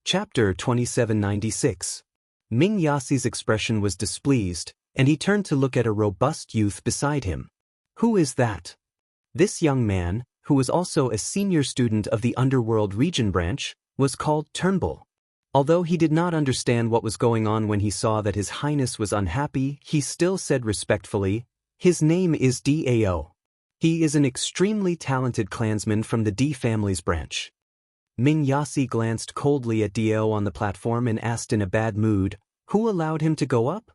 Chapter 2796. Ming Yasi's expression was displeased, and he turned to look at a robust youth beside him. Who is that? This young man, who was also a senior student of the Underworld Region branch, was called Turnbull. Although he did not understand what was going on when he saw that His Highness was unhappy, he still said respectfully, "His name is Dao. He is an extremely talented clansman from the D family's branch." Ming Yasi glanced coldly at Dao on the platform and asked in a bad mood, "Who allowed him to go up?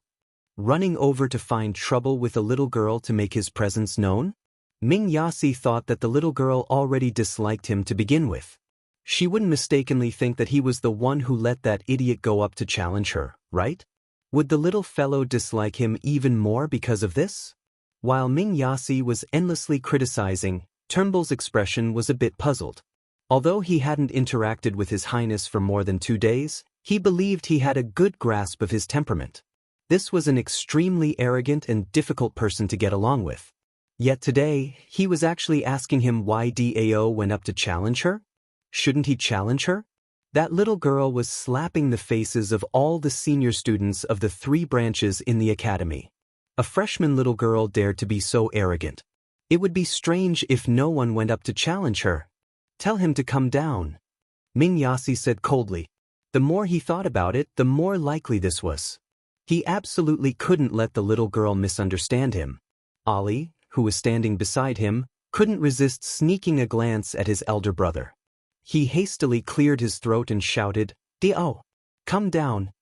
Running over to find trouble with a little girl to make his presence known?" Ming Yasi thought that the little girl already disliked him to begin with. She wouldn't mistakenly think that he was the one who let that idiot go up to challenge her, right? Would the little fellow dislike him even more because of this? While Ming Yasi was endlessly criticizing, Turnbull's expression was a bit puzzled. Although he hadn't interacted with His Highness for more than 2 days, he believed he had a good grasp of his temperament. This was an extremely arrogant and difficult person to get along with. Yet today, he was actually asking him why Dao went up to challenge her? Shouldn't he challenge her? That little girl was slapping the faces of all the senior students of the 3 branches in the academy. A freshman little girl dared to be so arrogant. It would be strange if no one went up to challenge her. "Tell him to come down," Ming Yasi said coldly. The more he thought about it, the more likely this was. He absolutely couldn't let the little girl misunderstand him. Ali, who was standing beside him, couldn't resist sneaking a glance at his elder brother. He hastily cleared his throat and shouted, "Dao, come down."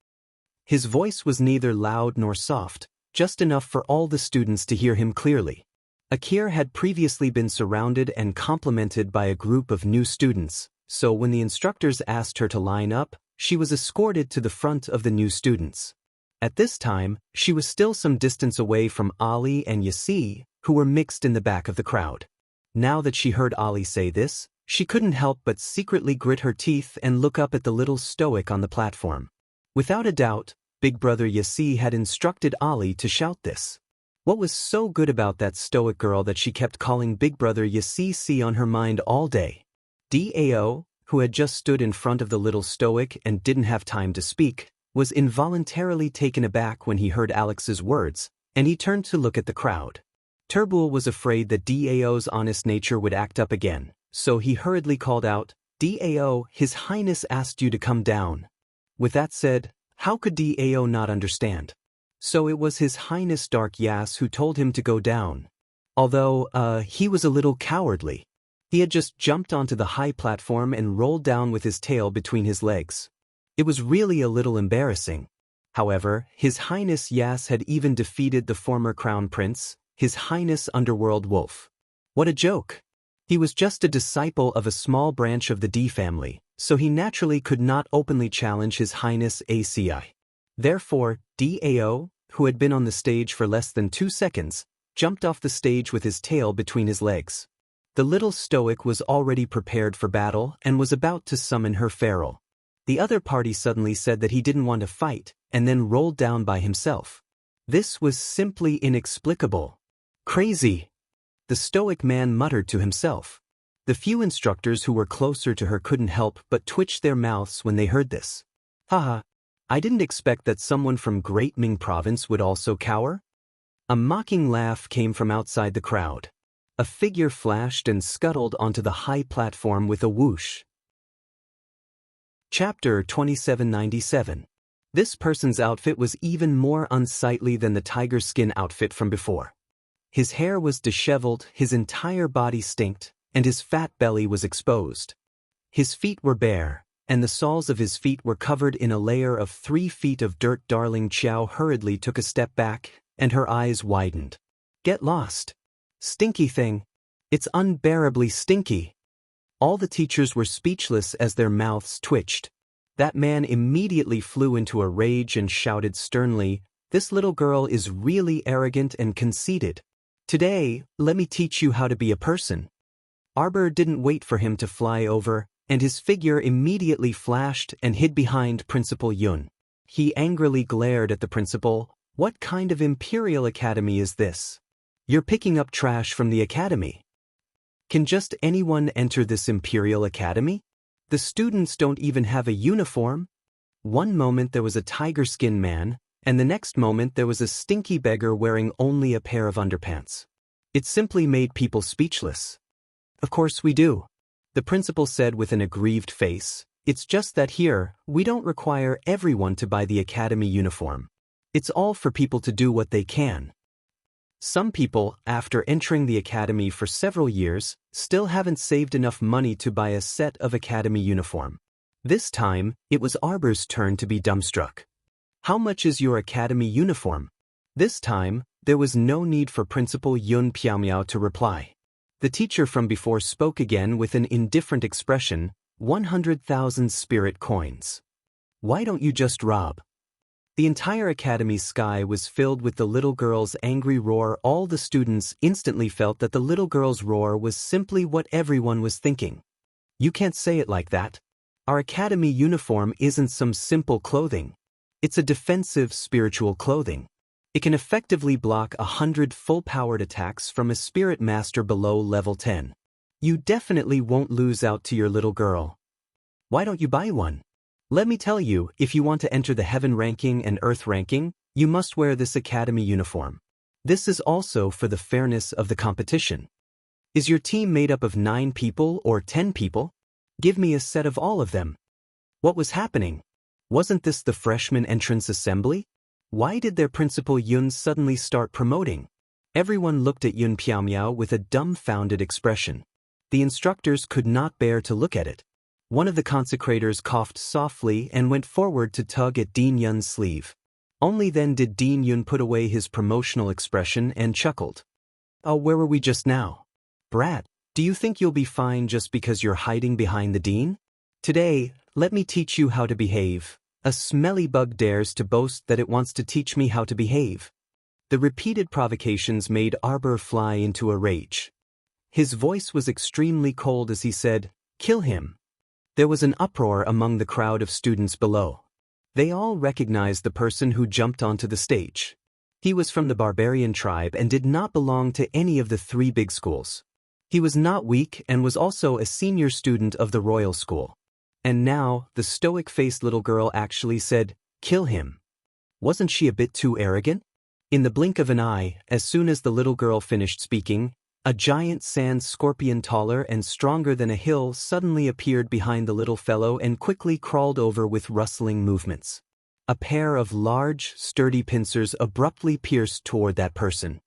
His voice was neither loud nor soft, just enough for all the students to hear him clearly. Akir had previously been surrounded and complimented by a group of new students, so when the instructors asked her to line up, she was escorted to the front of the new students. At this time, she was still some distance away from Ali and Yasi, who were mixed in the back of the crowd. Now that she heard Ali say this, she couldn't help but secretly grit her teeth and look up at the little stoic on the platform. Without a doubt, Big Brother Yasi had instructed Ali to shout this. What was so good about that stoic girl that she kept calling Big Brother Yasi on her mind all day? Dao, who had just stood in front of the little stoic and didn't have time to speak, was involuntarily taken aback when he heard Alex's words, and he turned to look at the crowd. Turnbull was afraid that Dao's honest nature would act up again, so he hurriedly called out, "Dao, His Highness asked you to come down." With that said, how could Dao not understand? So it was His Highness Dark Yas who told him to go down. Although, he was a little cowardly. He had just jumped onto the high platform and rolled down with his tail between his legs. It was really a little embarrassing. However, His Highness Yas had even defeated the former Crown Prince, His Highness Underworld Wolf. What a joke! He was just a disciple of a small branch of the D family, so he naturally could not openly challenge His Highness ACI. Therefore, Dao, who had been on the stage for less than 2 seconds, jumped off the stage with his tail between his legs. The little stoic was already prepared for battle and was about to summon her feral. The other party suddenly said that he didn't want to fight, and then rolled down by himself. This was simply inexplicable. Crazy! The stoic man muttered to himself. The few instructors who were closer to her couldn't help but twitch their mouths when they heard this. Haha! I didn't expect that someone from Great Ming Province would also cower. A mocking laugh came from outside the crowd. A figure flashed and scuttled onto the high platform with a whoosh. Chapter 2797. This person's outfit was even more unsightly than the tiger skin outfit from before. His hair was disheveled, his entire body stinked, and his fat belly was exposed. His feet were bare, and the soles of his feet were covered in a layer of 3 feet of dirt. Darling Qiao hurriedly took a step back, and her eyes widened. Get lost. Stinky thing. It's unbearably stinky. All the teachers were speechless as their mouths twitched. That man immediately flew into a rage and shouted sternly, "This little girl is really arrogant and conceited. Today, let me teach you how to be a person." Arbor didn't wait for him to fly over, and his figure immediately flashed and hid behind Principal Yun. He angrily glared at the principal. "What kind of Imperial Academy is this? You're picking up trash from the academy. Can just anyone enter this Imperial Academy?" The students don't even have a uniform? One moment there was a tiger-skin man, and the next moment there was a stinky beggar wearing only a pair of underpants. It simply made people speechless. Of course we do, the principal said with an aggrieved face. It's just that here, we don't require everyone to buy the academy uniform. It's all for people to do what they can. Some people, after entering the academy for several years, still haven't saved enough money to buy a set of academy uniform. This time, it was Arbor's turn to be dumbstruck. How much is your academy uniform? This time, there was no need for Principal Yun Piaomiao to reply. The teacher from before spoke again with an indifferent expression, 100,000 spirit coins. Why don't you just rob? The entire academy's sky was filled with the little girl's angry roar. All the students instantly felt that the little girl's roar was simply what everyone was thinking. You can't say it like that. Our academy uniform isn't some simple clothing. It's a defensive spiritual clothing. It can effectively block 100 full-powered attacks from a spirit master below level 10. You definitely won't lose out to your little girl. Why don't you buy one? Let me tell you, if you want to enter the heaven ranking and earth ranking, you must wear this academy uniform. This is also for the fairness of the competition. Is your team made up of 9 people or 10 people? Give me a set of all of them. What was happening? Wasn't this the freshman entrance assembly? Why did their principal Yun suddenly start promoting? Everyone looked at Yun Piaomiao with a dumbfounded expression. The instructors could not bear to look at it. One of the consecrators coughed softly and went forward to tug at Dean Yun's sleeve. Only then did Dean Yun put away his promotional expression and chuckled. Oh, where were we just now? Brat, do you think you'll be fine just because you're hiding behind the dean? Today, let me teach you how to behave. A smelly bug dares to boast that it wants to teach me how to behave. The repeated provocations made Arbor fly into a rage. His voice was extremely cold as he said, "Kill him." There was an uproar among the crowd of students below. They all recognized the person who jumped onto the stage. He was from the barbarian tribe and did not belong to any of the 3 big schools. He was not weak and was also a senior student of the royal school. And now, the stoic-faced little girl actually said, "Kill him." Wasn't she a bit too arrogant? In the blink of an eye, as soon as the little girl finished speaking, a giant sand scorpion taller and stronger than a hill suddenly appeared behind the little fellow and quickly crawled over with rustling movements. A pair of large, sturdy pincers abruptly pierced toward that person.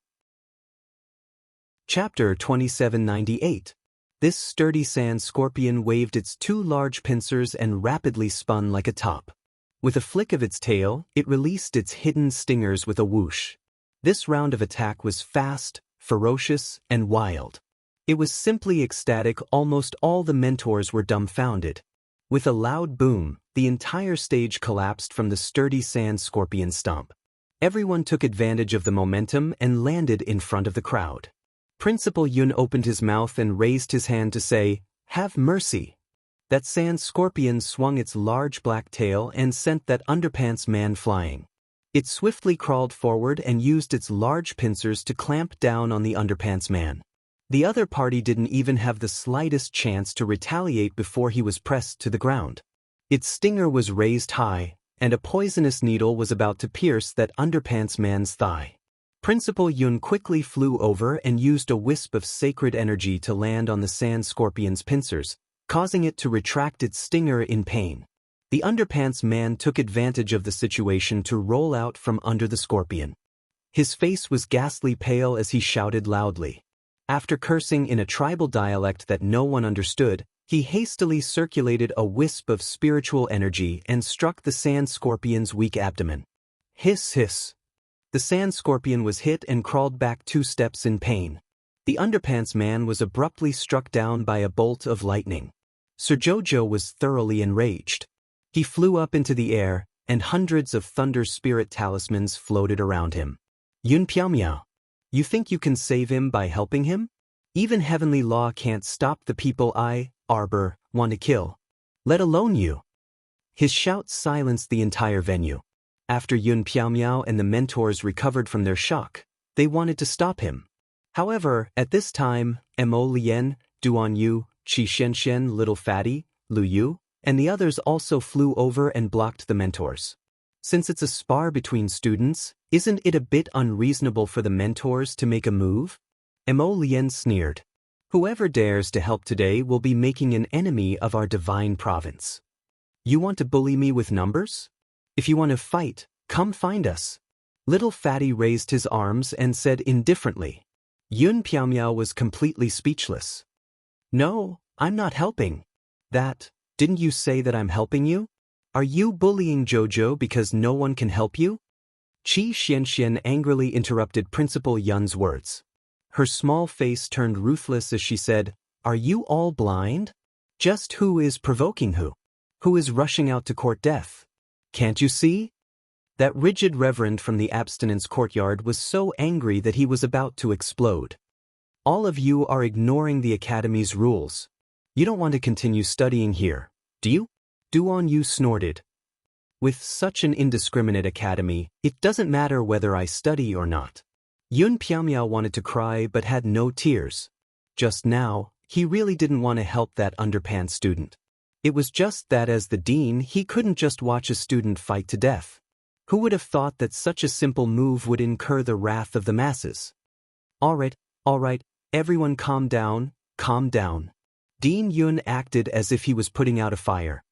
Chapter 2798. This sturdy sand scorpion waved its 2 large pincers and rapidly spun like a top. With a flick of its tail, it released its hidden stingers with a whoosh. This round of attack was fast, ferocious, and wild. It was simply ecstatic. Almost all the mentors were dumbfounded. With a loud boom, the entire stage collapsed from the sturdy sand scorpion stomp. Everyone took advantage of the momentum and landed in front of the crowd. Principal Yun opened his mouth and raised his hand to say, "Have mercy." That sand scorpion swung its large black tail and sent that underpants man flying. It swiftly crawled forward and used its large pincers to clamp down on the underpants man. The other party didn't even have the slightest chance to retaliate before he was pressed to the ground. Its stinger was raised high, and a poisonous needle was about to pierce that underpants man's thigh. Principal Yun quickly flew over and used a wisp of sacred energy to land on the sand scorpion's pincers, causing it to retract its stinger in pain. The underpants man took advantage of the situation to roll out from under the scorpion. His face was ghastly pale as he shouted loudly. After cursing in a tribal dialect that no one understood, he hastily circulated a wisp of spiritual energy and struck the sand scorpion's weak abdomen. Hiss, hiss. The sand scorpion was hit and crawled back 2 steps in pain. The underpants man was abruptly struck down by a bolt of lightning. Sir Jojo was thoroughly enraged. He flew up into the air, and hundreds of thunder spirit talismans floated around him. Yun Piaomiao, you think you can save him by helping him? Even heavenly law can't stop the people I, Arbor, want to kill. Let alone you. His shout silenced the entire venue. After Yun Piaomiao and the mentors recovered from their shock, they wanted to stop him. However, at this time, Mo Lien, Duan Yu, Qi Shenshen, Little Fatty, Lu Yu, and the others also flew over and blocked the mentors. Since it's a spar between students, isn't it a bit unreasonable for the mentors to make a move? Mo Lien sneered. Whoever dares to help today will be making an enemy of our divine province. You want to bully me with numbers? If you want to fight, come find us. Little Fatty raised his arms and said indifferently. Yun Piaomiao was completely speechless. No, I'm not helping. Didn't you say that I'm helping you? Are you bullying Jojo because no one can help you? Qi Xianxian angrily interrupted Principal Yun's words. Her small face turned ruthless as she said, Are you all blind? Just who is provoking who? Who is rushing out to court death? Can't you see? That rigid reverend from the abstinence courtyard was so angry that he was about to explode. All of you are ignoring the academy's rules. You don't want to continue studying here, do you? Duan Yu snorted. With such an indiscriminate academy, it doesn't matter whether I study or not. Yun Piaomiao wanted to cry but had no tears. Just now, he really didn't want to help that underpants student. It was just that as the dean he couldn't just watch a student fight to death. Who would have thought that such a simple move would incur the wrath of the masses? All right, everyone calm down, calm down. Dean Yun acted as if he was putting out a fire.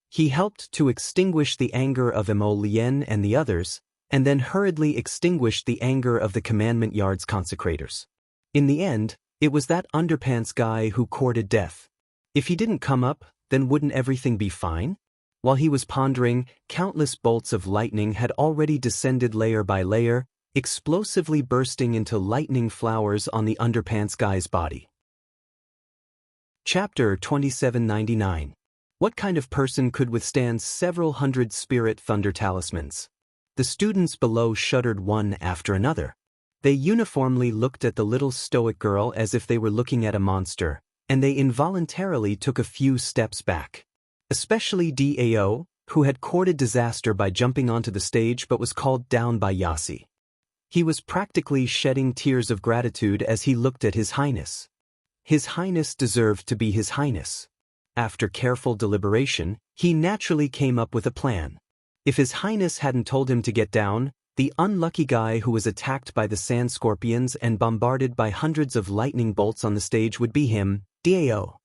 He helped to extinguish the anger of Mo Lien and the others, and then hurriedly extinguished the anger of the Commandment Yard's consecrators. In the end, it was that underpants guy who courted death. If he didn't come up, then wouldn't everything be fine? While he was pondering, countless bolts of lightning had already descended layer by layer, explosively bursting into lightning flowers on the underpants guy's body. Chapter 2799. What kind of person could withstand several hundred spirit thunder talismans? The students below shuddered one after another. They uniformly looked at the little stoic girl as if they were looking at a monster, and they involuntarily took a few steps back. Especially Dao, who had courted disaster by jumping onto the stage but was called down by Yasi. He was practically shedding tears of gratitude as he looked at His Highness. His Highness deserved to be His Highness. After careful deliberation, he naturally came up with a plan. If His Highness hadn't told him to get down, the unlucky guy who was attacked by the sand scorpions and bombarded by hundreds of lightning bolts on the stage would be him, Dao.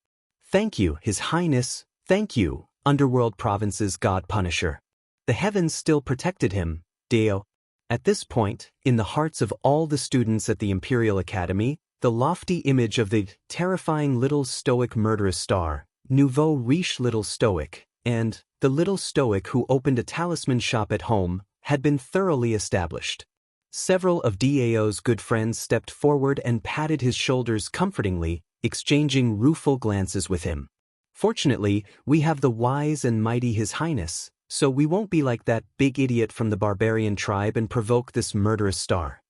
Thank you, His Highness, thank you, Underworld Province's God Punisher. The heavens still protected him, Dao. At this point, in the hearts of all the students at the Imperial Academy, the lofty image of the terrifying little stoic murderous star, nouveau riche little stoic, and the little stoic who opened a talisman shop at home, had been thoroughly established. Several of Dao's good friends stepped forward and patted his shoulders comfortingly, exchanging rueful glances with him. Fortunately, we have the wise and mighty His Highness, so we won't be like that big idiot from the barbarian tribe and provoke this murderous star.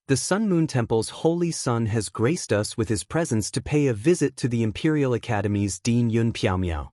The Sun Moon Temple's holy son has graced us with his presence to pay a visit to the Imperial Academy's Dean Yun Piaomiao.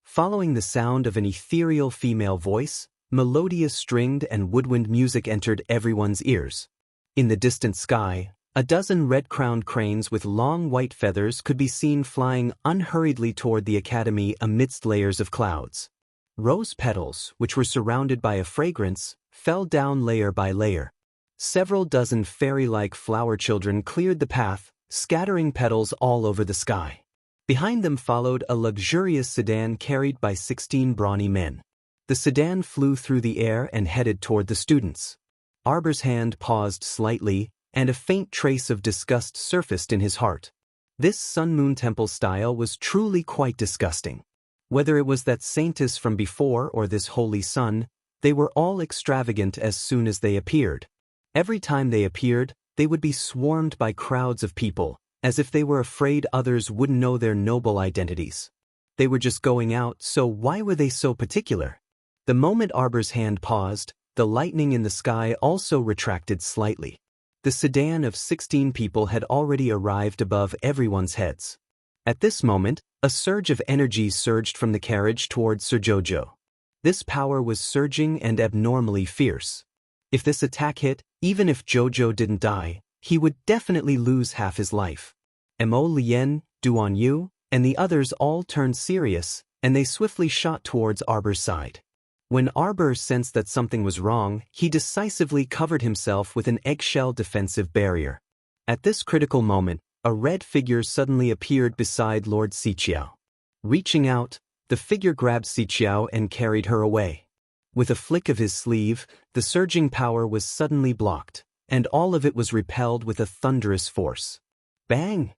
Following the sound of an ethereal female voice, melodious stringed and woodwind music entered everyone's ears. In the distant sky, a dozen red-crowned cranes with long white feathers could be seen flying unhurriedly toward the academy amidst layers of clouds. Rose petals, which were surrounded by a fragrance, fell down layer by layer. Several dozen fairy-like flower children cleared the path, scattering petals all over the sky. Behind them followed a luxurious sedan carried by 16 brawny men. The sedan flew through the air and headed toward the students. Arbor's hand paused slightly, and a faint trace of disgust surfaced in his heart. This Sun Moon Temple style was truly quite disgusting. Whether it was that saintess from before or this holy sun, they were all extravagant as soon as they appeared. Every time they appeared, they would be swarmed by crowds of people, as if they were afraid others wouldn't know their noble identities. They were just going out, so why were they so particular? The moment Arbor's hand paused, the lightning in the sky also retracted slightly. The sedan of 16 people had already arrived above everyone's heads. At this moment, a surge of energy surged from the carriage towards Sir Jojo. This power was surging and abnormally fierce. If this attack hit, even if Jojo didn't die, he would definitely lose half his life. Mo Lien, Duan Yu, and the others all turned serious, and they swiftly shot towards Arbor's side. When Arbor sensed that something was wrong, he decisively covered himself with an eggshell defensive barrier. At this critical moment, a red figure suddenly appeared beside Lord Xiqiao. Reaching out, the figure grabbed Xiqiao and carried her away. With a flick of his sleeve, the surging power was suddenly blocked, and all of it was repelled with a thunderous force. Bang!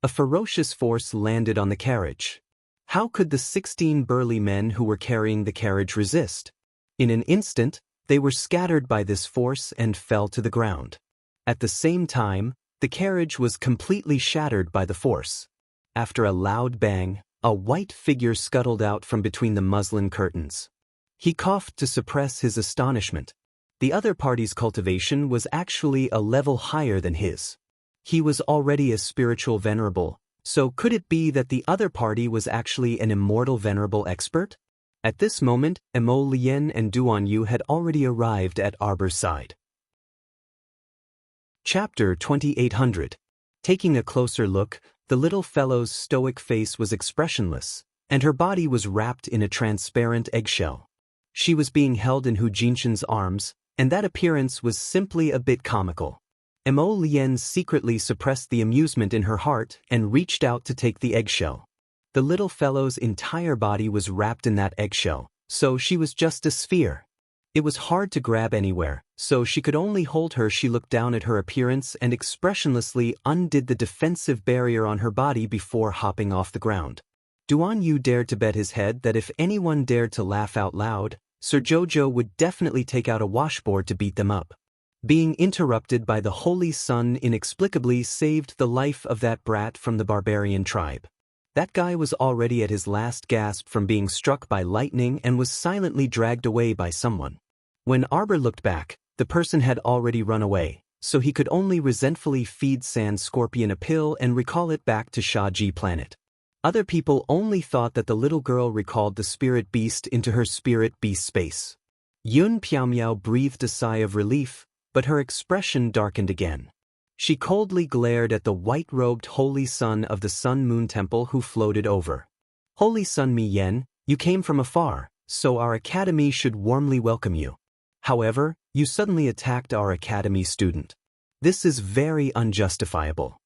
A ferocious force landed on the carriage. How could the 16 burly men who were carrying the carriage resist? In an instant, they were scattered by this force and fell to the ground. At the same time, the carriage was completely shattered by the force. After a loud bang, a white figure scuttled out from between the muslin curtains. He coughed to suppress his astonishment. The other party's cultivation was actually a level higher than his. He was already a spiritual venerable, so could it be that the other party was actually an immortal venerable expert? At this moment, Emo Lien and Duan Yu had already arrived at Arbor's side. Chapter 2800. Taking a closer look, the little fellow's stoic face was expressionless, and her body was wrapped in a transparent eggshell. She was being held in Hu Jinshan's arms, and that appearance was simply a bit comical. Emo Lien secretly suppressed the amusement in her heart and reached out to take the eggshell. The little fellow's entire body was wrapped in that eggshell, so she was just a sphere. It was hard to grab anywhere, so she could only hold her. She looked down at her appearance and expressionlessly undid the defensive barrier on her body before hopping off the ground. Duan Yu dared to bet his head that if anyone dared to laugh out loud, Sir Jojo would definitely take out a washboard to beat them up. Being interrupted by the Holy Sun inexplicably saved the life of that brat from the barbarian tribe. That guy was already at his last gasp from being struck by lightning and was silently dragged away by someone. When Arbor looked back, the person had already run away, so he could only resentfully feed Sand Scorpion a pill and recall it back to Shaji planet. Other people only thought that the little girl recalled the spirit beast into her spirit beast space. Yun Piaomiao breathed a sigh of relief, but her expression darkened again. She coldly glared at the white-robed Holy Sun of the Sun Moon Temple who floated over. Holy Sun Mi Yen, you came from afar, so our academy should warmly welcome you. However, you suddenly attacked our academy student. This is very unjustifiable.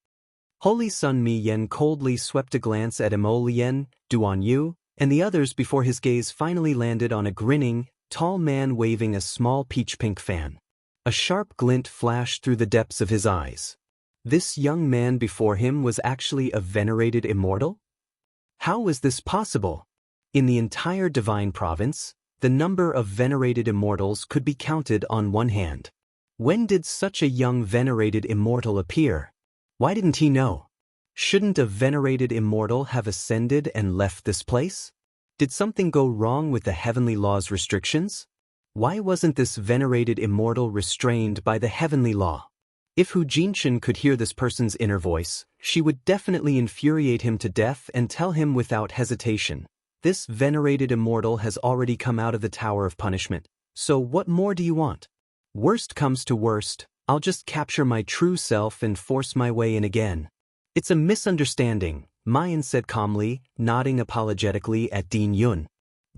Holy Sun Mi Yen coldly swept a glance at Emo Lien, Duan Yu, and the others before his gaze finally landed on a grinning, tall man waving a small peach-pink fan. A sharp glint flashed through the depths of his eyes. This young man before him was actually a venerated immortal? How was this possible? In the entire Divine Province, the number of venerated immortals could be counted on one hand. When did such a young venerated immortal appear? Why didn't he know? Shouldn't a venerated immortal have ascended and left this place? Did something go wrong with the heavenly law's restrictions? Why wasn't this venerated immortal restrained by the heavenly law? If Hu Jinshan could hear this person's inner voice, she would definitely infuriate him to death and tell him without hesitation, this venerated immortal has already come out of the Tower of Punishment, so what more do you want? Worst comes to worst, I'll just capture my true self and force my way in again. It's a misunderstanding, Mayan said calmly, nodding apologetically at Dean Yun.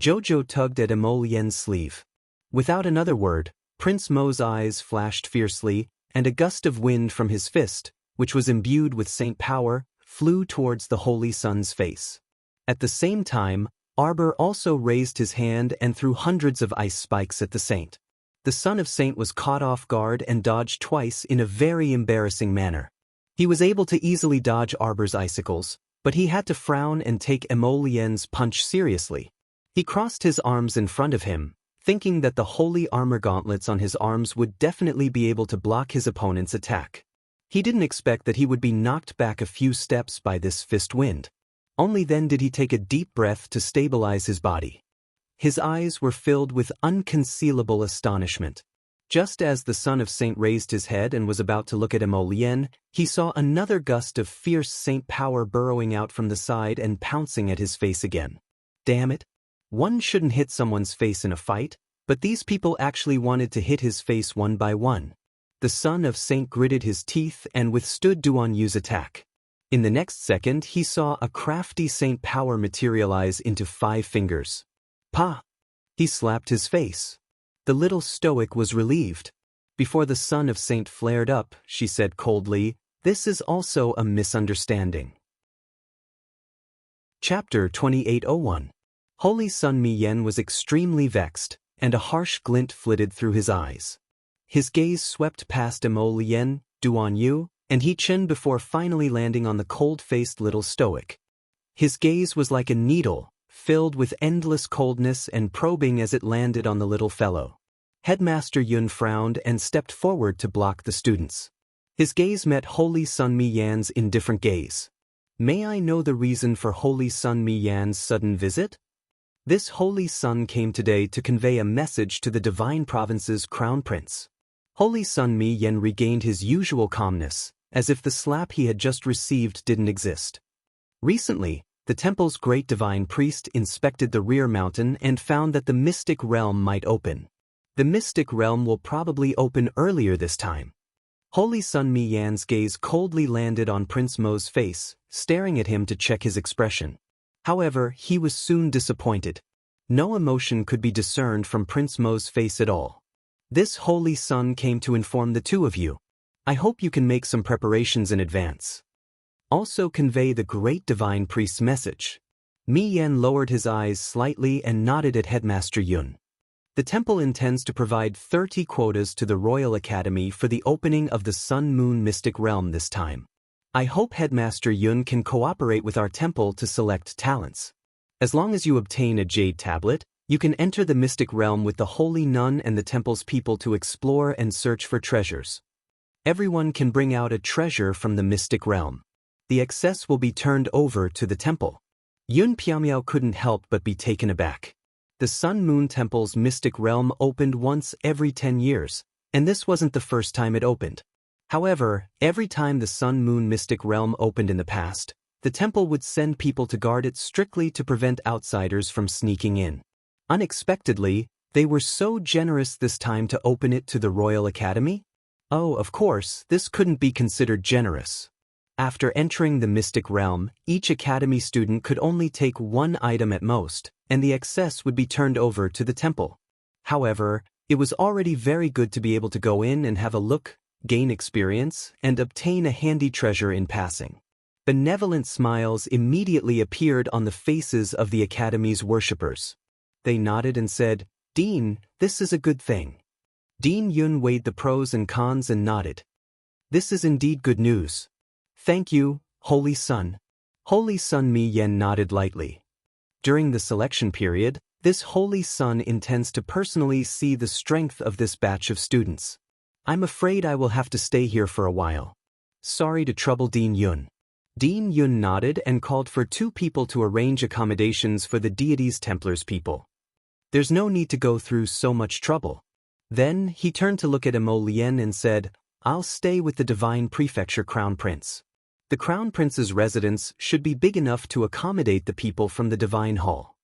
Jojo tugged at Emo Lien's sleeve. Without another word, Prince Mo's eyes flashed fiercely, and a gust of wind from his fist, which was imbued with saint power, flew towards the Holy Sun's face. At the same time, Arbor also raised his hand and threw hundreds of ice spikes at the saint. The son of Saint was caught off guard and dodged twice in a very embarrassing manner. He was able to easily dodge Arbor's icicles, but he had to frown and take Emo Lien's punch seriously. He crossed his arms in front of him, thinking that the holy armor gauntlets on his arms would definitely be able to block his opponent's attack. He didn't expect that he would be knocked back a few steps by this fist wind. Only then did he take a deep breath to stabilize his body. His eyes were filled with unconcealable astonishment. Just as the son of Saint raised his head and was about to look at Emo Lien, he saw another gust of fierce saint power burrowing out from the side and pouncing at his face again. Damn it. One shouldn't hit someone's face in a fight, but these people actually wanted to hit his face one by one. The son of Saint gritted his teeth and withstood Duan Yu's attack. In the next second he saw a crafty Saint power materialize into 5 fingers. Pa! He slapped his face. The little stoic was relieved. Before the sun of Saint flared up, she said coldly, "This is also a misunderstanding." Chapter 2801. Holy Sun Mi Yen was extremely vexed, and a harsh glint flitted through his eyes. His gaze swept past Emo Lien, Duan Yu, and He Chen before finally landing on the cold-faced little stoic. His gaze was like a needle, filled with endless coldness and probing as it landed on the little fellow. Headmaster Yun frowned and stepped forward to block the students. His gaze met Holy Sun Mi Yan's indifferent gaze. "May I know the reason for Holy Sun Mi Yan's sudden visit?" This Holy Sun came today to convey a message to the Divine Province's Crown Prince. Holy Sun Mi Yen regained his usual calmness, as if the slap he had just received didn't exist. Recently, the temple's great divine priest inspected the rear mountain and found that the mystic realm might open. The mystic realm will probably open earlier this time. Holy Sun Mi Yan's gaze coldly landed on Prince Mo's face, staring at him to check his expression. However, he was soon disappointed. No emotion could be discerned from Prince Mo's face at all. "This Holy Sun came to inform the two of you. I hope you can make some preparations in advance. Also convey the great divine priest's message." Mi Yen lowered his eyes slightly and nodded at Headmaster Yun. The temple intends to provide 30 quotas to the Royal Academy for the opening of the Sun-Moon Mystic Realm this time. I hope Headmaster Yun can cooperate with our temple to select talents. As long as you obtain a jade tablet, you can enter the Mystic Realm with the Holy Nun and the temple's people to explore and search for treasures. Everyone can bring out a treasure from the Mystic Realm. The excess will be turned over to the temple. Yun Piamiao couldn't help but be taken aback. The Sun-Moon Temple's Mystic Realm opened once every 10 years, and this wasn't the first time it opened. However, every time the Sun-Moon Mystic Realm opened in the past, the temple would send people to guard it strictly to prevent outsiders from sneaking in. Unexpectedly, they were so generous this time to open it to the Royal Academy? Oh, of course, this couldn't be considered generous. After entering the Mystic Realm, each Academy student could only take 1 item at most, and the excess would be turned over to the temple. However, it was already very good to be able to go in and have a look, gain experience, and obtain a handy treasure in passing. Benevolent smiles immediately appeared on the faces of the Academy's worshippers. They nodded and said, "Dean, this is a good thing." Dean Yun weighed the pros and cons and nodded. "This is indeed good news. Thank you, Holy Sun." Holy Sun Mi Yen nodded lightly. During the selection period, this Holy Sun intends to personally see the strength of this batch of students. "I'm afraid I will have to stay here for a while. Sorry to trouble Dean Yun." Dean Yun nodded and called for 2 people to arrange accommodations for the deity's Templars people. "There's no need to go through so much trouble." Then he turned to look at Emo Lien and said, "I'll stay with the Divine Prefecture Crown Prince. The Crown Prince's residence should be big enough to accommodate the people from the Divine Hall."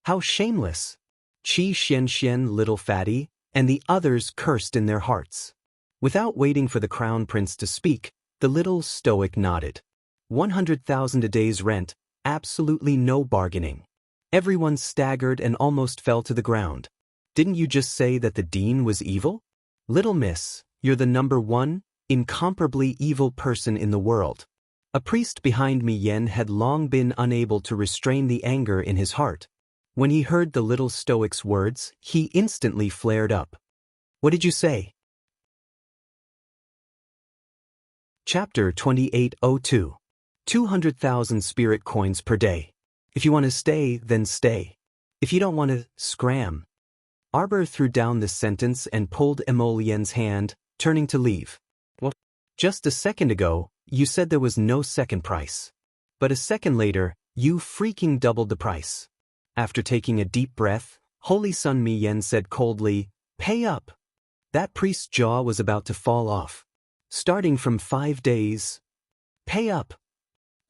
How shameless! Qi Xian, little fatty, and the others cursed in their hearts. Without waiting for the Crown Prince to speak, the little stoic nodded. 100,000 a day's rent, absolutely no bargaining. Everyone staggered and almost fell to the ground. "Didn't you just say that the dean was evil? Little miss, you're the #1, incomparably evil person in the world." A priest behind Mi Yen had long been unable to restrain the anger in his heart. When he heard the little stoic's words, he instantly flared up. "What did you say?" Chapter 2802. 200,000 spirit coins per day. If you want to stay, then stay. If you don't want to, scram. Arbor threw down this sentence and pulled Emo Lien's hand, turning to leave. "Well, just a second ago, you said there was no second price. But a second later, you freaking doubled the price." After taking a deep breath, Holy Sun Mi Yen said coldly, "Pay up." That priest's jaw was about to fall off. "Starting from 5 days. Pay up."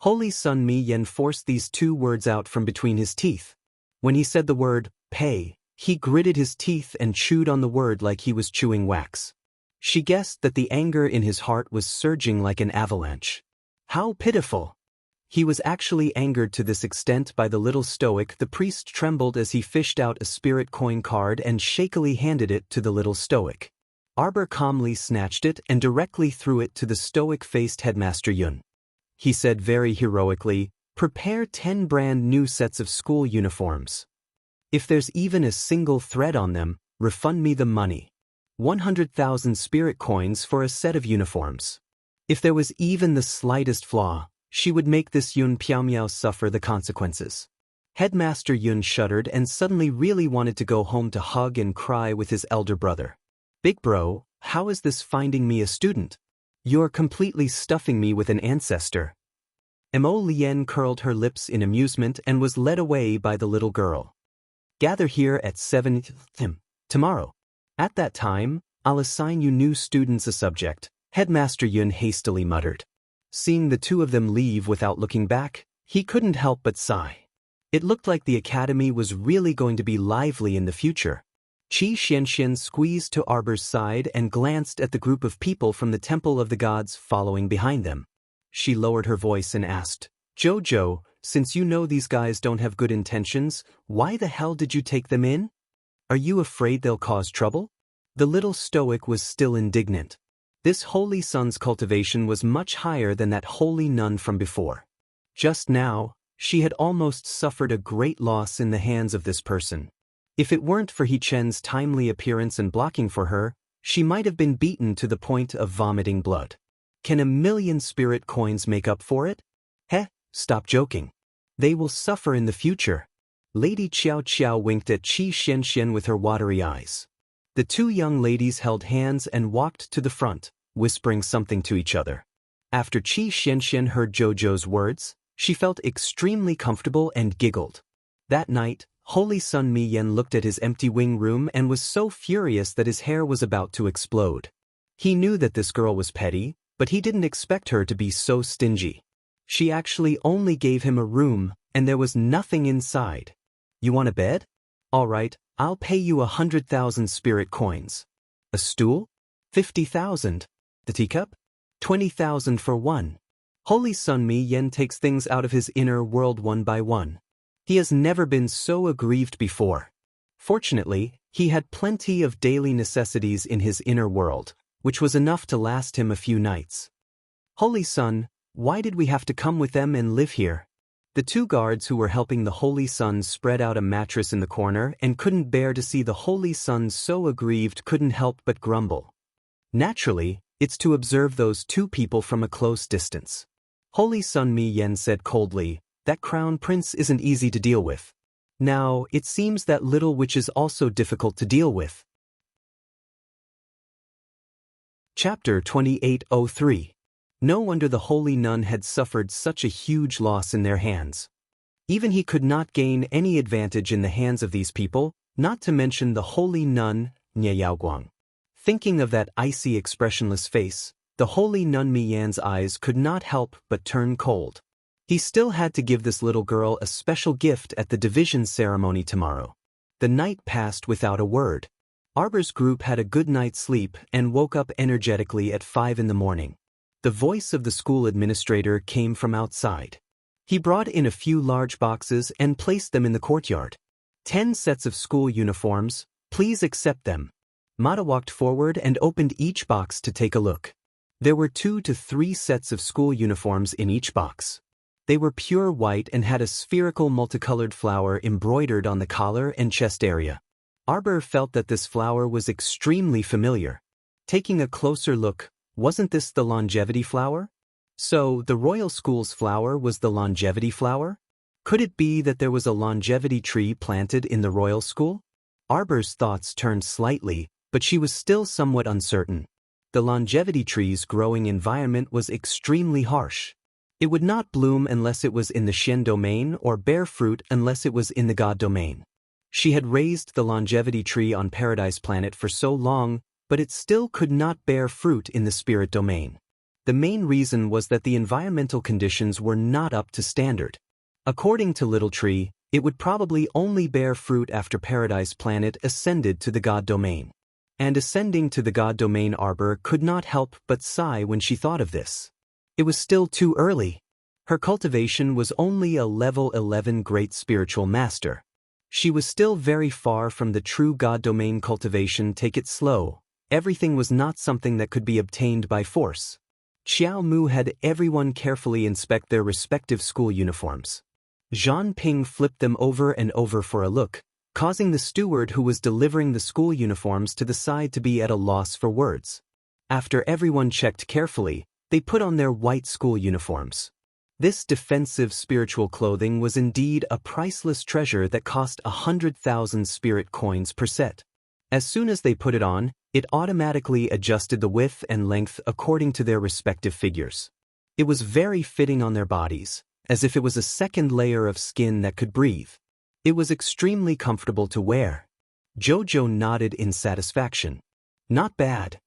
Holy Sun Mi Yen forced these 2 words out from between his teeth. When he said the word, pay, he gritted his teeth and chewed on the word like he was chewing wax. She guessed that the anger in his heart was surging like an avalanche. How pitiful! He was actually angered to this extent by the little stoic. The priest trembled as he fished out a spirit coin card and shakily handed it to the little stoic. Arbor calmly snatched it and directly threw it to the stoic-faced headmaster Yun. He said very heroically, "Prepare 10 brand new sets of school uniforms. If there's even a single thread on them, refund me the money. 100,000 spirit coins for a set of uniforms. If there was even the slightest flaw, she would make this Yun Piaomiao suffer the consequences." Headmaster Yun shuddered and suddenly really wanted to go home to hug and cry with his elder brother. "Big bro, how is this finding me a student? You're completely stuffing me with an ancestor." Mo Lien curled her lips in amusement and was led away by the little girl. "Gather here at 7 tomorrow. At that time, I'll assign you new students a subject," Headmaster Yun hastily muttered. Seeing the two of them leave without looking back, he couldn't help but sigh. It looked like the academy was really going to be lively in the future. Qi Xianxian squeezed to Arbor's side and glanced at the group of people from the Temple of the Gods following behind them. She lowered her voice and asked, "Jojo, since you know these guys don't have good intentions, why the hell did you take them in? Are you afraid they'll cause trouble?" The little stoic was still indignant. This holy son's cultivation was much higher than that holy nun from before. Just now, she had almost suffered a great loss in the hands of this person. If it weren't for He Chen's timely appearance and blocking for her, she might have been beaten to the point of vomiting blood. Can 1,000,000 spirit coins make up for it? Stop joking. They will suffer in the future. Lady Qiao Qiao winked at Qi Xianxian with her watery eyes. The two young ladies held hands and walked to the front, whispering something to each other. After Qi Xianxian heard Jojo's words, she felt extremely comfortable and giggled. That night, Holy Son Mi Yen looked at his empty wing room and was so furious that his hair was about to explode. He knew that this girl was petty, but he didn't expect her to be so stingy. She actually only gave him a room, and there was nothing inside. "You want a bed? All right, I'll pay you 100,000 spirit coins. A stool? 50,000. The teacup? 20,000 for one." Holy Son Mi Yen takes things out of his inner world one by one. He has never been so aggrieved before. Fortunately, he had plenty of daily necessities in his inner world, which was enough to last him a few nights. "Holy Son, why did we have to come with them and live here?" The two guards who were helping the Holy Son spread out a mattress in the corner and couldn't bear to see the Holy Son so aggrieved couldn't help but grumble. "Naturally, it's to observe those two people from a close distance." Holy Son Mi Yen said coldly, "That crown prince isn't easy to deal with. Now, it seems that little witch is also difficult to deal with." Chapter 2803. No wonder the holy nun had suffered such a huge loss in their hands. Even he could not gain any advantage in the hands of these people, not to mention the holy nun, Nie Yaoguang. Thinking of that icy expressionless face, the holy nun Mi Yan's eyes could not help but turn cold. He still had to give this little girl a special gift at the division ceremony tomorrow. The night passed without a word. Arbor's group had a good night's sleep and woke up energetically at 5 in the morning. The voice of the school administrator came from outside. He brought in a few large boxes and placed them in the courtyard. 10 sets of school uniforms, please accept them. Mata walked forward and opened each box to take a look. There were 2 to 3 sets of school uniforms in each box. They were pure white and had a spherical multicolored flower embroidered on the collar and chest area. Arbor felt that this flower was extremely familiar. Taking a closer look, wasn't this the longevity flower? So, the royal school's flower was the longevity flower? Could it be that there was a longevity tree planted in the royal school? Arbor's thoughts turned slightly, but she was still somewhat uncertain. The longevity tree's growing environment was extremely harsh. It would not bloom unless it was in the Shen domain or bear fruit unless it was in the God domain. She had raised the longevity tree on Paradise Planet for so long, but it still could not bear fruit in the spirit domain. The main reason was that the environmental conditions were not up to standard. According to Little Tree, it would probably only bear fruit after Paradise Planet ascended to the God domain. And ascending to the God domain, Arbor could not help but sigh when she thought of this. It was still too early. Her cultivation was only a level 11 great spiritual master. She was still very far from the true God domain cultivation. Take it slow. Everything was not something that could be obtained by force. Xiao Mu had everyone carefully inspect their respective school uniforms. Zhan Ping flipped them over and over for a look, causing the steward who was delivering the school uniforms to the side to be at a loss for words. After everyone checked carefully, they put on their white school uniforms. This defensive spiritual clothing was indeed a priceless treasure that cost 100,000 spirit coins per set. As soon as they put it on, it automatically adjusted the width and length according to their respective figures. It was very fitting on their bodies, as if it was a second layer of skin that could breathe. It was extremely comfortable to wear. Jojo nodded in satisfaction. Not bad.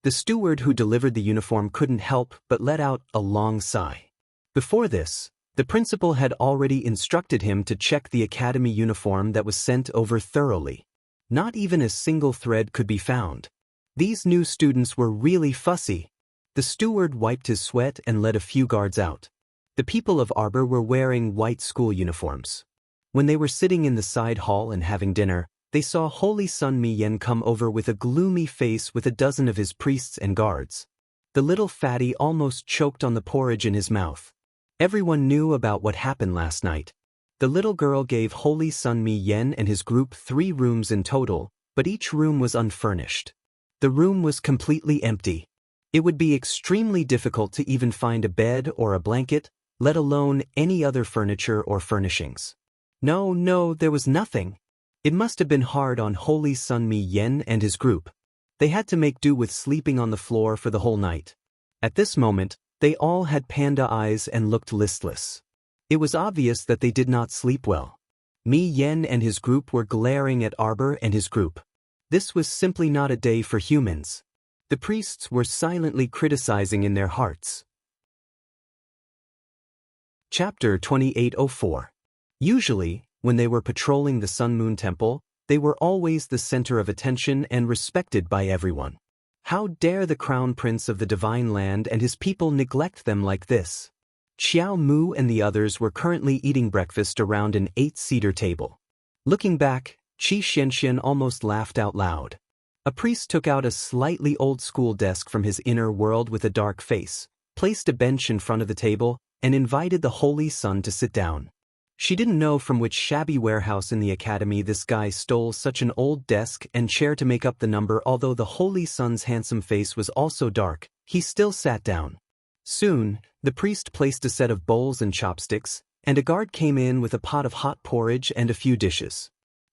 The steward who delivered the uniform couldn't help but let out a long sigh. Before this, the principal had already instructed him to check the academy uniform that was sent over thoroughly. Not even a single thread could be found. These new students were really fussy. The steward wiped his sweat and let a few guards out. The people of Arbor were wearing white school uniforms. When they were sitting in the side hall and having dinner, they saw Holy Sun Mi Yen come over with a gloomy face with a dozen of his priests and guards. The little fatty almost choked on the porridge in his mouth. Everyone knew about what happened last night. The little girl gave Holy Sun Mi Yen and his group 3 rooms in total, but each room was unfurnished. The room was completely empty. It would be extremely difficult to even find a bed or a blanket, let alone any other furniture or furnishings. No, there was nothing. It must have been hard on Holy Sun Mi Yen and his group. They had to make do with sleeping on the floor for the whole night. At this moment, they all had panda eyes and looked listless. It was obvious that they did not sleep well. Mi Yen and his group were glaring at Arbor and his group. This was simply not a day for humans. The priests were silently criticizing in their hearts. Chapter 2804. Usually, when they were patrolling the Sun Moon Temple, they were always the center of attention and respected by everyone. How dare the crown prince of the divine land and his people neglect them like this? Xiao Mu and the others were currently eating breakfast around an 8-seater table. Looking back, Qi Xianxian almost laughed out loud. A priest took out a slightly old-school desk from his inner world with a dark face, placed a bench in front of the table, and invited the Holy Sun to sit down. She didn't know from which shabby warehouse in the academy this guy stole such an old desk and chair to make up the number. Although the Holy Sun's handsome face was also dark, he still sat down. Soon, the priest placed a set of bowls and chopsticks, and a guard came in with a pot of hot porridge and a few dishes.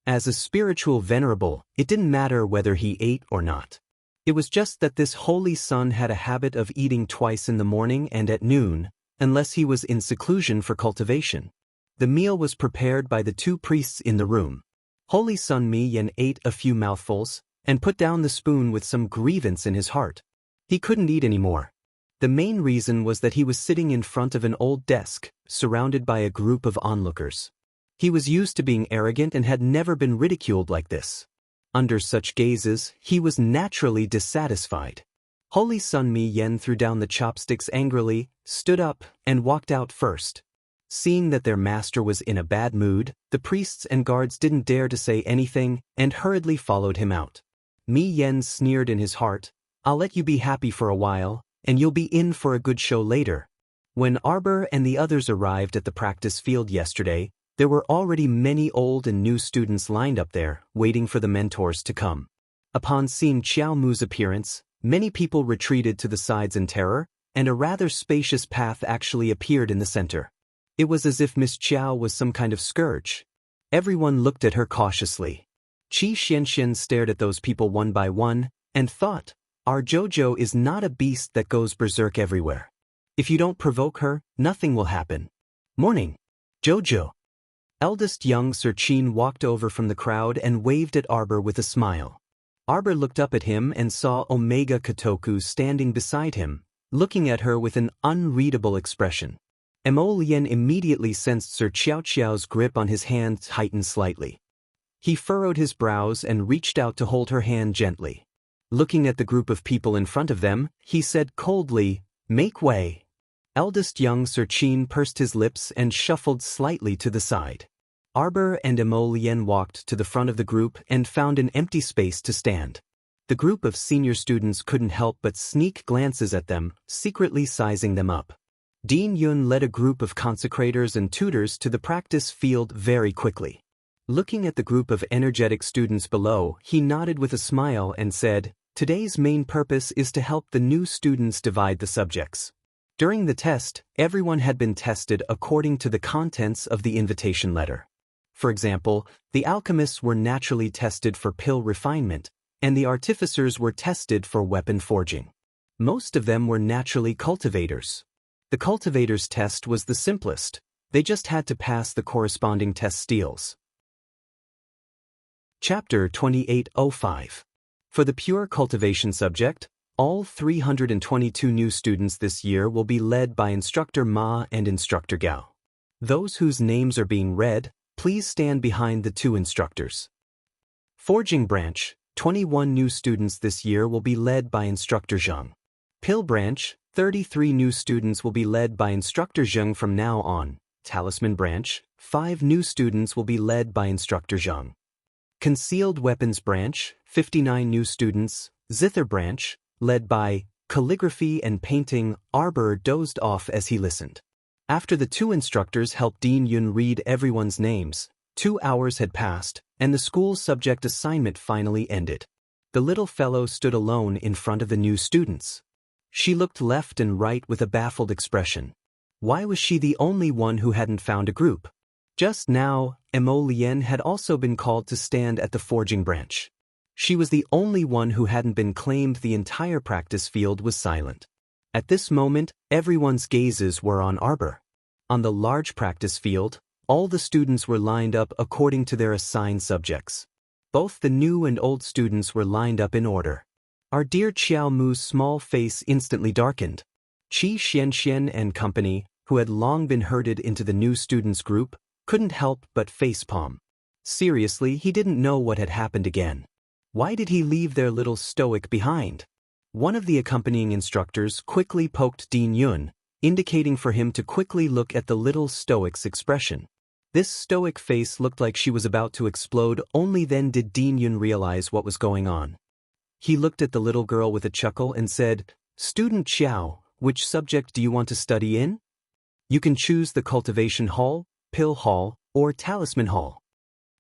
As a spiritual venerable, it didn't matter whether he ate or not. It was just that this Holy Sun had a habit of eating twice in the morning and at noon, unless he was in seclusion for cultivation. The meal was prepared by the 2 priests in the room. Holy Sun Mi Yen ate a few mouthfuls, and put down the spoon with some grievance in his heart. He couldn't eat anymore. The main reason was that he was sitting in front of an old desk, surrounded by a group of onlookers. He was used to being arrogant and had never been ridiculed like this. Under such gazes, he was naturally dissatisfied. Holy Sun Mi Yen threw down the chopsticks angrily, stood up, and walked out first. Seeing that their master was in a bad mood, the priests and guards didn't dare to say anything and hurriedly followed him out. Mi Yen sneered in his heart, "I'll let you be happy for a while, and you'll be in for a good show later." When Arbor and the others arrived at the practice field yesterday, there were already many old and new students lined up there, waiting for the mentors to come. Upon seeing Xiao Mu's appearance, many people retreated to the sides in terror, and a rather spacious path actually appeared in the center. It was as if Miss Qiao was some kind of scourge. Everyone looked at her cautiously. Qi Xianxian stared at those people one by one, and thought, "Our Jojo is not a beast that goes berserk everywhere. If you don't provoke her, nothing will happen." "Morning, Jojo." Eldest young Sir Qin walked over from the crowd and waved at Arbor with a smile. Arbor looked up at him and saw Omega Kotoku standing beside him, looking at her with an unreadable expression. Mo Lian immediately sensed Sir Qiao Qiao's grip on his hand tighten slightly. He furrowed his brows and reached out to hold her hand gently. Looking at the group of people in front of them, he said coldly, "Make way." Eldest young Sir Chin pursed his lips and shuffled slightly to the side. Arbor and Emolien walked to the front of the group and found an empty space to stand. The group of senior students couldn't help but sneak glances at them, secretly sizing them up. Dean Yun led a group of consecrators and tutors to the practice field very quickly. Looking at the group of energetic students below, he nodded with a smile and said, "Today's main purpose is to help the new students divide the subjects." During the test, everyone had been tested according to the contents of the invitation letter. For example, the alchemists were naturally tested for pill refinement, and the artificers were tested for weapon forging. Most of them were naturally cultivators. The cultivators' test was the simplest. They just had to pass the corresponding test steals. Chapter 2805. For the pure cultivation subject, all 322 new students this year will be led by Instructor Ma and Instructor Gao. Those whose names are being read, please stand behind the two instructors. Forging branch, 21 new students this year will be led by Instructor Zheng. Pill branch, 33 new students will be led by Instructor Zheng from now on. Talisman branch, 5 new students will be led by Instructor Zheng. Concealed weapons branch, 59 new students. Zither branch, led by calligraphy and painting. Arbor dozed off as he listened. After the two instructors helped Dean Yun read everyone's names, 2 hours had passed, and the school subject assignment finally ended. The little fellow stood alone in front of the new students. She looked left and right with a baffled expression. Why was she the only one who hadn't found a group? Just now, Emolien had also been called to stand at the forging branch. She was the only one who hadn't been claimed. The entire practice field was silent. At this moment, everyone's gazes were on Arbor. On the large practice field, all the students were lined up according to their assigned subjects. Both the new and old students were lined up in order. Our dear Qiao Mu's small face instantly darkened. Qi Xianxian and company, who had long been herded into the new students' group, couldn't help but facepalm. Seriously, he didn't know what had happened again. Why did he leave their little stoic behind? One of the accompanying instructors quickly poked Dean Yun, indicating for him to quickly look at the little stoic's expression. This stoic face looked like she was about to explode. Only then did Dean Yun realize what was going on. He looked at the little girl with a chuckle and said, "Student Qiao, which subject do you want to study in? You can choose the cultivation hall, pill hall, or talisman hall."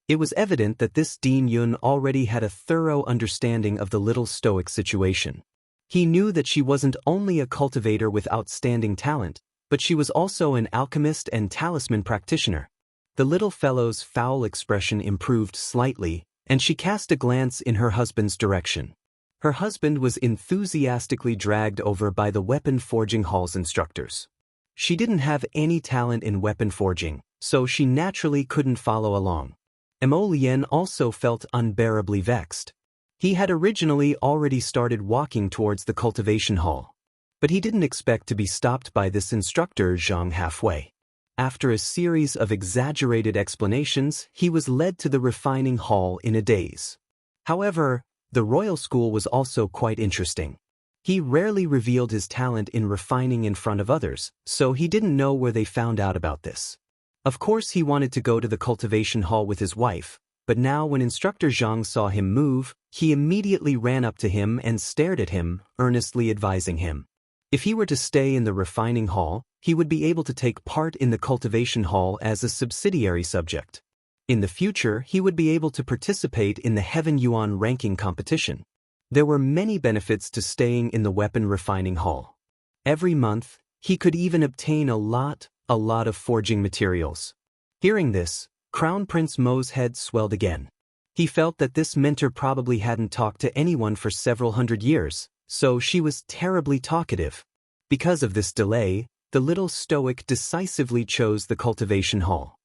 It was evident that this Dean Yun already had a thorough understanding of the little stoic situation. He knew that she wasn't only a cultivator with outstanding talent, but she was also an alchemist and talisman practitioner. The little fellow's foul expression improved slightly, and she cast a glance in her husband's direction. Her husband was enthusiastically dragged over by the weapon forging hall's instructors. She didn't have any talent in weapon forging, so she naturally couldn't follow along. Emolien also felt unbearably vexed. He had originally already started walking towards the cultivation hall, but he didn't expect to be stopped by this instructor Zhang halfway. After a series of exaggerated explanations, he was led to the refining hall in a daze. However, the royal school was also quite interesting. He rarely revealed his talent in refining in front of others, so he didn't know where they found out about this. Of course, he wanted to go to the cultivation hall with his wife, but now when Instructor Zhang saw him move, he immediately ran up to him and stared at him, earnestly advising him. If he were to stay in the refining hall, he would be able to take part in the cultivation hall as a subsidiary subject. In the future, he would be able to participate in the Heaven Yuan ranking competition. There were many benefits to staying in the weapon refining hall. Every month, he could even obtain a lot of forging materials. Hearing this, Crown Prince Mo's head swelled again. He felt that this mentor probably hadn't talked to anyone for several hundred years, so she was terribly talkative. Because of this delay, the little stoic decisively chose the cultivation hall.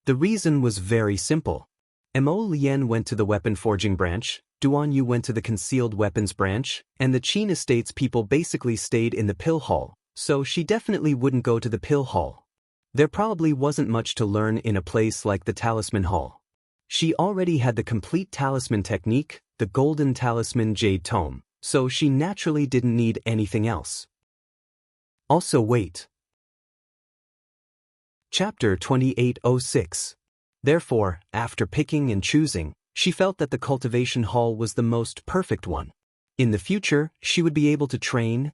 The reason was very simple. Emolien went to the weapon forging branch, Duan Yu went to the concealed weapons branch, and the Qin Estates people basically stayed in the pill hall, so she definitely wouldn't go to the pill hall. There probably wasn't much to learn in a place like the talisman hall. She already had the complete talisman technique, the golden talisman jade tome, so she naturally didn't need anything else. Also wait. Chapter 2806. Therefore, after picking and choosing, she felt that the cultivation hall was the most perfect one. In the future, she would be able to train,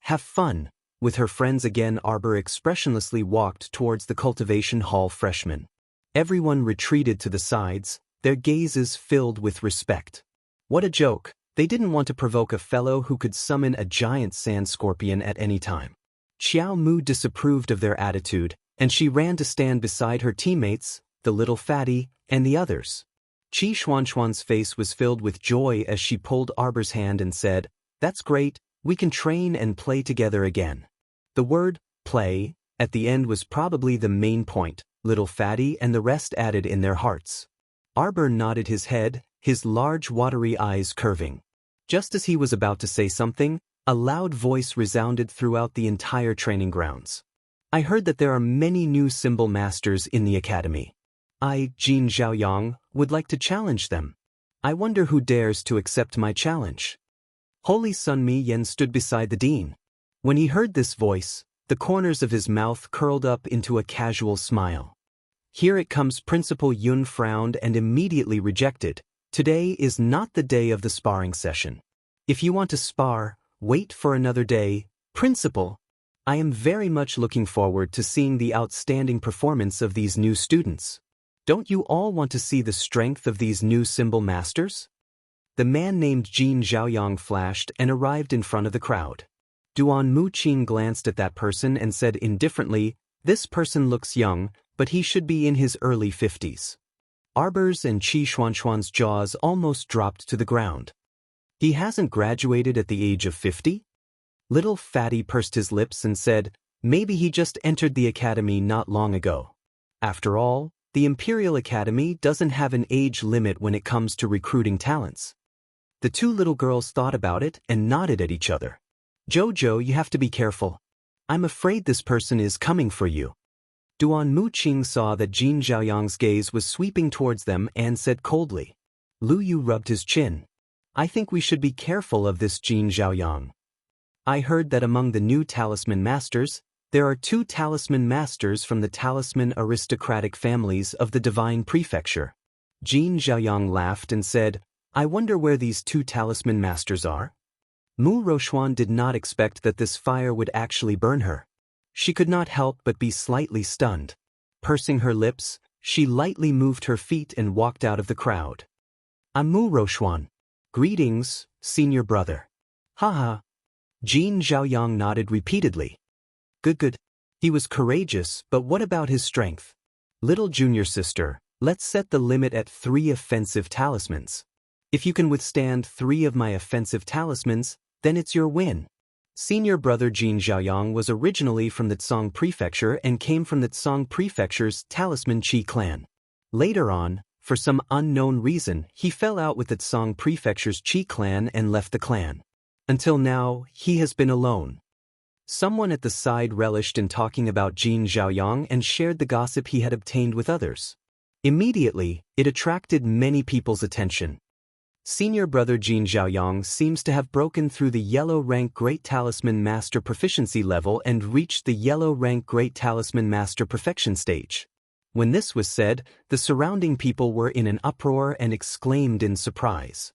have fun, with her friends again. Arbor expressionlessly walked towards the cultivation hall freshmen. Everyone retreated to the sides, their gazes filled with respect. What a joke! They didn't want to provoke a fellow who could summon a giant sand scorpion at any time. Xiao Mu disapproved of their attitude, and she ran to stand beside her teammates, the little fatty, and the others. Qi Xuanxuan's face was filled with joy as she pulled Arbor's hand and said, "That's great, we can train and play together again." The word, play, at the end was probably the main point, little fatty and the rest added in their hearts. Arbor nodded his head, his large watery eyes curving. Just as he was about to say something, a loud voice resounded throughout the entire training grounds. "I heard that there are many new symbol masters in the academy. I, Jin Zhaoyang, would like to challenge them. I wonder who dares to accept my challenge." Holy Sun Mi Yen stood beside the dean. When he heard this voice, the corners of his mouth curled up into a casual smile. "Here it comes." Principal Yun frowned and immediately rejected. "Today is not the day of the sparring session. If you want to spar, wait for another day." "Principal, I am very much looking forward to seeing the outstanding performance of these new students. Don't you all want to see the strength of these new symbol masters?" The man named Jin Zhaoyang flashed and arrived in front of the crowd. Duan Muqing glanced at that person and said indifferently, "This person looks young, but he should be in his early 50s. Arbor's and Qi Xuanxuan's jaws almost dropped to the ground. "He hasn't graduated at the age of 50? Little Fatty pursed his lips and said, "Maybe he just entered the academy not long ago. After all, the Imperial Academy doesn't have an age limit when it comes to recruiting talents." The two little girls thought about it and nodded at each other. "Jojo, you have to be careful. I'm afraid this person is coming for you." Duan Muqing saw that Jin Zhaoyang's gaze was sweeping towards them and said coldly. Lu Yu rubbed his chin. "I think we should be careful of this Jin Zhaoyang. I heard that among the new talisman masters, there are 2 talisman masters from the talisman aristocratic families of the Divine Prefecture." Jin Zhaoyang laughed and said, "I wonder where these 2 talisman masters are?" Mu Roxuan did not expect that this fire would actually burn her. She could not help but be slightly stunned. Pursing her lips, she lightly moved her feet and walked out of the crowd. "I'm Mu Roxuan. Greetings, senior brother." "Haha." Jin Zhaoyang nodded repeatedly. Good. He was courageous, but what about his strength? "Little junior sister, let's set the limit at 3 offensive talismans. If you can withstand 3 of my offensive talismans, then it's your win." Senior brother Jin Zhaoyang was originally from the Tsang Prefecture and came from the Tsang Prefecture's Talisman Qi clan. Later on, for some unknown reason, he fell out with the Tsang Prefecture's Qi clan and left the clan. Until now, he has been alone. Someone at the side relished in talking about Jin Zhaoyang and shared the gossip he had obtained with others. Immediately, it attracted many people's attention. Senior brother Jin Zhaoyang seems to have broken through the yellow rank Great Talisman Master proficiency level and reached the yellow rank Great Talisman Master perfection stage. When this was said, the surrounding people were in an uproar and exclaimed in surprise.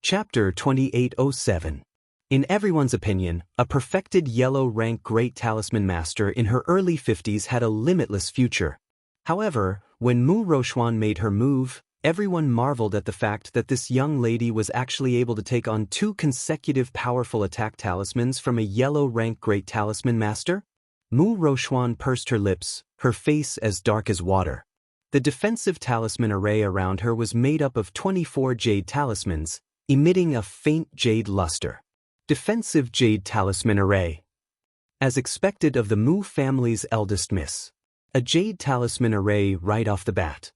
Chapter 2807. In everyone's opinion, a perfected yellow rank Great Talisman Master in her early 50s had a limitless future. However, when Mu Roxuan made her move, everyone marveled at the fact that this young lady was actually able to take on 2 consecutive powerful attack talismans from a yellow rank Great Talisman Master. Mu Roxuan pursed her lips, her face as dark as water. The defensive talisman array around her was made up of 24 jade talismans, emitting a faint jade luster. Defensive jade talisman array. As expected of the Mu family's eldest miss. A jade talisman array right off the bat.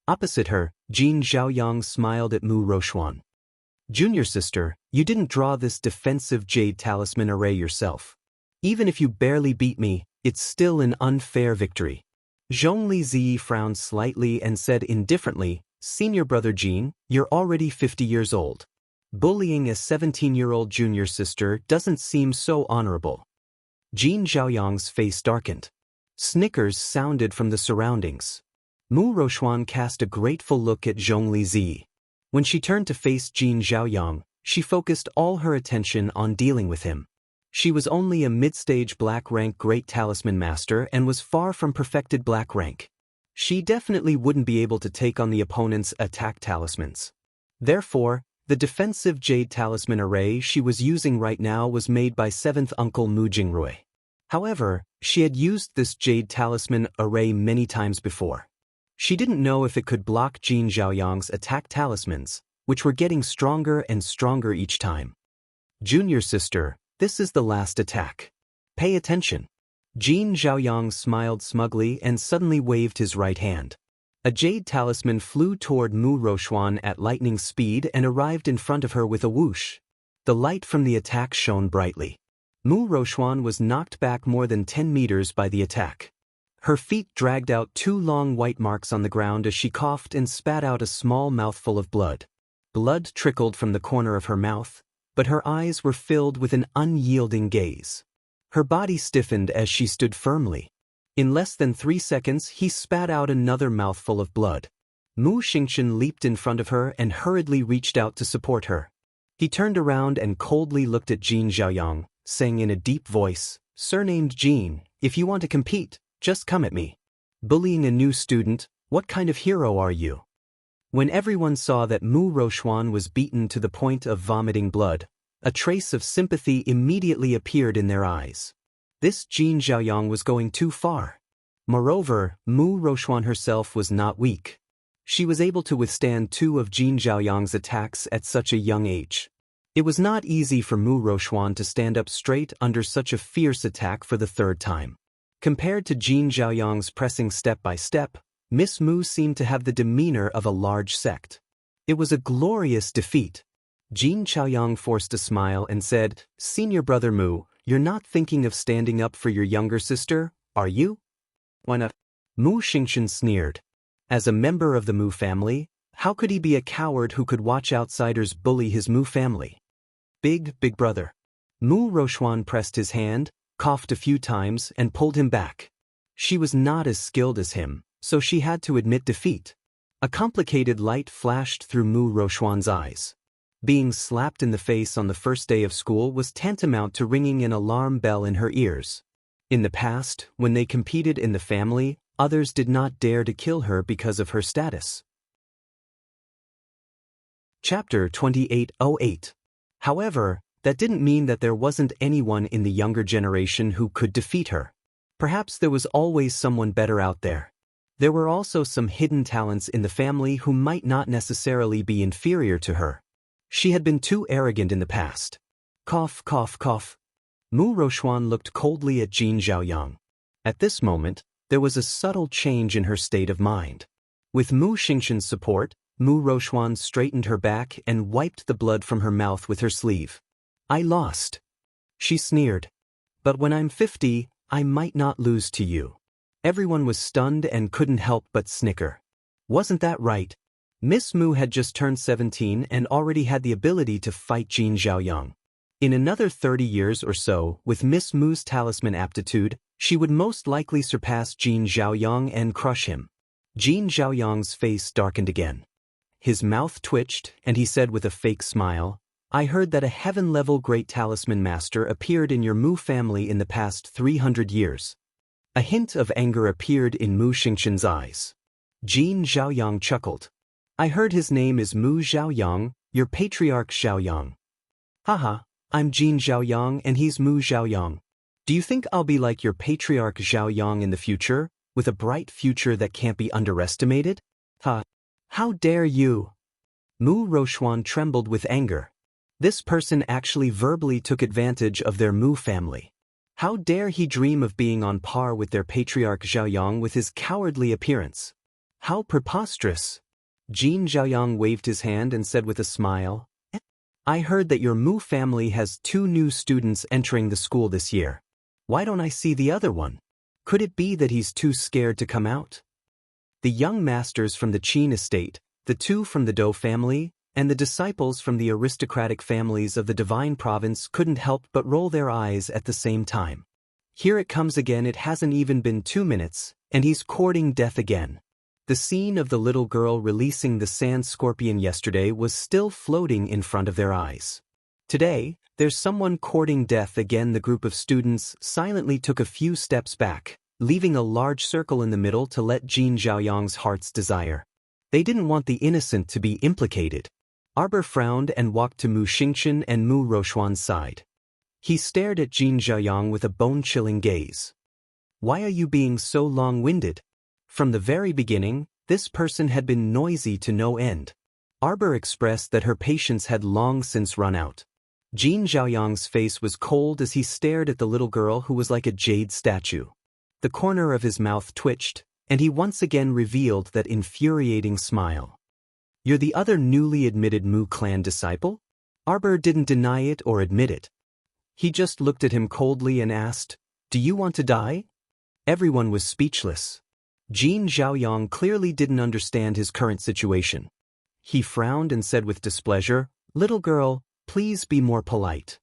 Opposite her, Jin Zhaoyang smiled at Mu Roxuan. "Junior sister, you didn't draw this defensive jade talisman array yourself. Even if you barely beat me, it's still an unfair victory." Zhongli Zi frowned slightly and said indifferently, "Senior brother Jin, you're already 50 years old. Bullying a 17-year-old junior sister doesn't seem so honorable." Jin Zhaoyang's face darkened. Snickers sounded from the surroundings. Mu Rochuan cast a grateful look at Zhongli Zi. When she turned to face Jin Zhaoyang, she focused all her attention on dealing with him. She was only a mid-stage black rank Great Talisman Master and was far from perfected black rank. She definitely wouldn't be able to take on the opponent's attack talismans. Therefore, the defensive Jade Talisman array she was using right now was made by 7th Uncle Mu Jingrui. However, she had used this Jade Talisman array many times before. She didn't know if it could block Jin Zhaoyang's attack talismans, which were getting stronger and stronger each time. Junior sister, this is the last attack. Pay attention. Jin Zhaoyang smiled smugly and suddenly waved his right hand. A jade talisman flew toward Mu Rochuan at lightning speed and arrived in front of her with a whoosh. The light from the attack shone brightly. Mu Rochuan was knocked back more than 10 meters by the attack. Her feet dragged out 2 long white marks on the ground as she coughed and spat out a small mouthful of blood. Blood trickled from the corner of her mouth, but her eyes were filled with an unyielding gaze. Her body stiffened as she stood firmly. In less than 3 seconds, he spat out another mouthful of blood. Mu Xingchen leaped in front of her and hurriedly reached out to support her. He turned around and coldly looked at Jin Zhaoyang, saying in a deep voice, "Surnamed Jin, if you want to compete, just come at me. Bullying a new student, what kind of hero are you?" When everyone saw that Mu Rochuan was beaten to the point of vomiting blood, a trace of sympathy immediately appeared in their eyes. This Jin Zhaoyang was going too far. Moreover, Mu Rochuan herself was not weak. She was able to withstand 2 of Jin Zhaoyang's attacks at such a young age. It was not easy for Mu Rochuan to stand up straight under such a fierce attack for the 3rd time. Compared to Jin Zhaoyang's pressing step by step, Miss Mu seemed to have the demeanor of a large sect. It was a glorious defeat. Jin Zhaoyang forced a smile and said, "Senior brother Mu, you're not thinking of standing up for your younger sister, are you?" "Why not?" Mu Xingchen sneered. As a member of the Mu family, how could he be a coward who could watch outsiders bully his Mu family? Big brother. Mu Rochuan pressed his hand, coughed a few times and pulled him back. She was not as skilled as him, so she had to admit defeat. A complicated light flashed through Mu Rochuan's eyes. Being slapped in the face on the first day of school was tantamount to ringing an alarm bell in her ears. In the past, when they competed in the family, others did not dare to kill her because of her status. Chapter 2808. However, that didn't mean that there wasn't anyone in the younger generation who could defeat her. Perhaps there was always someone better out there. There were also some hidden talents in the family who might not necessarily be inferior to her. She had been too arrogant in the past. Cough, cough, cough. Mu Rochuan looked coldly at Jin Zhaoyang. At this moment, there was a subtle change in her state of mind. With Mu Xingchen's support, Mu Rochuan straightened her back and wiped the blood from her mouth with her sleeve. "I lost." She sneered. "But when I'm 50, I might not lose to you." Everyone was stunned and couldn't help but snicker. Wasn't that right? Miss Mu had just turned 17 and already had the ability to fight Jin Zhaoyang. In another 30 years or so, with Miss Mu's talisman aptitude, she would most likely surpass Jin Zhaoyang and crush him. Jin Zhaoyang's face darkened again. His mouth twitched, and he said with a fake smile, "I heard that a heaven-level Great Talisman Master appeared in your Mu family in the past 300 years. A hint of anger appeared in Mu Xingchen's eyes. Jin Zhaoyang chuckled. "I heard his name is Mu Zhaoyang, your patriarch Zhaoyang." "Haha, I'm Jin Zhaoyang and he's Mu Zhaoyang. Do you think I'll be like your patriarch Zhaoyang in the future, with a bright future that can't be underestimated? Ha! How dare you!" Mu Rochuan trembled with anger. This person actually verbally took advantage of their Mu family. How dare he dream of being on par with their patriarch Zhaoyang with his cowardly appearance? How preposterous! Jin Zhaoyang waved his hand and said with a smile, "I heard that your Mu family has 2 new students entering the school this year. Why don't I see the other one? Could it be that he's too scared to come out?" The young masters from the Qin estate, the 2 from the Dou family, and the disciples from the aristocratic families of the Divine Province couldn't help but roll their eyes at the same time. Here it comes again. It hasn't even been 2 minutes, and he's courting death again. The scene of the little girl releasing the sand scorpion yesterday was still floating in front of their eyes. Today, there's someone courting death again. The group of students silently took a few steps back, leaving a large circle in the middle to let Jin Zhaoyang's heart's desire. They didn't want the innocent to be implicated. Arbor frowned and walked to Mu Xingchen and Mu Roxuan's side. He stared at Jin Zhaoyang with a bone-chilling gaze. Why are you being so long-winded? From the very beginning, this person had been noisy to no end. Arbor expressed that her patience had long since run out. Jin Zhaoyang's face was cold as he stared at the little girl who was like a jade statue. The corner of his mouth twitched, and he once again revealed that infuriating smile. You're the other newly admitted Mu clan disciple? Arbor didn't deny it or admit it. He just looked at him coldly and asked, Do you want to die? Everyone was speechless. Jin Zhaoyang clearly didn't understand his current situation. He frowned and said with displeasure, Little girl, please be more polite.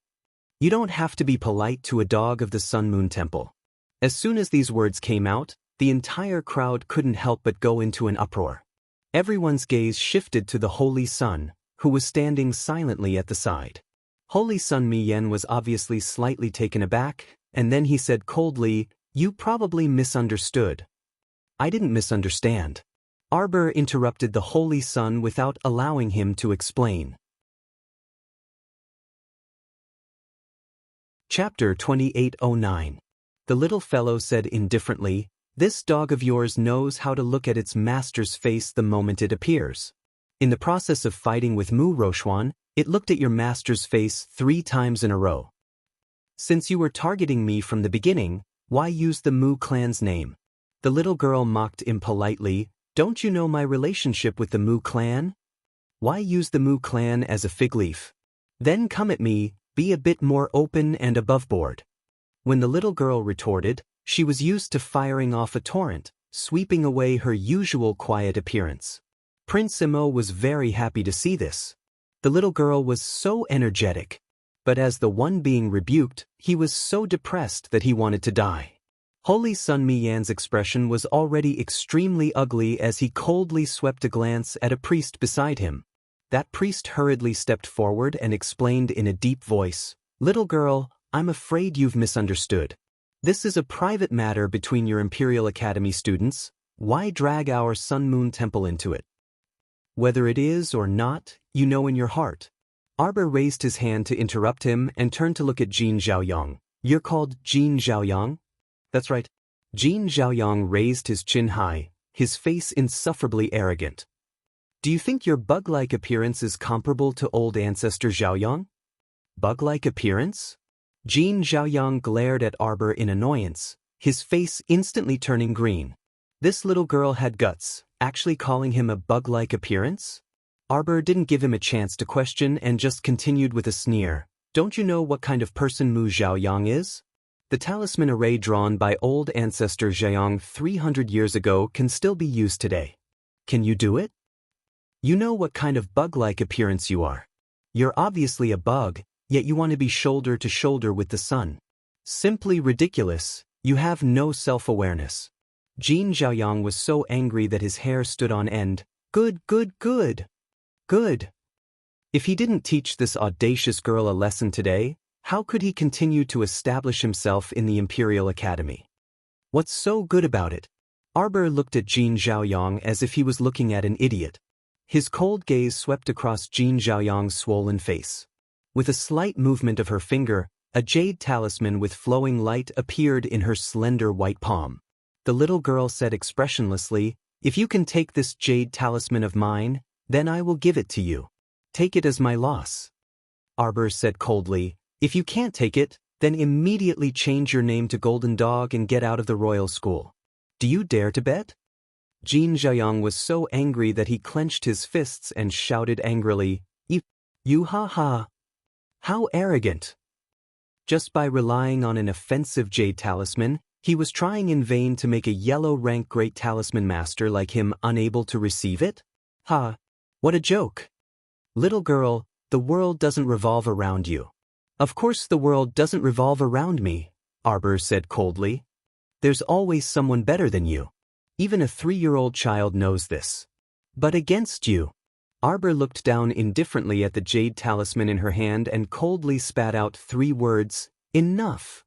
You don't have to be polite to a dog of the Sun Moon Temple. As soon as these words came out, the entire crowd couldn't help but go into an uproar. Everyone's gaze shifted to the Holy Sun, who was standing silently at the side. Holy Sun Mi Yen was obviously slightly taken aback, and then he said coldly, You probably misunderstood. I didn't misunderstand. Arbor interrupted the Holy Sun without allowing him to explain. Chapter 2809. The little fellow said indifferently, This dog of yours knows how to look at its master's face the moment it appears. In the process of fighting with Mu Roxuan, it looked at your master's face 3 times in a row. Since you were targeting me from the beginning, why use the Mu clan's name? The little girl mocked impolitely, Don't you know my relationship with the Mu clan? Why use the Mu clan as a fig leaf? Then come at me, be a bit more open and aboveboard. When the little girl retorted, she was used to firing off a torrent, sweeping away her usual quiet appearance. Prince Imo was very happy to see this. The little girl was so energetic. But as the one being rebuked, he was so depressed that he wanted to die. Holy Sun Mi Yan's expression was already extremely ugly as he coldly swept a glance at a priest beside him. That priest hurriedly stepped forward and explained in a deep voice, Little girl, I'm afraid you've misunderstood. This is a private matter between your Imperial Academy students. Why drag our Sun Moon Temple into it? Whether it is or not, you know in your heart. Arbor raised his hand to interrupt him and turned to look at Jin Zhaoyang. You're called Jin Zhaoyang? That's right. Jin Zhaoyang raised his chin high, his face insufferably arrogant. Do you think your bug-like appearance is comparable to old ancestor Zhaoyang? Bug-like appearance? Jin Zhaoyang glared at Arbor in annoyance, his face instantly turning green. This little girl had guts, actually calling him a bug-like appearance? Arbor didn't give him a chance to question and just continued with a sneer. Don't you know what kind of person Mu Zhaoyang is? The talisman array drawn by old ancestor Zhaoyang 300 years ago can still be used today. Can you do it? You know what kind of bug-like appearance you are. You're obviously a bug, yet you want to be shoulder to shoulder with the sun. Simply ridiculous, you have no self-awareness. Jin Zhaoyang was so angry that his hair stood on end. Good. If he didn't teach this audacious girl a lesson today, how could he continue to establish himself in the Imperial Academy? What's so good about it? Arbor looked at Jin Zhaoyang as if he was looking at an idiot. His cold gaze swept across Jin Zhaoyang's swollen face. With a slight movement of her finger, a jade talisman with flowing light appeared in her slender white palm. The little girl said expressionlessly, If you can take this jade talisman of mine, then I will give it to you. Take it as my loss. Arbor said coldly, If you can't take it, then immediately change your name to Golden Dog and get out of the royal school. Do you dare to bet? Jin Zhaoyang was so angry that he clenched his fists and shouted angrily, You ha. How arrogant. Just by relying on an offensive jade talisman, he was trying in vain to make a yellow-rank great talisman master like him unable to receive it? Ha! What a joke. Little girl, the world doesn't revolve around you. Of course the world doesn't revolve around me. Arbor said coldly. There's always someone better than you. Even a 3-year-old child knows this. But against you. Arbor looked down indifferently at the jade talisman in her hand and coldly spat out 3 words, enough.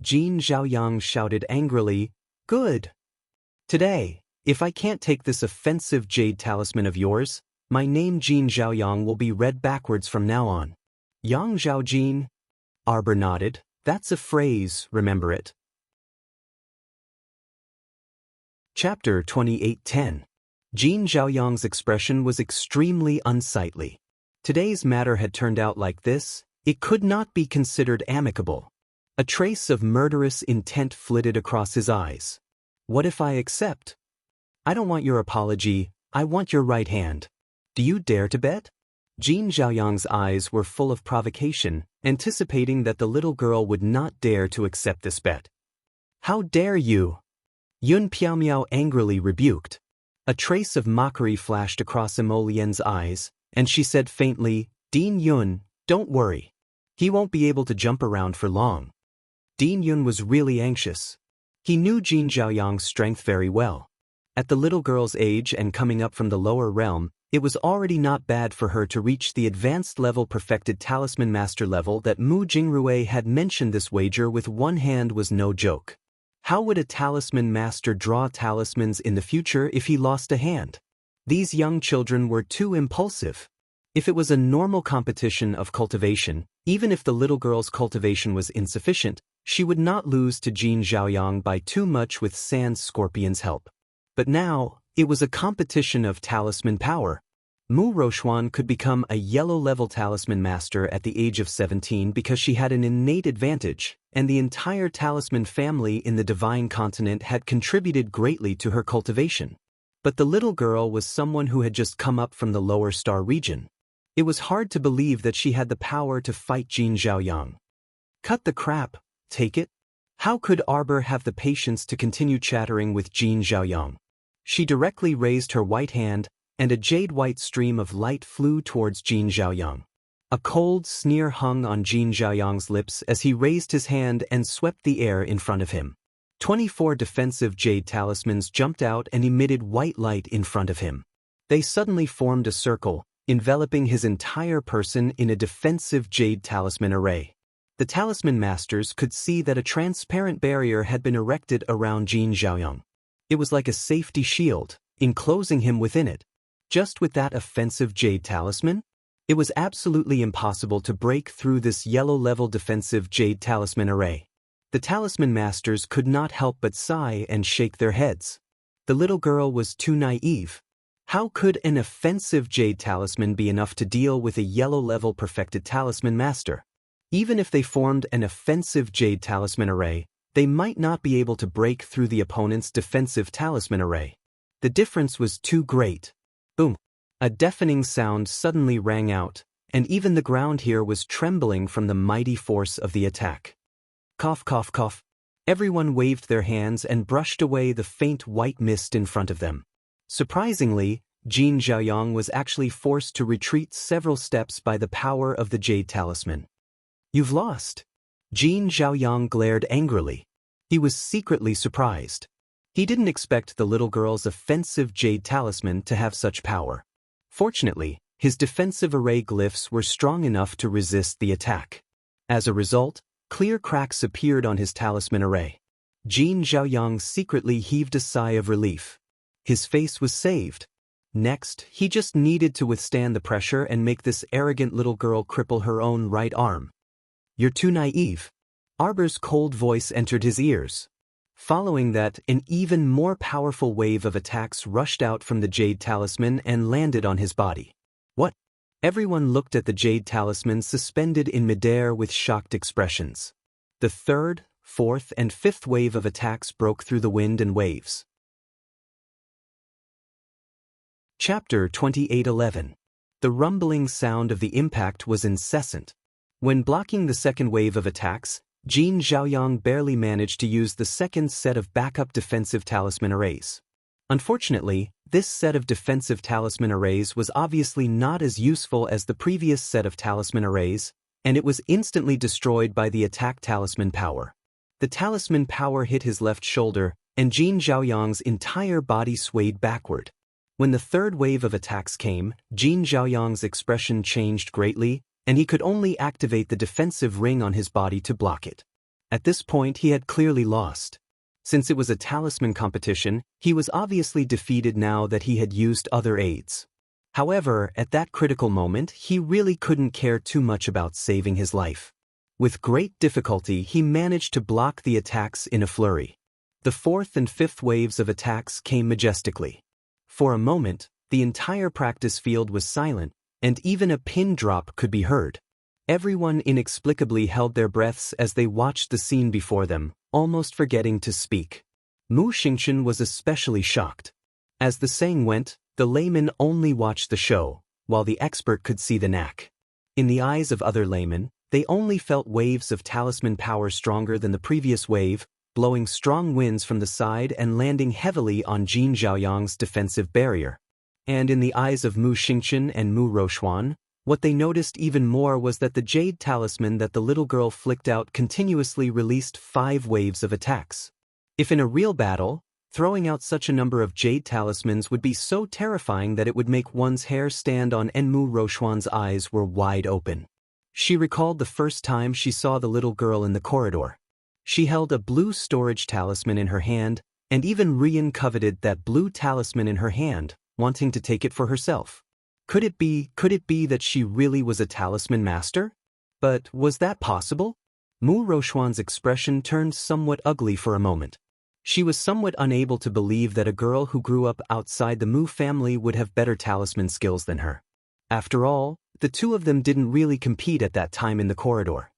Jin Zhaoyang shouted angrily, good. Today, if I can't take this offensive jade talisman of yours, my name Jin Zhaoyang will be read backwards from now on. Yang Zhao Jin? Arbor nodded. That's a phrase, remember it. Chapter 28:10. Jin Zhaoyang's expression was extremely unsightly. Today's matter had turned out like this. It could not be considered amicable. A trace of murderous intent flitted across his eyes. What if I accept? I don't want your apology, I want your right hand. Do you dare to bet? Jin Zhaoyang's eyes were full of provocation, anticipating that the little girl would not dare to accept this bet. How dare you? Yun Piaomiao angrily rebuked. A trace of mockery flashed across Emolien's eyes, and she said faintly, Dean Yun, don't worry. He won't be able to jump around for long. Dean Yun was really anxious. He knew Jin Zhaoyang's strength very well. At the little girl's age and coming up from the lower realm, it was already not bad for her to reach the advanced level perfected talisman master level that Mu Jingrui had mentioned. This wager with one hand was no joke. How would a talisman master draw talismans in the future if he lost a hand? These young children were too impulsive. If it was a normal competition of cultivation, even if the little girl's cultivation was insufficient, she would not lose to Jin Zhaoyang by too much with Sand Scorpion's help. But now, it was a competition of talisman power. Mu Rochuan could become a yellow-level talisman master at the age of 17 because she had an innate advantage, and the entire talisman family in the Divine Continent had contributed greatly to her cultivation. But the little girl was someone who had just come up from the lower star region. It was hard to believe that she had the power to fight Jin Zhaoyang. Cut the crap, take it? How could Arbor have the patience to continue chattering with Jin Zhaoyang? She directly raised her white hand, and a jade-white stream of light flew towards Jin Zhaoyang. A cold sneer hung on Jin Zhaoyang's lips as he raised his hand and swept the air in front of him. 24 defensive jade talismans jumped out and emitted white light in front of him. They suddenly formed a circle, enveloping his entire person in a defensive jade talisman array. The talisman masters could see that a transparent barrier had been erected around Jin Zhaoyang. It was like a safety shield, enclosing him within it. Just with that offensive jade talisman? It was absolutely impossible to break through this yellow-level defensive jade talisman array. The talisman masters could not help but sigh and shake their heads. The little girl was too naive. How could an offensive jade talisman be enough to deal with a yellow-level perfected talisman master? Even if they formed an offensive jade talisman array, they might not be able to break through the opponent's defensive talisman array. The difference was too great. Boom! A deafening sound suddenly rang out, and even the ground here was trembling from the mighty force of the attack. Cough, cough, cough. Everyone waved their hands and brushed away the faint white mist in front of them. Surprisingly, Jin Zhaoyang was actually forced to retreat several steps by the power of the jade talisman. You've lost. Jin Zhaoyang glared angrily. He was secretly surprised. He didn't expect the little girl's offensive jade talisman to have such power. Fortunately, his defensive array glyphs were strong enough to resist the attack. As a result, clear cracks appeared on his talisman array. Jin Zhaoyang secretly heaved a sigh of relief. His face was saved. Next, he just needed to withstand the pressure and make this arrogant little girl cripple her own right arm. You're too naive. Arbor's cold voice entered his ears. Following that, an even more powerful wave of attacks rushed out from the jade talisman and landed on his body. What? Everyone looked at the jade talisman suspended in midair with shocked expressions. The third, fourth, and fifth wave of attacks broke through the wind and waves. Chapter 28:11. The rumbling sound of the impact was incessant. When blocking the second wave of attacks, Jin Zhaoyang barely managed to use the second set of backup defensive talisman arrays. Unfortunately, this set of defensive talisman arrays was obviously not as useful as the previous set of talisman arrays, and it was instantly destroyed by the attack talisman power. The talisman power hit his left shoulder, and Jin Zhaoyang's entire body swayed backward. When the third wave of attacks came, Jin Zhaoyang's expression changed greatly, and he could only activate the defensive ring on his body to block it. At this point he had clearly lost. Since it was a talisman competition, he was obviously defeated now that he had used other aids. However, at that critical moment he really couldn't care too much about saving his life. With great difficulty he managed to block the attacks in a flurry. The fourth and fifth waves of attacks came majestically. For a moment, the entire practice field was silent, and even a pin drop could be heard. Everyone inexplicably held their breaths as they watched the scene before them, almost forgetting to speak. Mu Xingchen was especially shocked. As the saying went, the layman only watched the show, while the expert could see the knack. In the eyes of other laymen, they only felt waves of talisman power stronger than the previous wave, blowing strong winds from the side and landing heavily on Jin Zhaoyang's defensive barrier. And in the eyes of Mu Xingchen and Mu Roxuan, what they noticed even more was that the jade talisman that the little girl flicked out continuously released 5 waves of attacks. If in a real battle, throwing out such a number of jade talismans would be so terrifying that it would make one's hair stand on, and Mu Roxuan's eyes were wide open. She recalled the first time she saw the little girl in the corridor. She held a blue storage talisman in her hand, and even Rian coveted that blue talisman in her hand, wanting to take it for herself. Could it be that she really was a talisman master? But was that possible? Mu Roxuan's expression turned somewhat ugly for a moment. She was somewhat unable to believe that a girl who grew up outside the Mu family would have better talisman skills than her. After all, the two of them didn't really compete at that time in the corridor.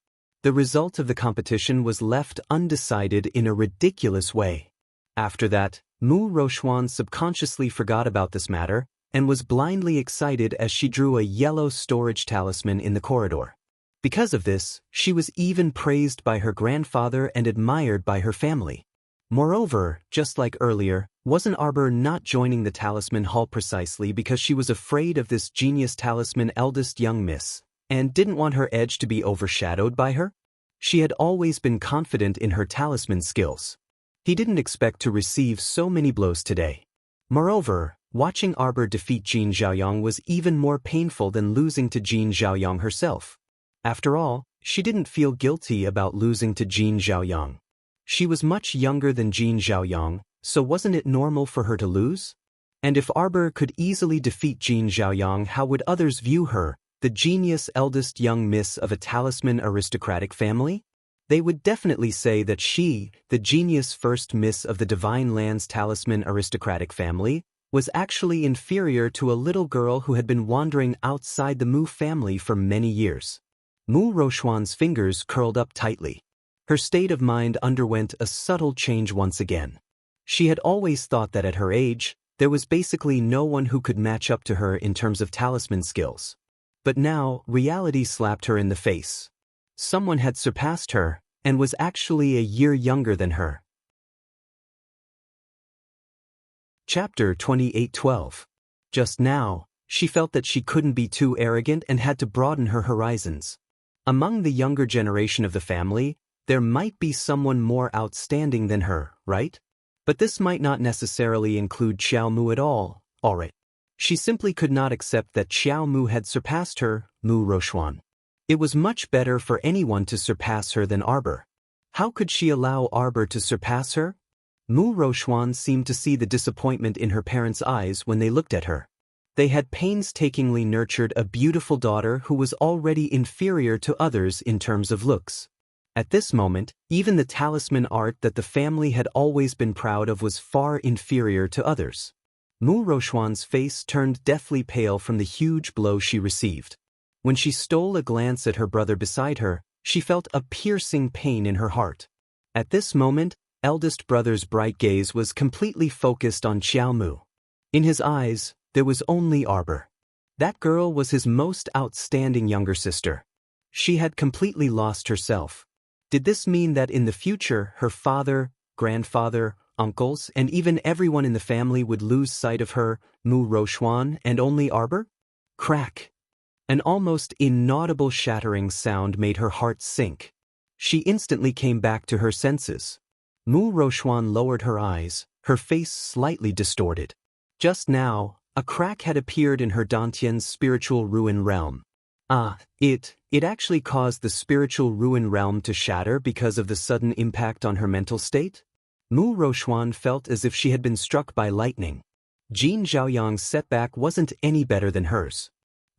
The result of the competition was left undecided in a ridiculous way. After that, Mu Roxuan subconsciously forgot about this matter, and was blindly excited as she drew a yellow storage talisman in the corridor. Because of this, she was even praised by her grandfather and admired by her family. Moreover, just like earlier, wasn't Arbor not joining the talisman hall precisely because she was afraid of this genius talisman eldest young miss, and didn't want her edge to be overshadowed by her? She had always been confident in her talisman skills. He didn't expect to receive so many blows today. Moreover, watching Arbor defeat Jin Zhaoyang was even more painful than losing to Jin Zhaoyang herself. After all, she didn't feel guilty about losing to Jin Zhaoyang. She was much younger than Jin Zhaoyang, so wasn't it normal for her to lose? And if Arbor could easily defeat Jin Zhaoyang, how would others view her, the genius eldest young miss of a talisman aristocratic family? They would definitely say that she, the genius first miss of the Divine Lands talisman aristocratic family, was actually inferior to a little girl who had been wandering outside the Mu family for many years. Mu Roxuan's fingers curled up tightly. Her state of mind underwent a subtle change once again. She had always thought that at her age, there was basically no one who could match up to her in terms of talisman skills. But now, reality slapped her in the face. Someone had surpassed her, and was actually a year younger than her. Chapter 28:12. Just now, she felt that she couldn't be too arrogant and had to broaden her horizons. Among the younger generation of the family, there might be someone more outstanding than her, right? But this might not necessarily include Xiao Mu at all, alright. She simply could not accept that Xiao Mu had surpassed her, Mu Roxuan. It was much better for anyone to surpass her than Arbor. How could she allow Arbor to surpass her? Mu Roxuan seemed to see the disappointment in her parents' eyes when they looked at her. They had painstakingly nurtured a beautiful daughter who was already inferior to others in terms of looks. At this moment, even the talisman art that the family had always been proud of was far inferior to others. Mu Roxuan's face turned deathly pale from the huge blow she received. When she stole a glance at her brother beside her, she felt a piercing pain in her heart. At this moment, eldest brother's bright gaze was completely focused on Xiao Mu. In his eyes, there was only Arbor. That girl was his most outstanding younger sister. She had completely lost herself. Did this mean that in the future her father, grandfather, uncles, and even everyone in the family would lose sight of her, Mu Roxuan, and only Arbor? Crack! An almost inaudible shattering sound made her heart sink. She instantly came back to her senses. Mu Rochuan lowered her eyes, her face slightly distorted. Just now, a crack had appeared in her Dantian's spiritual ruin realm. It actually caused the spiritual ruin realm to shatter because of the sudden impact on her mental state? Mu Rochuan felt as if she had been struck by lightning. Jin Zhaoyang's setback wasn't any better than hers.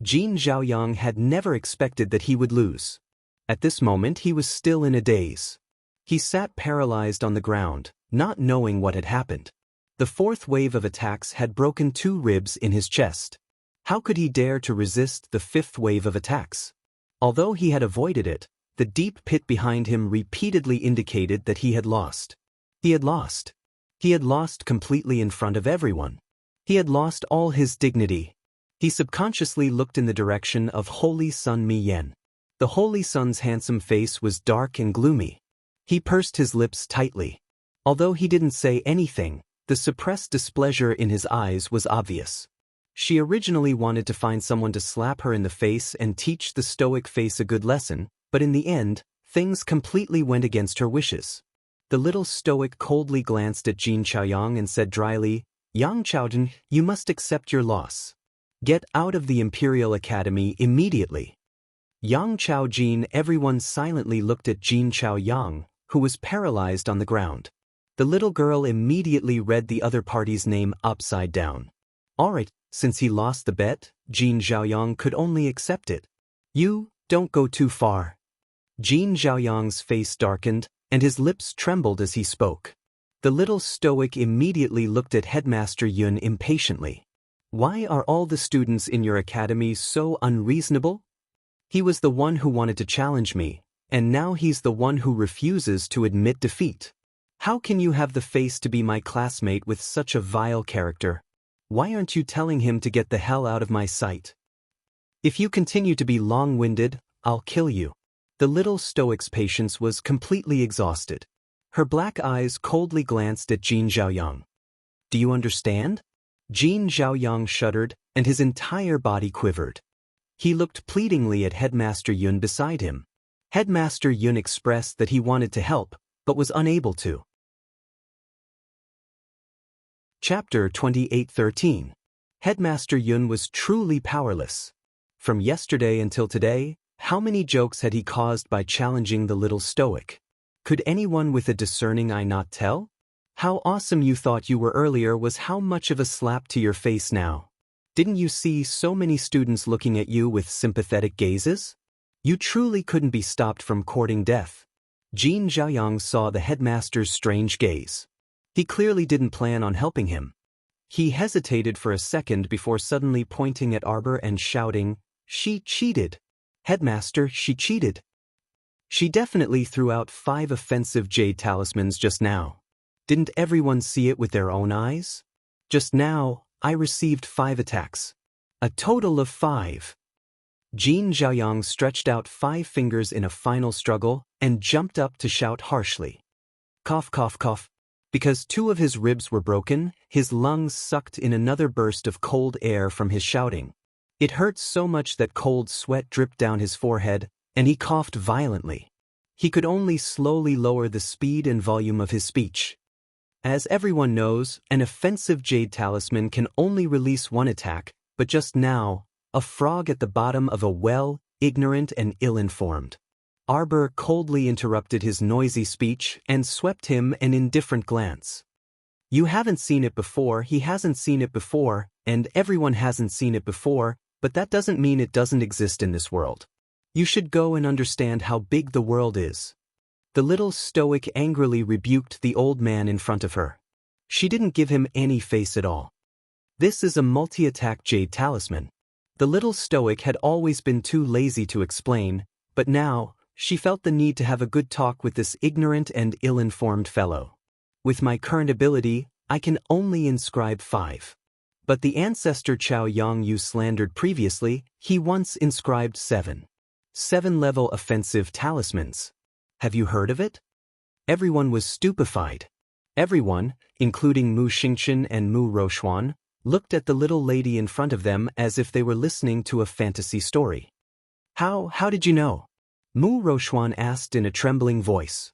Jin Zhaoyang had never expected that he would lose. At this moment he was still in a daze. He sat paralyzed on the ground, not knowing what had happened. The fourth wave of attacks had broken 2 ribs in his chest. How could he dare to resist the 5th wave of attacks? Although he had avoided it, the deep pit behind him repeatedly indicated that he had lost. He had lost. He had lost completely in front of everyone. He had lost all his dignity. He subconsciously looked in the direction of Holy Sun Mi Yen. The Holy Sun's handsome face was dark and gloomy. He pursed his lips tightly. Although he didn't say anything, the suppressed displeasure in his eyes was obvious. She originally wanted to find someone to slap her in the face and teach the stoic face a good lesson, but in the end, things completely went against her wishes. The little stoic coldly glanced at Jin Chaoyang and said dryly, "Yang Chaojun, you must accept your loss. Get out of the Imperial Academy immediately." Yang Chaojin. Everyone silently looked at Jin Chaoyang, who was paralyzed on the ground. The little girl immediately read the other party's name upside down. Alright, since he lost the bet, Jin Zhaoyang could only accept it. You, don't go too far. Jin Zhaoyang's face darkened, and his lips trembled as he spoke. The little stoic immediately looked at Headmaster Yun impatiently. Why are all the students in your academy so unreasonable? He was the one who wanted to challenge me, and now he's the one who refuses to admit defeat. How can you have the face to be my classmate with such a vile character? Why aren't you telling him to get the hell out of my sight? If you continue to be long-winded, I'll kill you. The little stoic's patience was completely exhausted. Her black eyes coldly glanced at Jin Zhaoyang. Do you understand? Jin Zhaoyang shuddered, and his entire body quivered. He looked pleadingly at Headmaster Yun beside him. Headmaster Yun expressed that he wanted to help, but was unable to. Chapter 28:13. Headmaster Yun was truly powerless. From yesterday until today, how many jokes had he caused by challenging the little stoic? Could anyone with a discerning eye not tell? How awesome you thought you were earlier was how much of a slap to your face now. Didn't you see so many students looking at you with sympathetic gazes? You truly couldn't be stopped from courting death. Jin Zhaoyang saw the headmaster's strange gaze. He clearly didn't plan on helping him. He hesitated for a second before suddenly pointing at Arbor and shouting, "She cheated! Headmaster, she cheated! She definitely threw out 5 offensive jade talismans just now. Didn't everyone see it with their own eyes? Just now, I received 5 attacks. A total of 5. Jin Zhaoyang stretched out 5 fingers in a final struggle and jumped up to shout harshly. Cough, cough, cough. Because 2 of his ribs were broken, his lungs sucked in another burst of cold air from his shouting. It hurt so much that cold sweat dripped down his forehead, and he coughed violently. He could only slowly lower the speed and volume of his speech. As everyone knows, an offensive jade talisman can only release 1 attack, but just now, a frog at the bottom of a well, ignorant and ill-informed. Arbor coldly interrupted his noisy speech and swept him an indifferent glance. You haven't seen it before, he hasn't seen it before, and everyone hasn't seen it before, but that doesn't mean it doesn't exist in this world. You should go and understand how big the world is. The little stoic angrily rebuked the old man in front of her. She didn't give him any face at all. This is a multi-attack jade talisman. The little stoic had always been too lazy to explain, but now, she felt the need to have a good talk with this ignorant and ill-informed fellow. With my current ability, I can only inscribe 5. But the ancestor Chao Yang you slandered previously, he once inscribed 7. 7-level offensive talismans. Have you heard of it? Everyone was stupefied. Everyone, including Mu Xingchen and Mu Rochuan, looked at the little lady in front of them as if they were listening to a fantasy story. How did you know? Mu Rochuan asked in a trembling voice.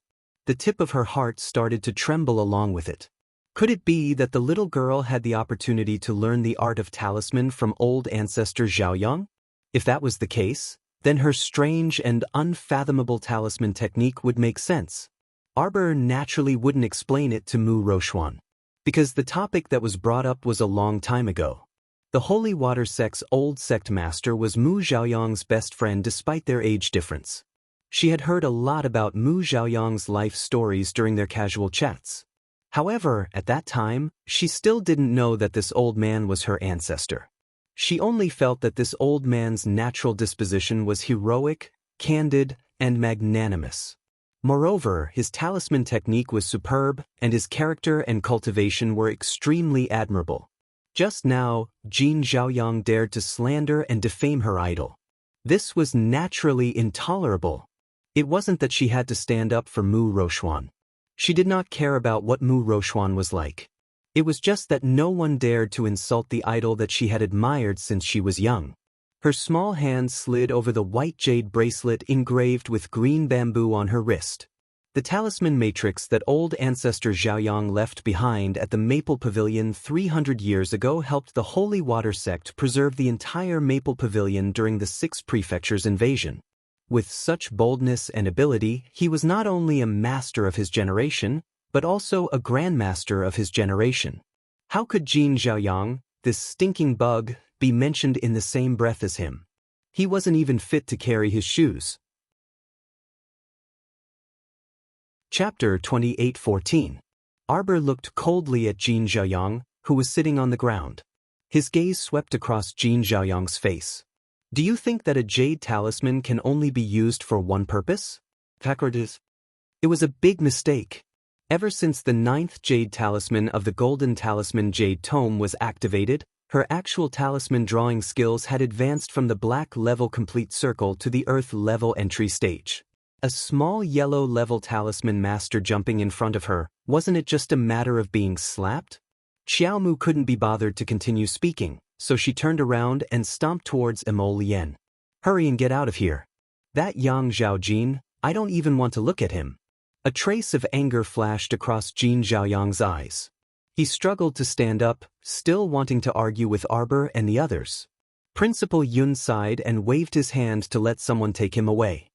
The tip of her heart started to tremble along with it. Could it be that the little girl had the opportunity to learn the art of talisman from old ancestor Xiaoyang? If that was the case, then her strange and unfathomable talisman technique would make sense. Arbor naturally wouldn't explain it to Mu Rochuan, because the topic that was brought up was a long time ago. The Holy Water Sect's old sect master was Mu Xiaoyang's best friend despite their age difference. She had heard a lot about Mu Xiaoyang's life stories during their casual chats. However, at that time, she still didn't know that this old man was her ancestor. She only felt that this old man's natural disposition was heroic, candid, and magnanimous. Moreover, his talisman technique was superb, and his character and cultivation were extremely admirable. Just now, Jin Xiaoyang dared to slander and defame her idol. This was naturally intolerable. It wasn't that she had to stand up for Mu Rochuan. She did not care about what Mu Rochuan was like. It was just that no one dared to insult the idol that she had admired since she was young. Her small hand slid over the white jade bracelet engraved with green bamboo on her wrist. The talisman matrix that old ancestor Xiaoyang left behind at the Maple Pavilion 300 years ago helped the Holy Water Sect preserve the entire Maple Pavilion during the Six Prefectures invasion. With such boldness and ability, he was not only a master of his generation, but also a grandmaster of his generation. How could Jin Xiaoyang, this stinking bug, be mentioned in the same breath as him? He wasn't even fit to carry his shoes. Chapter 28:14. Arbor looked coldly at Jin Xiaoyang, who was sitting on the ground. His gaze swept across Jin Xiaoyang's face. Do you think that a jade talisman can only be used for one purpose? It was a big mistake. Ever since the 9th jade talisman of the Golden Talisman Jade Tome was activated, her actual talisman drawing skills had advanced from the black level complete circle to the earth level entry stage. A small yellow level talisman master jumping in front of her, wasn't it just a matter of being slapped? Xiaomu couldn't be bothered to continue speaking, so she turned around and stomped towards Emolian. Hurry and get out of here. That Yang Zhaojin, I don't even want to look at him. A trace of anger flashed across Jin Xiaoyang's eyes. He struggled to stand up, still wanting to argue with Arbor and the others. Principal Yun sighed and waved his hand to let someone take him away.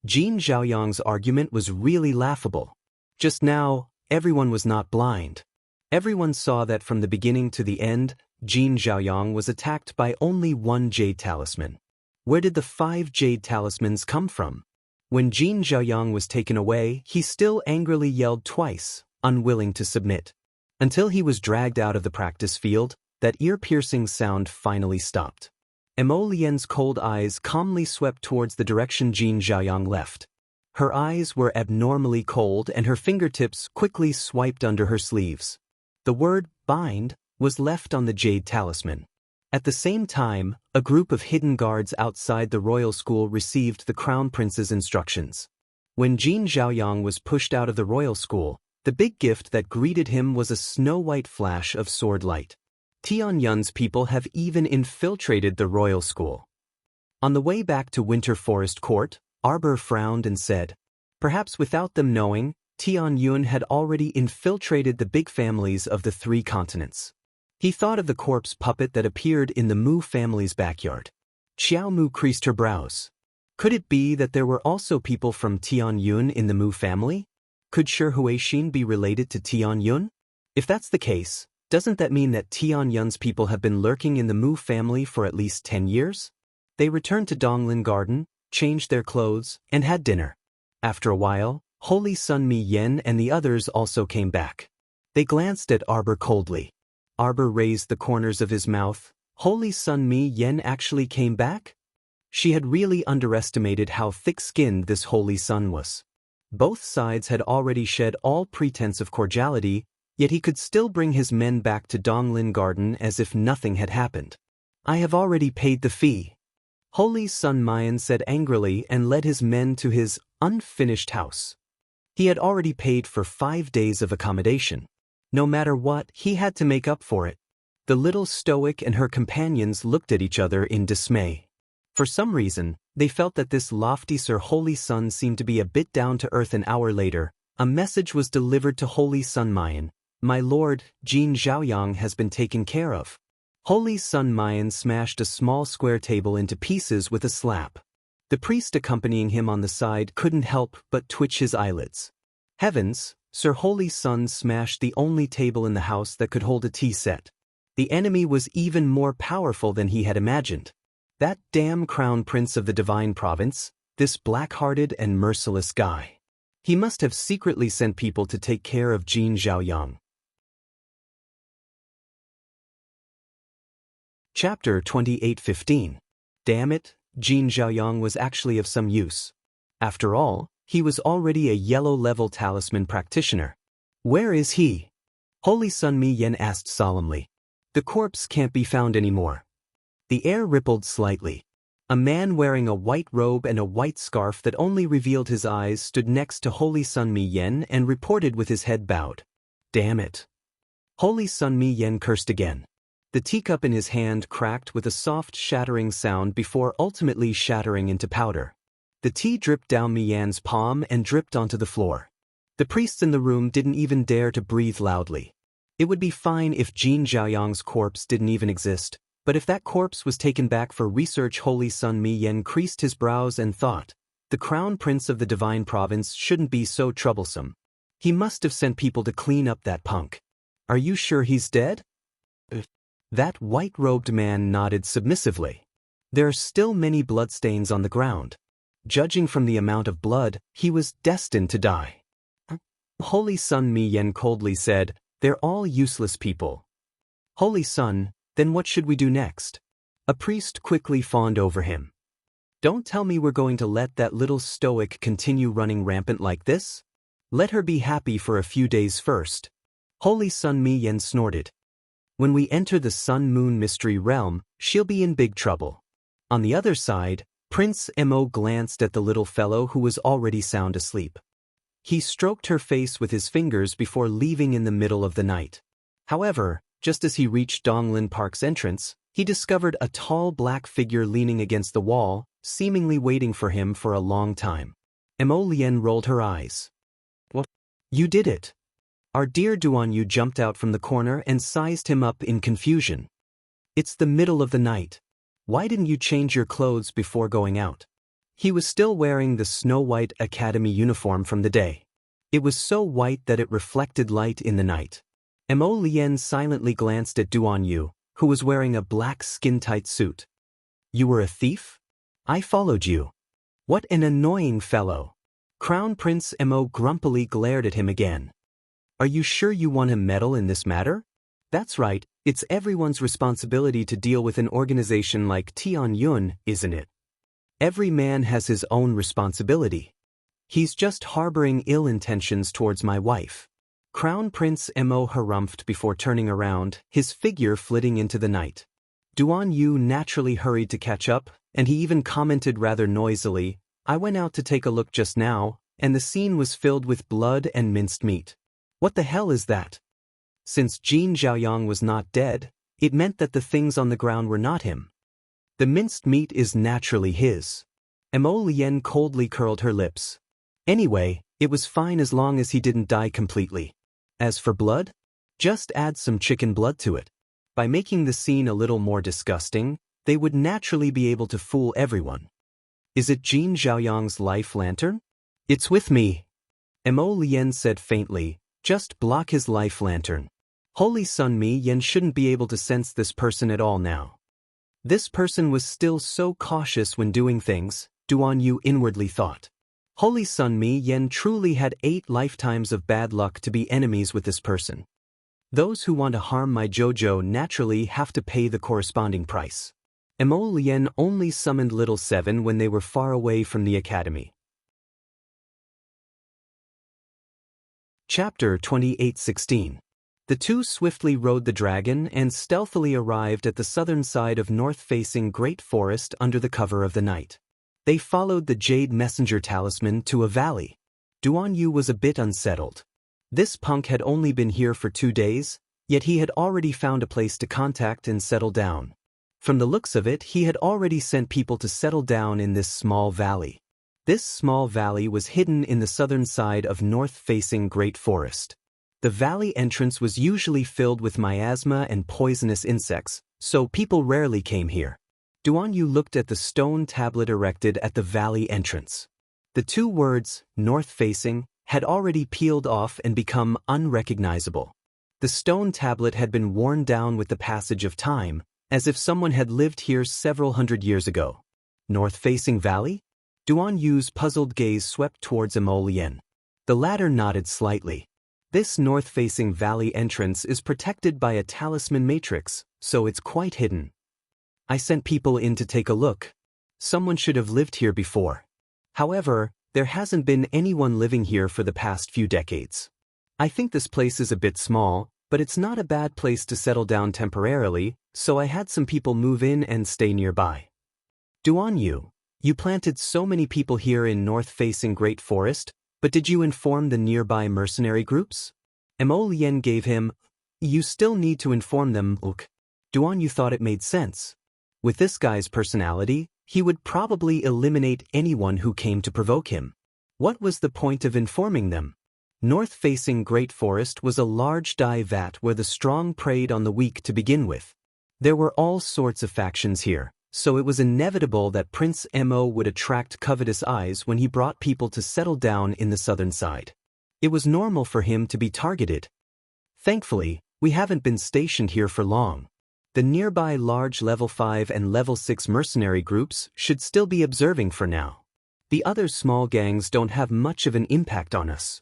Jin Xiaoyang's argument was really laughable. Just now, everyone was not blind. Everyone saw that from the beginning to the end, Jin Xiaoyang was attacked by only one jade talisman. Where did the 5 jade talismans come from? When Jin Xiaoyang was taken away, he still angrily yelled twice, unwilling to submit. Until he was dragged out of the practice field, that ear-piercing sound finally stopped. Emolian's cold eyes calmly swept towards the direction Jin Xiaoyang left. Her eyes were abnormally cold and her fingertips quickly swiped under her sleeves. The word bind was left on the jade talisman. At the same time, a group of hidden guards outside the royal school received the crown prince's instructions. When Jin Xiaoyang was pushed out of the royal school, the big gift that greeted him was a snow-white flash of sword light. Tianyun's people have even infiltrated the royal school. On the way back to Winter Forest Court, Arbor frowned and said, perhaps without them knowing, Tianyun had already infiltrated the big families of the 3 continents. He thought of the corpse puppet that appeared in the Mu family's backyard. Xiaomu creased her brows. Could it be that there were also people from Tianyun in the Mu family? Could Shi Huixin be related to Tianyun? If that's the case, doesn't that mean that Tianyun's people have been lurking in the Mu family for at least 10 years? They returned to Donglin Garden, changed their clothes, and had dinner. After a while, Holy Sun Mi Yen and the others also came back. They glanced at Arbor coldly. Arbor raised the corners of his mouth. Holy Sun Mi Yen actually came back? She had really underestimated how thick-skinned this Holy Sun was. Both sides had already shed all pretense of cordiality, yet he could still bring his men back to Donglin Garden as if nothing had happened. I have already paid the fee. Holy Sun Mayan said angrily and led his men to his unfinished house. He had already paid for 5 days of accommodation. No matter what, he had to make up for it. The little stoic and her companions looked at each other in dismay. For some reason, They felt that this lofty Sir Holy Sun seemed to be a bit down to earth. An hour later, a message was delivered to Holy Sun Mayan. My lord, Jin Zhaoyang has been taken care of. Holy Sun Mayan smashed a small square table into pieces with a slap. The priest accompanying him on the side couldn't help but twitch his eyelids. Heavens, Sir Holy Sun smashed the only table in the house that could hold a tea set. The enemy was even more powerful than he had imagined. That damn crown prince of the divine province, this black-hearted and merciless guy. He must have secretly sent people to take care of Jin Zhaoyang. Chapter 28:15. Damn it, Jin Zhaoyang was actually of some use. After all, he was already a yellow-level talisman practitioner. Where is he? Holy Sun Mi Yen asked solemnly. The corpse can't be found anymore. The air rippled slightly. A man wearing a white robe and a white scarf that only revealed his eyes stood next to Holy Sun Mi Yen and reported with his head bowed. Damn it. Holy Sun Mi Yen cursed again. The teacup in his hand cracked with a soft shattering sound before ultimately shattering into powder. The tea dripped down Mi Yan's palm and dripped onto the floor. The priests in the room didn't even dare to breathe loudly. It would be fine if Jin Zhaoyang's corpse didn't even exist, but if that corpse was taken back for research, Holy Sun Mi Yen creased his brows and thought, the crown prince of the divine province shouldn't be so troublesome. He must have sent people to clean up that punk. Are you sure he's dead? That white-robed man nodded submissively. There are still many bloodstains on the ground. Judging from the amount of blood, he was destined to die. Holy Sun Mi Yen coldly said, they're all useless people. Holy Sun, then what should we do next? A priest quickly fawned over him. Don't tell me we're going to let that little stoic continue running rampant like this? Let her be happy for a few days first. Holy Sun Mi Yen snorted. When we enter the Sun-Moon Mystery Realm, she'll be in big trouble. On the other side, Prince Mo glanced at the little fellow who was already sound asleep. He stroked her face with his fingers before leaving in the middle of the night. However, just as he reached Donglin Park's entrance, he discovered a tall black figure leaning against the wall, seemingly waiting for him for a long time. Mo Lien rolled her eyes. What? You did it. Our dear Duan Yu jumped out from the corner and sized him up in confusion. It's the middle of the night. Why didn't you change your clothes before going out? He was still wearing the snow-white academy uniform from the day. It was so white that it reflected light in the night. Mo Lien silently glanced at Duan Yu, who was wearing a black skin-tight suit. You were a thief? I followed you. What an annoying fellow. Crown Prince Mo grumpily glared at him again. Are you sure you want a medal in this matter? That's right, it's everyone's responsibility to deal with an organization like Tian Yun, isn't it? Every man has his own responsibility. He's just harboring ill intentions towards my wife. Crown Prince Mo harumphed before turning around, his figure flitting into the night. Duan Yu naturally hurried to catch up, and he even commented rather noisily, I went out to take a look just now, and the scene was filled with blood and minced meat. What the hell is that? Since Jin Zhaoyang was not dead, it meant that the things on the ground were not him. The minced meat is naturally his. Mo Lien coldly curled her lips. Anyway, it was fine as long as he didn't die completely. As for blood, just add some chicken blood to it. By making the scene a little more disgusting, they would naturally be able to fool everyone. Is it Jin Zhaoyang's life lantern? It's with me. Mo Lien said faintly, just block his life lantern. Holy Sun Mi Yen shouldn't be able to sense this person at all now. This person was still so cautious when doing things, Duan Yu inwardly thought. Holy Sun Mi Yen truly had 8 lifetimes of bad luck to be enemies with this person. Those who want to harm my Jojo naturally have to pay the corresponding price. Mo Lien only summoned Little Seven when they were far away from the academy. Chapter 28:16. The two swiftly rode the dragon and stealthily arrived at the southern side of north-facing Great Forest under the cover of the night. They followed the Jade Messenger Talisman to a valley. Duan Yu was a bit unsettled. This punk had only been here for 2 days, yet he had already found a place to contact and settle down. From the looks of it, he had already sent people to settle down in this small valley. This small valley was hidden in the southern side of north-facing Great Forest. The valley entrance was usually filled with miasma and poisonous insects, so people rarely came here. Duan Yu looked at the stone tablet erected at the valley entrance. The two words, north-facing, had already peeled off and become unrecognizable. The stone tablet had been worn down with the passage of time, as if someone had lived here several hundred years ago. North-facing valley? Duan Yu's puzzled gaze swept towards Emolian. The latter nodded slightly. This north-facing valley entrance is protected by a talisman matrix, so it's quite hidden. I sent people in to take a look. Someone should have lived here before. However, there hasn't been anyone living here for the past few decades. I think this place is a bit small, but it's not a bad place to settle down temporarily, so I had some people move in and stay nearby. Duan Yu, you planted so many people here in north-facing Great Forest, but did you inform the nearby mercenary groups? Emolian gave him, you still need to inform them, look. Duan Yu thought it made sense. With this guy's personality, he would probably eliminate anyone who came to provoke him. What was the point of informing them? North-facing Great Forest was a large dye vat where the strong preyed on the weak to begin with. There were all sorts of factions here, so it was inevitable that Prince Mo would attract covetous eyes when he brought people to settle down in the southern side. It was normal for him to be targeted. Thankfully, we haven't been stationed here for long. The nearby large level 5 and level 6 mercenary groups should still be observing for now. The other small gangs don't have much of an impact on us.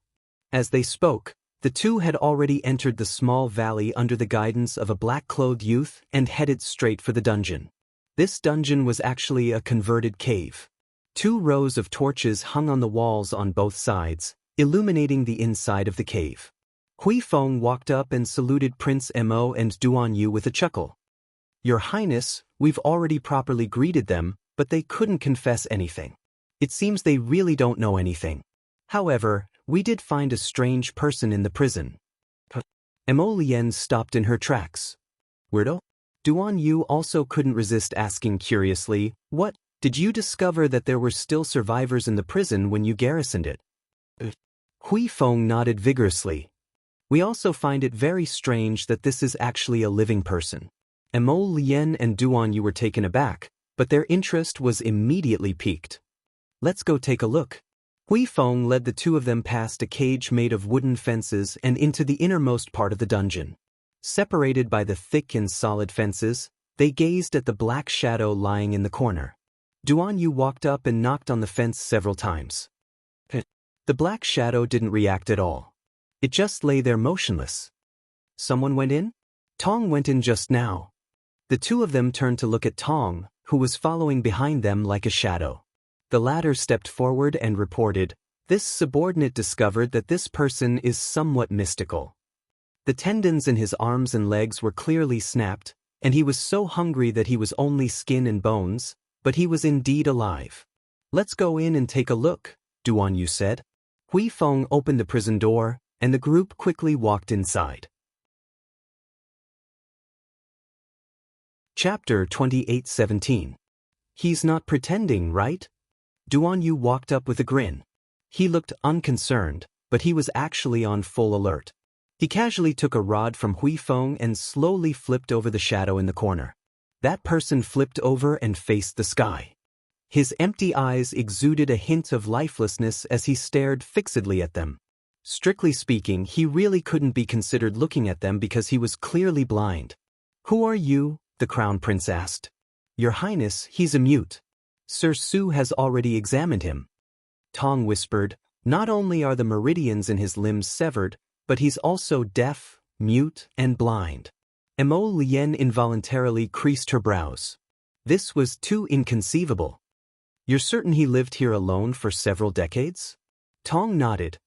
As they spoke, the two had already entered the small valley under the guidance of a black-clothed youth and headed straight for the dungeon. This dungeon was actually a converted cave. 2 rows of torches hung on the walls on both sides, illuminating the inside of the cave. Hui Feng walked up and saluted Prince Mo and Duan Yu with a chuckle. Your Highness, we've already properly greeted them, but they couldn't confess anything. It seems they really don't know anything. However, we did find a strange person in the prison. Emolian stopped in her tracks. Weirdo? Duan Yu also couldn't resist asking curiously, what, did you discover that there were still survivors in the prison when you garrisoned it? Hui Feng nodded vigorously. We also find it very strange that this is actually a living person. Emolian and Duan Yu were taken aback, but their interest was immediately piqued. Let's go take a look. Hui Feng led the two of them past a cage made of wooden fences and into the innermost part of the dungeon. Separated by the thick and solid fences, they gazed at the black shadow lying in the corner. Duan Yu walked up and knocked on the fence several times. The black shadow didn't react at all. It just lay there motionless. Someone went in? Tong went in just now. The two of them turned to look at Tong, who was following behind them like a shadow. The latter stepped forward and reported, this subordinate discovered that this person is somewhat mystical. The tendons in his arms and legs were clearly snapped, and he was so hungry that he was only skin and bones, but he was indeed alive. Let's go in and take a look, Duan Yu said. Hui Feng opened the prison door, and the group quickly walked inside. Chapter 28:17. He's not pretending, right? Duan Yu walked up with a grin. He looked unconcerned, but he was actually on full alert. He casually took a rod from Hui Feng and slowly flipped over the shadow in the corner. That person flipped over and faced the sky. His empty eyes exuded a hint of lifelessness as he stared fixedly at them. Strictly speaking, he really couldn't be considered looking at them because he was clearly blind. Who are you? The Crown Prince asked. Your Highness, he's a mute. Sir Su has already examined him. Tong whispered, not only are the meridians in his limbs severed, but he's also deaf, mute, and blind. Emolian involuntarily creased her brows. This was too inconceivable. You're certain he lived here alone for several decades? Tong nodded.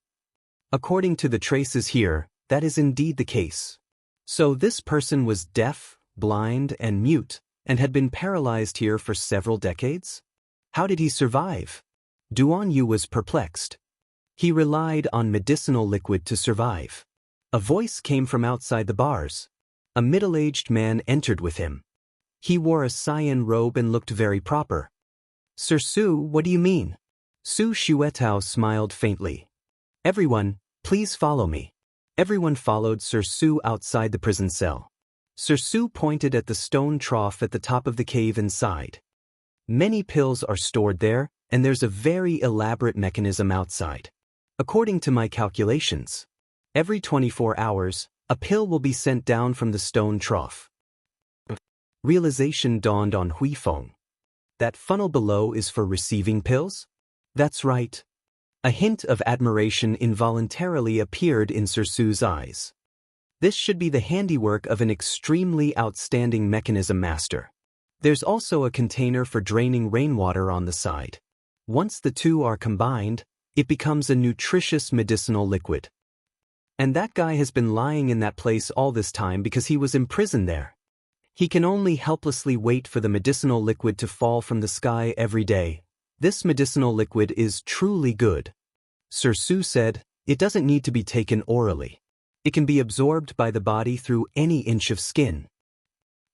According to the traces here, that is indeed the case. So this person was deaf, blind, and mute, and had been paralyzed here for several decades? How did he survive? Duan Yu was perplexed. He relied on medicinal liquid to survive. A voice came from outside the bars. A middle-aged man entered with him. He wore a cyan robe and looked very proper. Sir Su, what do you mean? Su Xuetao smiled faintly. Everyone, please follow me. Everyone followed Sir Su outside the prison cell. Sir Su pointed at the stone trough at the top of the cave inside. Many pills are stored there, and there's a very elaborate mechanism outside. According to my calculations, every 24 hours, a pill will be sent down from the stone trough. Realization dawned on Huifeng. That funnel below is for receiving pills? That's right. A hint of admiration involuntarily appeared in Sir Su's eyes. This should be the handiwork of an extremely outstanding mechanism master. There's also a container for draining rainwater on the side. Once the two are combined, it becomes a nutritious medicinal liquid. And that guy has been lying in that place all this time because he was imprisoned there. He can only helplessly wait for the medicinal liquid to fall from the sky every day. This medicinal liquid is truly good. Sir Su said, it doesn't need to be taken orally. It can be absorbed by the body through any inch of skin.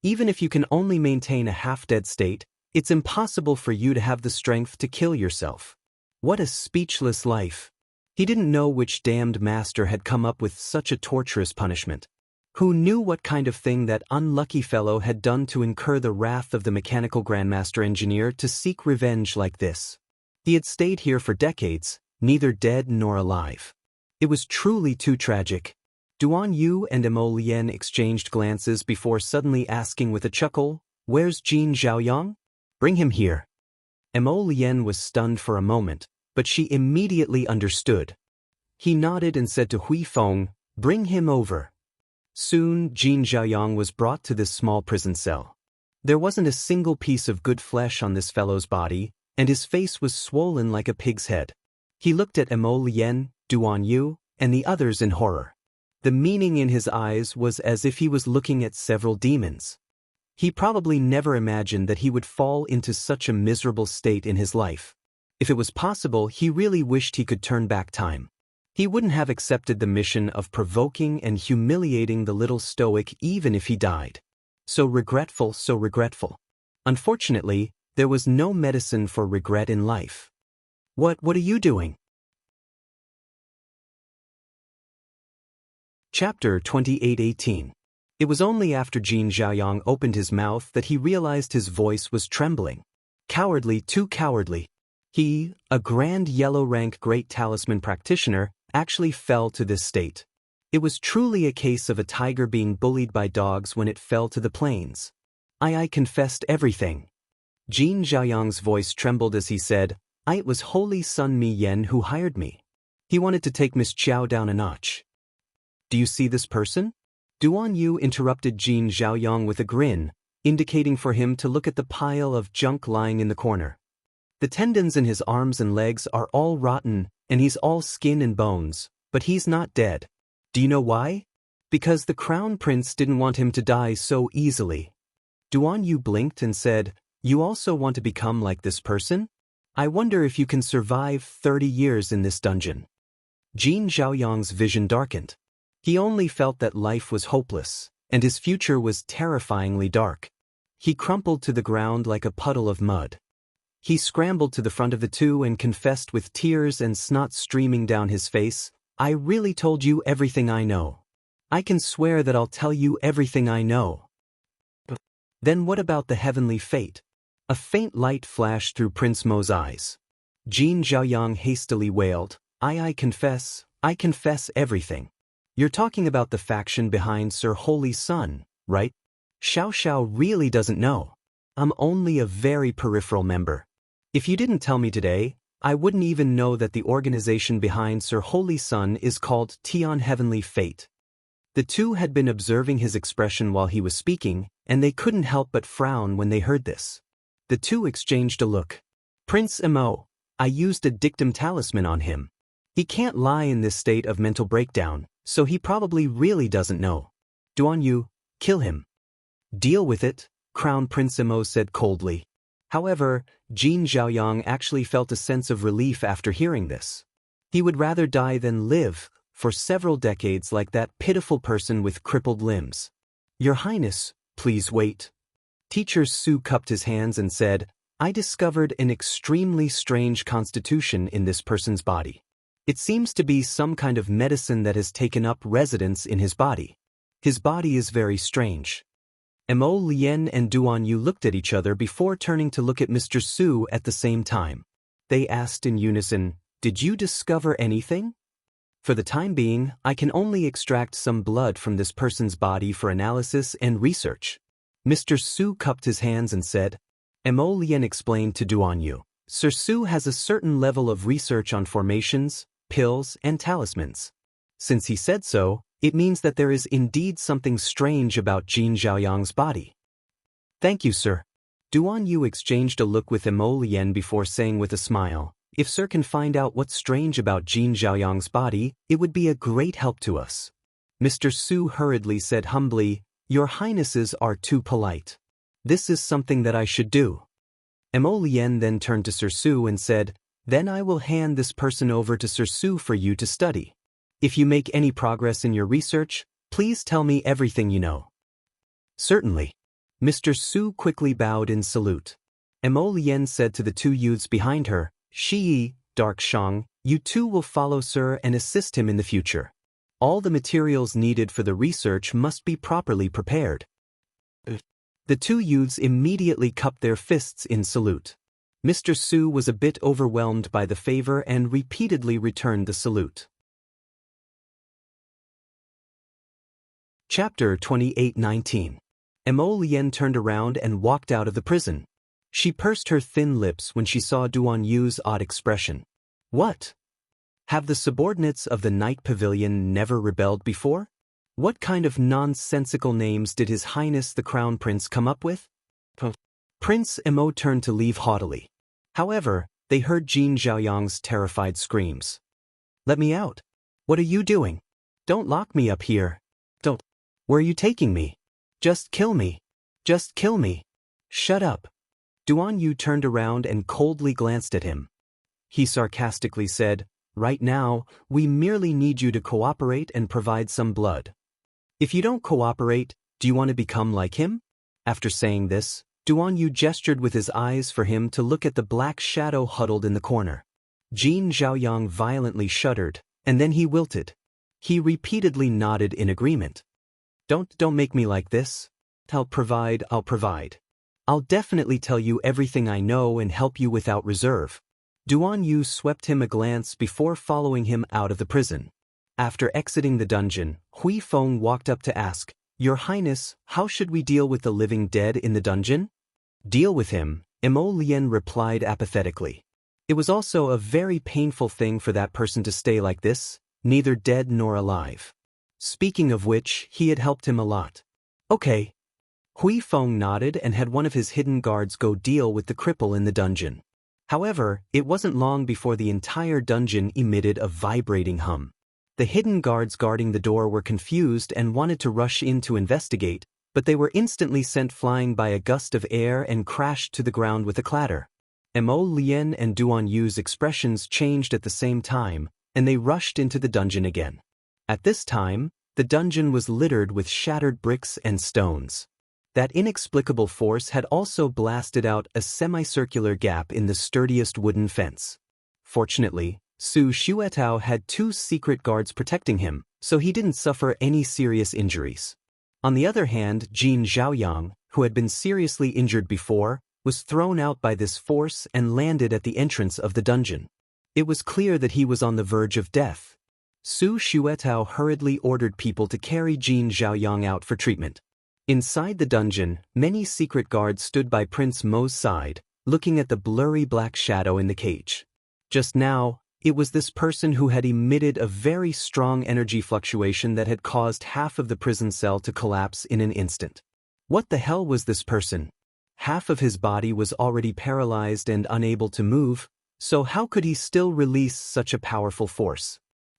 Even if you can only maintain a half-dead state, it's impossible for you to have the strength to kill yourself. What a speechless life. He didn't know which damned master had come up with such a torturous punishment. Who knew what kind of thing that unlucky fellow had done to incur the wrath of the mechanical grandmaster engineer to seek revenge like this? He had stayed here for decades, neither dead nor alive. It was truly too tragic. Duan Yu and Mo Lian exchanged glances before suddenly asking with a chuckle, "Where's Jin Zhaoyang? Bring him here." Mo Lian was stunned for a moment, but she immediately understood. He nodded and said to Huifeng, "Bring him over." Soon, Jin Zhaoyang was brought to this small prison cell. There wasn't a single piece of good flesh on this fellow's body, and his face was swollen like a pig's head. He looked at Mo Lian, Duan Yu, and the others in horror. The meaning in his eyes was as if he was looking at several demons. He probably never imagined that he would fall into such a miserable state in his life. If it was possible, he really wished he could turn back time. He wouldn't have accepted the mission of provoking and humiliating the little stoic even if he died. So regretful, so regretful. Unfortunately, there was no medicine for regret in life. What are you doing? Chapter 28:18. It was only after Jin Zhaoyang opened his mouth that he realized his voice was trembling. Cowardly, too cowardly. He, a grand yellow-rank great talisman practitioner, actually fell to this state. It was truly a case of a tiger being bullied by dogs when it fell to the plains. I confessed everything. Jin Zhaoyang's voice trembled as he said, It was Holy Sun Mi Yen who hired me. He wanted to take Miss Qiao down a notch. Do you see this person? Duan Yu interrupted Jin Zhaoyang with a grin, indicating for him to look at the pile of junk lying in the corner. The tendons in his arms and legs are all rotten, and he's all skin and bones, but he's not dead. Do you know why? Because the Crown Prince didn't want him to die so easily. Duan Yu blinked and said, You also want to become like this person? I wonder if you can survive 30 years in this dungeon. Jin Zhaoyang's vision darkened. He only felt that life was hopeless, and his future was terrifyingly dark. He crumpled to the ground like a puddle of mud. He scrambled to the front of the two and confessed with tears and snot streaming down his face, I really told you everything I know. I can swear that I'll tell you everything I know. Then what about the heavenly fate? A faint light flashed through Prince Mo's eyes. Jin Zhaoyang hastily wailed, I confess everything. You're talking about the faction behind Sir Holy Sun, right? Xiao Xiao really doesn't know. I'm only a very peripheral member. If you didn't tell me today, I wouldn't even know that the organization behind Sir Holy Sun is called Tian Heavenly Fate. The two had been observing his expression while he was speaking, and they couldn't help but frown when they heard this. The two exchanged a look. Prince Mo, I used a dictum talisman on him. He can't lie in this state of mental breakdown, so he probably really doesn't know. Duan Yu, kill him. Deal with it, Crown Prince Mo said coldly. However, Jin Zhaoyang actually felt a sense of relief after hearing this. He would rather die than live for several decades like that pitiful person with crippled limbs. Your Highness, please wait. Teacher Su cupped his hands and said, I discovered an extremely strange constitution in this person's body. It seems to be some kind of medicine that has taken up residence in his body. His body is very strange. Mo Lien and Duan Yu looked at each other before turning to look at Mr. Su at the same time. They asked in unison, Did you discover anything? For the time being, I can only extract some blood from this person's body for analysis and research. Mr. Su cupped his hands and said, Mo Lien explained to Duan Yu, Sir Su has a certain level of research on formations, pills, and talismans. Since he said so, it means that there is indeed something strange about Jin Zhaoyang's body. Thank you, sir. Duan Yu exchanged a look with Mo Lien before saying with a smile, If sir can find out what's strange about Jin Zhaoyang's body, it would be a great help to us. Mr. Su hurriedly said humbly, Your Highnesses are too polite. This is something that I should do. Mo Lien then turned to Sir Su and said, Then I will hand this person over to Sir Su for you to study. If you make any progress in your research, please tell me everything you know. Certainly. Mr. Su quickly bowed in salute. Mo Lien said to the two youths behind her, Shi, Dark Shang, you two will follow sir and assist him in the future. All the materials needed for the research must be properly prepared. The two youths immediately cupped their fists in salute. Mr. Su was a bit overwhelmed by the favor and repeatedly returned the salute. Chapter 28:19. Mo Lien turned around and walked out of the prison. She pursed her thin lips when she saw Duan Yu's odd expression. What? Have the subordinates of the Night Pavilion never rebelled before? What kind of nonsensical names did His Highness the Crown Prince come up with? Prince Mo turned to leave haughtily. However, they heard Jin Zhaoyang's terrified screams. Let me out. What are you doing? Don't lock me up here. Don't. Where are you taking me? Just kill me. Just kill me. Shut up. Duan Yu turned around and coldly glanced at him. He sarcastically said, Right now, we merely need you to cooperate and provide some blood. If you don't cooperate, do you want to become like him? After saying this, Duan Yu gestured with his eyes for him to look at the black shadow huddled in the corner. Jin Zhaoyang violently shuddered, and then he wilted. He repeatedly nodded in agreement. Don't make me like this. I'll provide. I'll definitely tell you everything I know and help you without reserve. Duan Yu swept him a glance before following him out of the prison. After exiting the dungeon, Hui Feng walked up to ask, Your Highness, how should we deal with the living dead in the dungeon? Deal with him, Mo Lien replied apathetically. It was also a very painful thing for that person to stay like this, neither dead nor alive. Speaking of which, he had helped him a lot. Okay. Hui Feng nodded and had one of his hidden guards go deal with the cripple in the dungeon. However, it wasn't long before the entire dungeon emitted a vibrating hum. The hidden guards guarding the door were confused and wanted to rush in to investigate, but they were instantly sent flying by a gust of air and crashed to the ground with a clatter. Mo Lien and Duan Yu's expressions changed at the same time, and they rushed into the dungeon again. At this time, the dungeon was littered with shattered bricks and stones. That inexplicable force had also blasted out a semicircular gap in the sturdiest wooden fence. Fortunately, Su Xuetao had two secret guards protecting him, so he didn't suffer any serious injuries. On the other hand, Jin Zhaoyang, who had been seriously injured before, was thrown out by this force and landed at the entrance of the dungeon. It was clear that he was on the verge of death. Su Xuetao hurriedly ordered people to carry Jin Zhaoyang out for treatment. Inside the dungeon, many secret guards stood by Prince Mo's side, looking at the blurry black shadow in the cage. Just now, it was this person who had emitted a very strong energy fluctuation that had caused half of the prison cell to collapse in an instant. What the hell was this person? Half of his body was already paralyzed and unable to move, so how could he still release such a powerful force?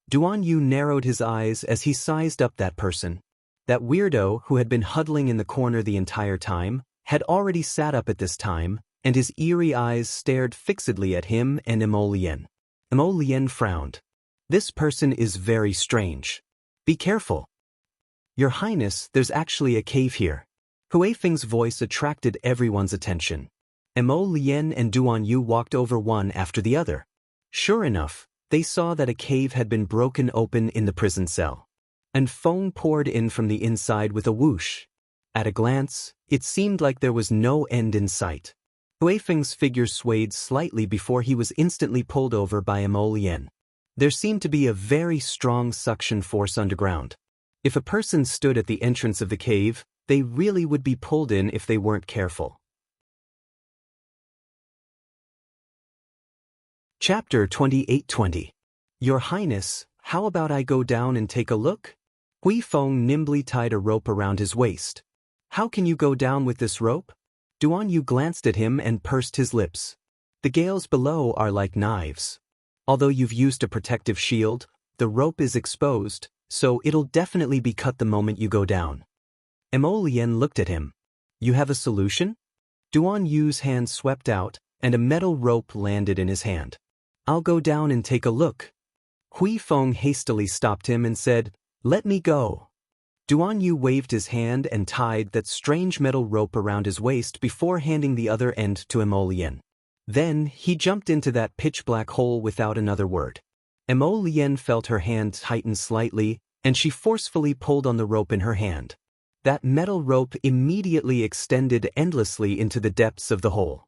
Duan Yu narrowed his eyes as he sized up that person. That weirdo who had been huddling in the corner the entire time had already sat up at this time, and his eerie eyes stared fixedly at him and Mo Lien. Mo Lien frowned. This person is very strange. Be careful. Your Highness, there's actually a cave here. Hui Feng's voice attracted everyone's attention. Mo Lien and Duan Yu walked over one after the other. Sure enough, they saw that a cave had been broken open in the prison cell. And foam poured in from the inside with a whoosh. At a glance, it seemed like there was no end in sight. Hui Feng's figure swayed slightly before he was instantly pulled over by Mo Lien. There seemed to be a very strong suction force underground. If a person stood at the entrance of the cave, they really would be pulled in if they weren't careful. Chapter 28:20. Your Highness, how about I go down and take a look? Hui Feng nimbly tied a rope around his waist. How can you go down with this rope? Duan Yu glanced at him and pursed his lips. The gales below are like knives. Although you've used a protective shield, the rope is exposed, so it'll definitely be cut the moment you go down. Mo Lien looked at him. You have a solution? Duan Yu's hand swept out, and a metal rope landed in his hand. I'll go down and take a look. Hui Feng hastily stopped him and said, Let me go. Duan Yu waved his hand and tied that strange metal rope around his waist before handing the other end to Mo Lien. Then, he jumped into that pitch-black hole without another word. Mo Lien felt her hand tighten slightly, and she forcefully pulled on the rope in her hand. That metal rope immediately extended endlessly into the depths of the hole.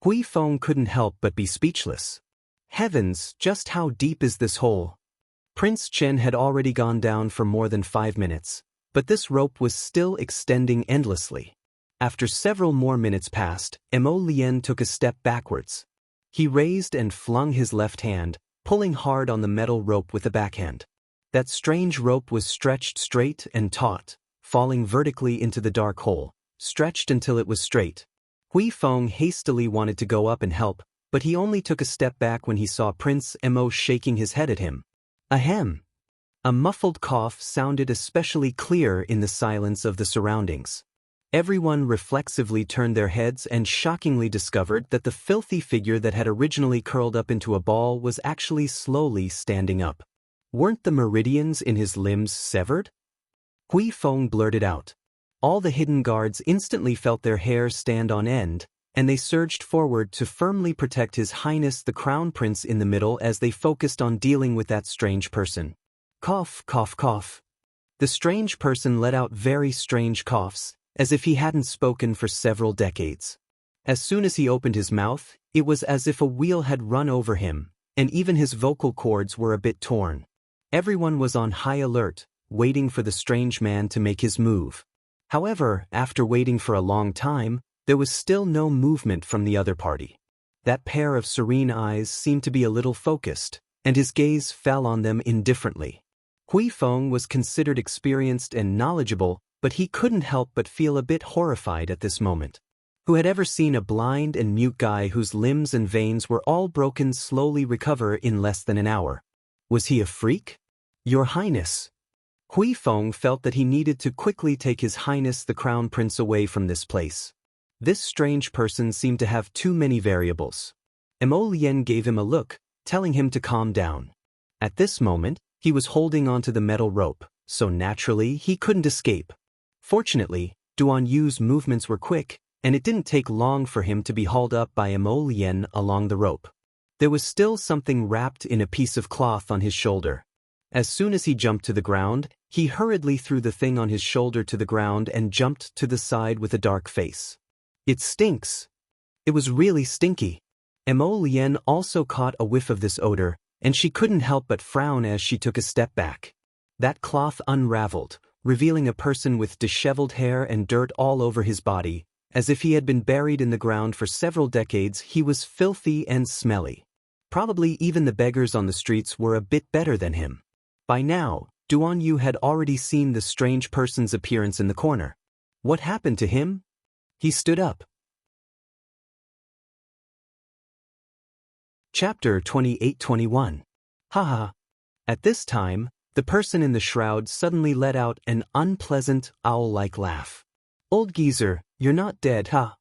Hui Feng couldn't help but be speechless. Heavens, just how deep is this hole? Prince Chen had already gone down for more than 5 minutes, but this rope was still extending endlessly. After several more minutes passed, Mo Lien took a step backwards. He raised and flung his left hand, pulling hard on the metal rope with the backhand. That strange rope was stretched straight and taut, falling vertically into the dark hole, stretched until it was straight. Hui Feng hastily wanted to go up and help, but he only took a step back when he saw Prince Mo shaking his head at him. Ahem! A muffled cough sounded especially clear in the silence of the surroundings. Everyone reflexively turned their heads and shockingly discovered that the filthy figure that had originally curled up into a ball was actually slowly standing up. Weren't the meridians in his limbs severed? Hui Feng blurted out. All the hidden guards instantly felt their hair stand on end, and they surged forward to firmly protect His Highness the Crown Prince in the middle as they focused on dealing with that strange person. Cough, cough, cough. The strange person let out very strange coughs, as if he hadn't spoken for several decades. As soon as he opened his mouth, it was as if a wheel had run over him, and even his vocal cords were a bit torn. Everyone was on high alert, waiting for the strange man to make his move. However, after waiting for a long time, there was still no movement from the other party. That pair of serene eyes seemed to be a little focused, and his gaze fell on them indifferently. Hui Feng was considered experienced and knowledgeable, but he couldn't help but feel a bit horrified at this moment. Who had ever seen a blind and mute guy whose limbs and veins were all broken slowly recover in less than an hour? Was he a freak? Your Highness. Hui Feng felt that he needed to quickly take His Highness the Crown Prince away from this place. This strange person seemed to have too many variables. Mo Lien gave him a look, telling him to calm down. At this moment, he was holding onto the metal rope, so naturally he couldn't escape. Fortunately, Duan Yu's movements were quick, and it didn't take long for him to be hauled up by Mo Lien along the rope. There was still something wrapped in a piece of cloth on his shoulder. As soon as he jumped to the ground, he hurriedly threw the thing on his shoulder to the ground and jumped to the side with a dark face. It stinks. It was really stinky. Mo Lien also caught a whiff of this odor, and she couldn't help but frown as she took a step back. That cloth unraveled, revealing a person with disheveled hair and dirt all over his body. As if he had been buried in the ground for several decades, he was filthy and smelly. Probably even the beggars on the streets were a bit better than him. By now, Duan Yu had already seen the strange person's appearance in the corner. What happened to him? He stood up. Chapter 28:21. Haha. At this time, the person in the shroud suddenly let out an unpleasant, owl-like laugh. Old geezer, you're not dead, huh?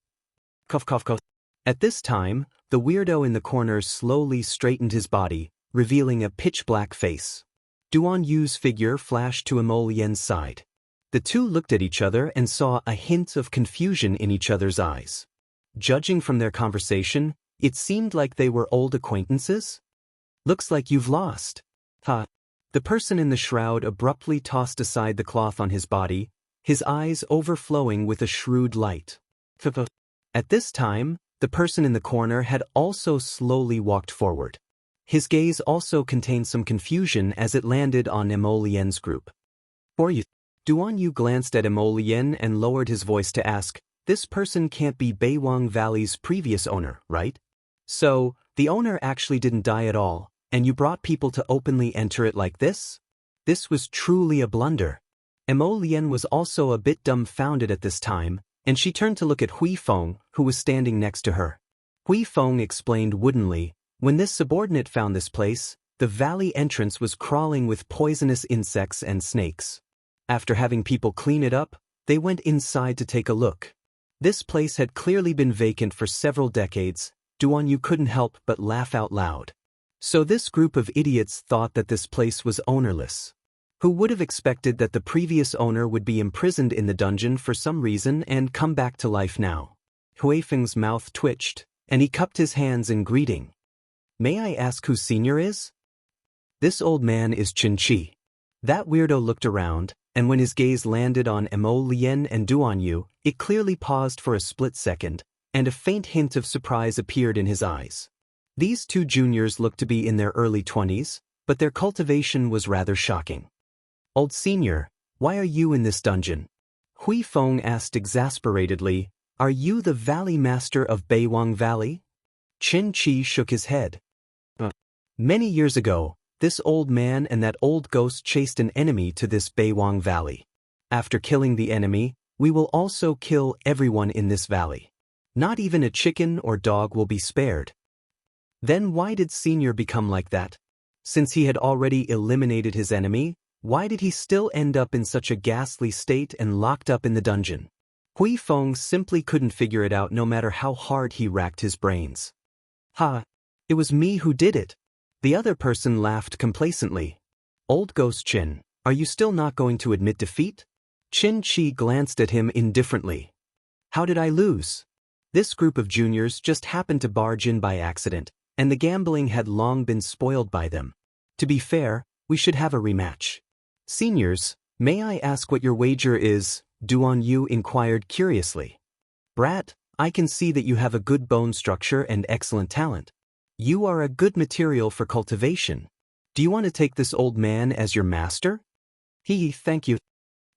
Cough, cough, cough. At this time, the weirdo in the corner slowly straightened his body, revealing a pitch-black face. Duan Yu's figure flashed to Mo Lien's side. The two looked at each other and saw a hint of confusion in each other's eyes. Judging from their conversation, it seemed like they were old acquaintances. Looks like you've lost. Ha. The person in the shroud abruptly tossed aside the cloth on his body, his eyes overflowing with a shrewd light. At this time, the person in the corner had also slowly walked forward. His gaze also contained some confusion as it landed on Emolien's group. For you. Duan Yu glanced at Emolien and lowered his voice to ask, this person can't be Beiwang Valley's previous owner, right? So, the owner actually didn't die at all, and you brought people to openly enter it like this? This was truly a blunder. Emolien was also a bit dumbfounded at this time, and she turned to look at Hui Feng, who was standing next to her. Hui Feng explained woodenly, when this subordinate found this place, the valley entrance was crawling with poisonous insects and snakes. After having people clean it up, they went inside to take a look. This place had clearly been vacant for several decades. Duan Yu couldn't help but laugh out loud. So this group of idiots thought that this place was ownerless. Who would have expected that the previous owner would be imprisoned in the dungeon for some reason and come back to life now? Huifeng's mouth twitched, and he cupped his hands in greeting. May I ask who senior is? This old man is Qin Chi. That weirdo looked around, and when his gaze landed on Emolien and Duan Yu, it clearly paused for a split second, and a faint hint of surprise appeared in his eyes. These two juniors looked to be in their early 20s, but their cultivation was rather shocking. Old senior, why are you in this dungeon? Hui Feng asked exasperatedly, are you the valley master of Beiwang Valley? Qin Chi shook his head. Many years ago, this old man and that old ghost chased an enemy to this Beiwang Valley. After killing the enemy, we will also kill everyone in this valley. Not even a chicken or dog will be spared. Then why did Senior become like that? Since he had already eliminated his enemy, why did he still end up in such a ghastly state and locked up in the dungeon? Hui Feng simply couldn't figure it out no matter how hard he racked his brains. Ha! It was me who did it. The other person laughed complacently. Old Ghost Qin, are you still not going to admit defeat? Qin Chi glanced at him indifferently. How did I lose? This group of juniors just happened to barge in by accident, and the gambling had long been spoiled by them. To be fair, we should have a rematch. Seniors, may I ask what your wager is? Duan Yu inquired curiously. Brat, I can see that you have a good bone structure and excellent talent. You are a good material for cultivation. Do you want to take this old man as your master? Thank you.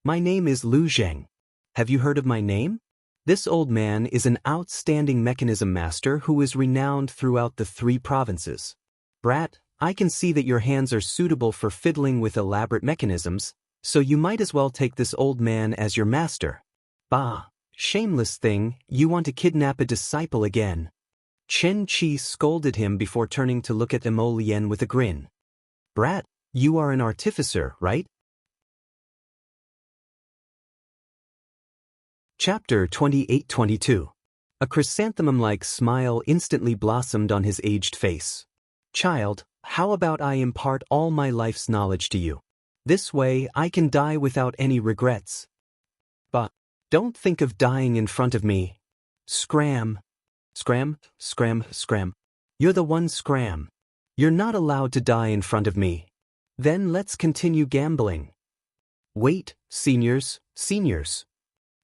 My name is Lu Zheng. Have you heard of my name? This old man is an outstanding mechanism master who is renowned throughout the 3 provinces. Brat, I can see that your hands are suitable for fiddling with elaborate mechanisms, so you might as well take this old man as your master. Bah, shameless thing, you want to kidnap a disciple again. Qin Chi scolded him before turning to look at Emolien with a grin. Brat, you are an artificer, right? Chapter 28-22. A chrysanthemum-like smile instantly blossomed on his aged face. Child, how about I impart all my life's knowledge to you? This way I can die without any regrets. But don't think of dying in front of me. Scram. Scram, scram, scram. You're the one scram. You're not allowed to die in front of me. Then let's continue gambling. Wait, seniors.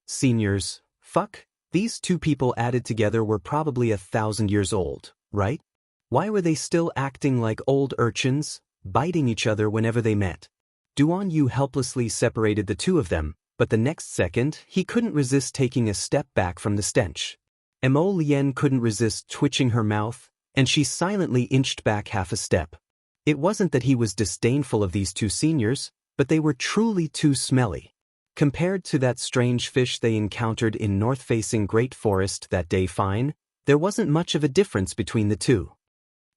Seniors, fuck, these 2 people added together were probably 1,000 years old, right? Why were they still acting like old urchins, biting each other whenever they met? Duan Yu helplessly separated the 2 of them, but the next second he couldn't resist taking a step back from the stench. Emolien couldn't resist twitching her mouth, and she silently inched back half a step. It wasn't that he was disdainful of these 2 seniors, but they were truly too smelly. Compared to that strange fish they encountered in north-facing Great Forest that day fine, there wasn't much of a difference between the 2.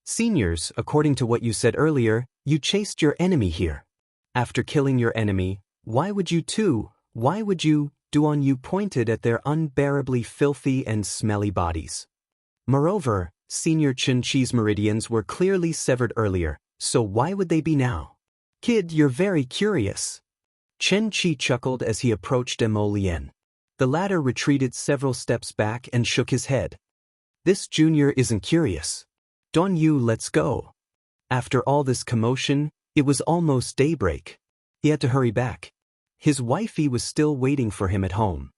Seniors, according to what you said earlier, you chased your enemy here. After killing your enemy, why would you? Duan Yu pointed at their unbearably filthy and smelly bodies. Moreover, Senior Qin Chi's meridians were clearly severed earlier, so why would they be now? Kid, you're very curious. Chen Qi chuckled as he approached Mo Lien. The latter retreated several steps back and shook his head. This junior isn't curious. Don Yu, let's go. After all this commotion, it was almost daybreak. He had to hurry back. His wifey was still waiting for him at home.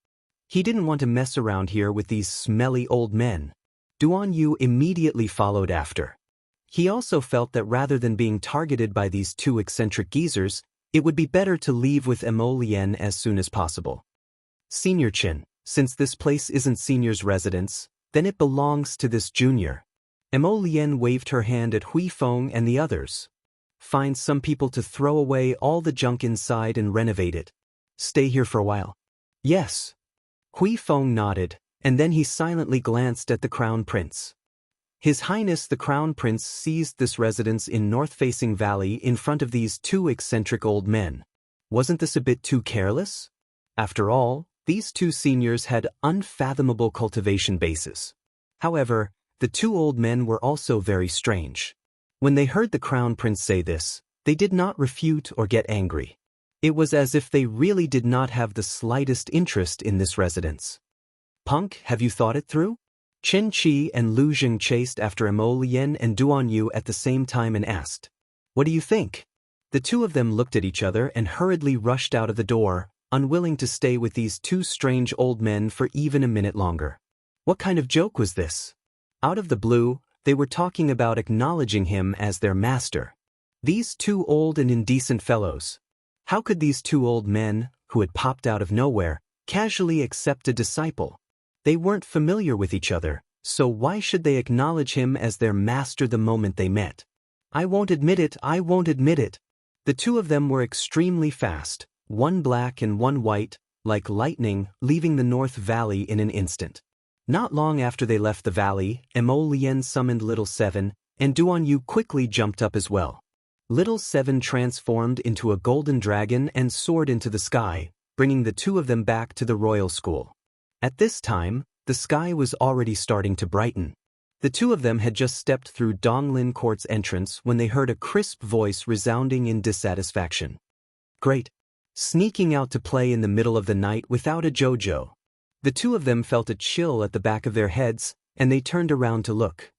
He didn't want to mess around here with these smelly old men. Duan Yu immediately followed after. He also felt that rather than being targeted by these two eccentric geezers, it would be better to leave with Mo Lien as soon as possible. Senior Chin, since this place isn't Senior's residence, then it belongs to this junior. Mo Lien waved her hand at Hui Feng and the others. Find some people to throw away all the junk inside and renovate it. Stay here for a while. Yes. Hui Feng nodded, and then he silently glanced at the Crown Prince. His Highness the Crown Prince seized this residence in north-facing valley in front of these two eccentric old men. Wasn't this a bit too careless? After all, these two seniors had unfathomable cultivation bases. However, the two old men were also very strange. When they heard the Crown Prince say this, they did not refute or get angry. It was as if they really did not have the slightest interest in this residence. Punk, have you thought it through? Chen Qi and Lu Jing chased after Mo Lien and Duan Yu at the same time and asked, "What do you think?" The two of them looked at each other and hurriedly rushed out of the door, unwilling to stay with these two strange old men for even a minute longer. What kind of joke was this? Out of the blue, they were talking about acknowledging him as their master. These two old and indecent fellows. How could these two old men, who had popped out of nowhere, casually accept a disciple? They weren't familiar with each other, so why should they acknowledge him as their master the moment they met? I won't admit it, I won't admit it. The two of them were extremely fast, one black and one white, like lightning, leaving the North Valley in an instant. Not long after they left the valley, Mo Lien summoned Little Seven, and Duan Yu quickly jumped up as well. Little Seven transformed into a golden dragon and soared into the sky, bringing the two of them back to the royal school. At this time, the sky was already starting to brighten. The two of them had just stepped through Donglin Court's entrance when they heard a crisp voice resounding in dissatisfaction. Great. Sneaking out to play in the middle of the night without a JoJo. The two of them felt a chill at the back of their heads, and they turned around to look.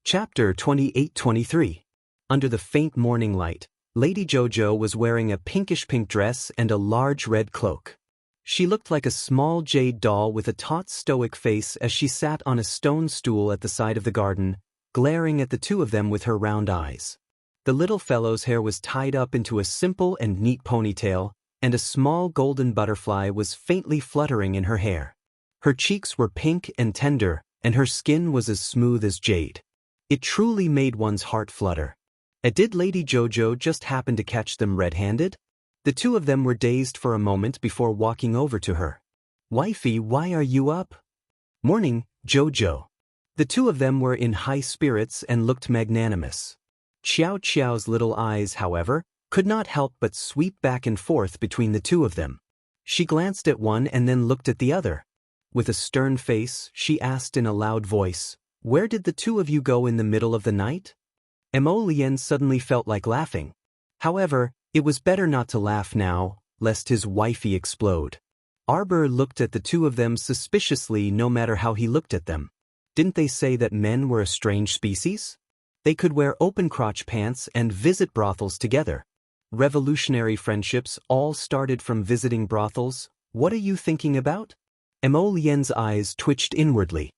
Chapter 28-23. Under the faint morning light, Lady Jojo was wearing a pinkish-pink dress and a large red cloak. She looked like a small jade doll with a taut stoic face as she sat on a stone stool at the side of the garden, glaring at the two of them with her round eyes. The little fellow's hair was tied up into a simple and neat ponytail, and a small golden butterfly was faintly fluttering in her hair. Her cheeks were pink and tender, and her skin was as smooth as jade. It truly made one's heart flutter. Did Lady Jojo just happen to catch them red-handed? The two of them were dazed for a moment before walking over to her. "Wifey, why are you up?" "Morning, Jojo." The two of them were in high spirits and looked magnanimous. Xiao Qiao's little eyes, however, could not help but sweep back and forth between the two of them. She glanced at one and then looked at the other. With a stern face, she asked in a loud voice, "Where did the two of you go in the middle of the night?" Mo Lien suddenly felt like laughing. However, it was better not to laugh now, lest his wifey explode. Arbor looked at the two of them suspiciously no matter how he looked at them. Didn't they say that men were a strange species? They could wear open-crotch pants and visit brothels together. Revolutionary friendships all started from visiting brothels. What are you thinking about? Mo Lien's eyes twitched inwardly.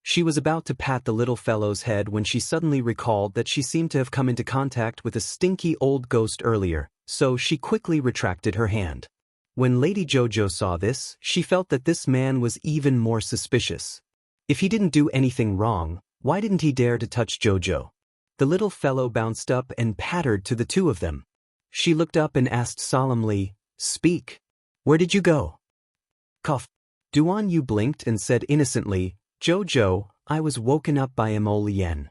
She was about to pat the little fellow's head when she suddenly recalled that she seemed to have come into contact with a stinky old ghost earlier, so she quickly retracted her hand. When Lady Jojo saw this, she felt that this man was even more suspicious. If he didn't do anything wrong, why didn't he dare to touch Jojo? The little fellow bounced up and pattered to the two of them. She looked up and asked solemnly, "Speak. Where did you go?" Cough. Duan Yu blinked and said innocently, "Jojo, I was woken up by Mo Lien.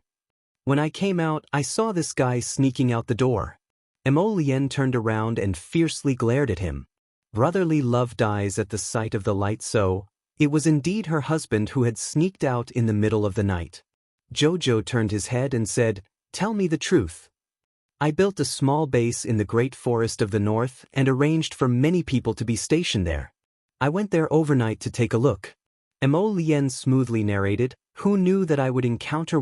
When I came out, I saw this guy sneaking out the door." Mo Lien turned around and fiercely glared at him. Brotherly love dies at the sight of the light, so it was indeed her husband who had sneaked out in the middle of the night. Jojo turned his head and said, "Tell me the truth." I built a small base in the Great Forest of the North and arranged for many people to be stationed there. I went there overnight to take a look. Mo Lien smoothly narrated. Who knew that I would encounter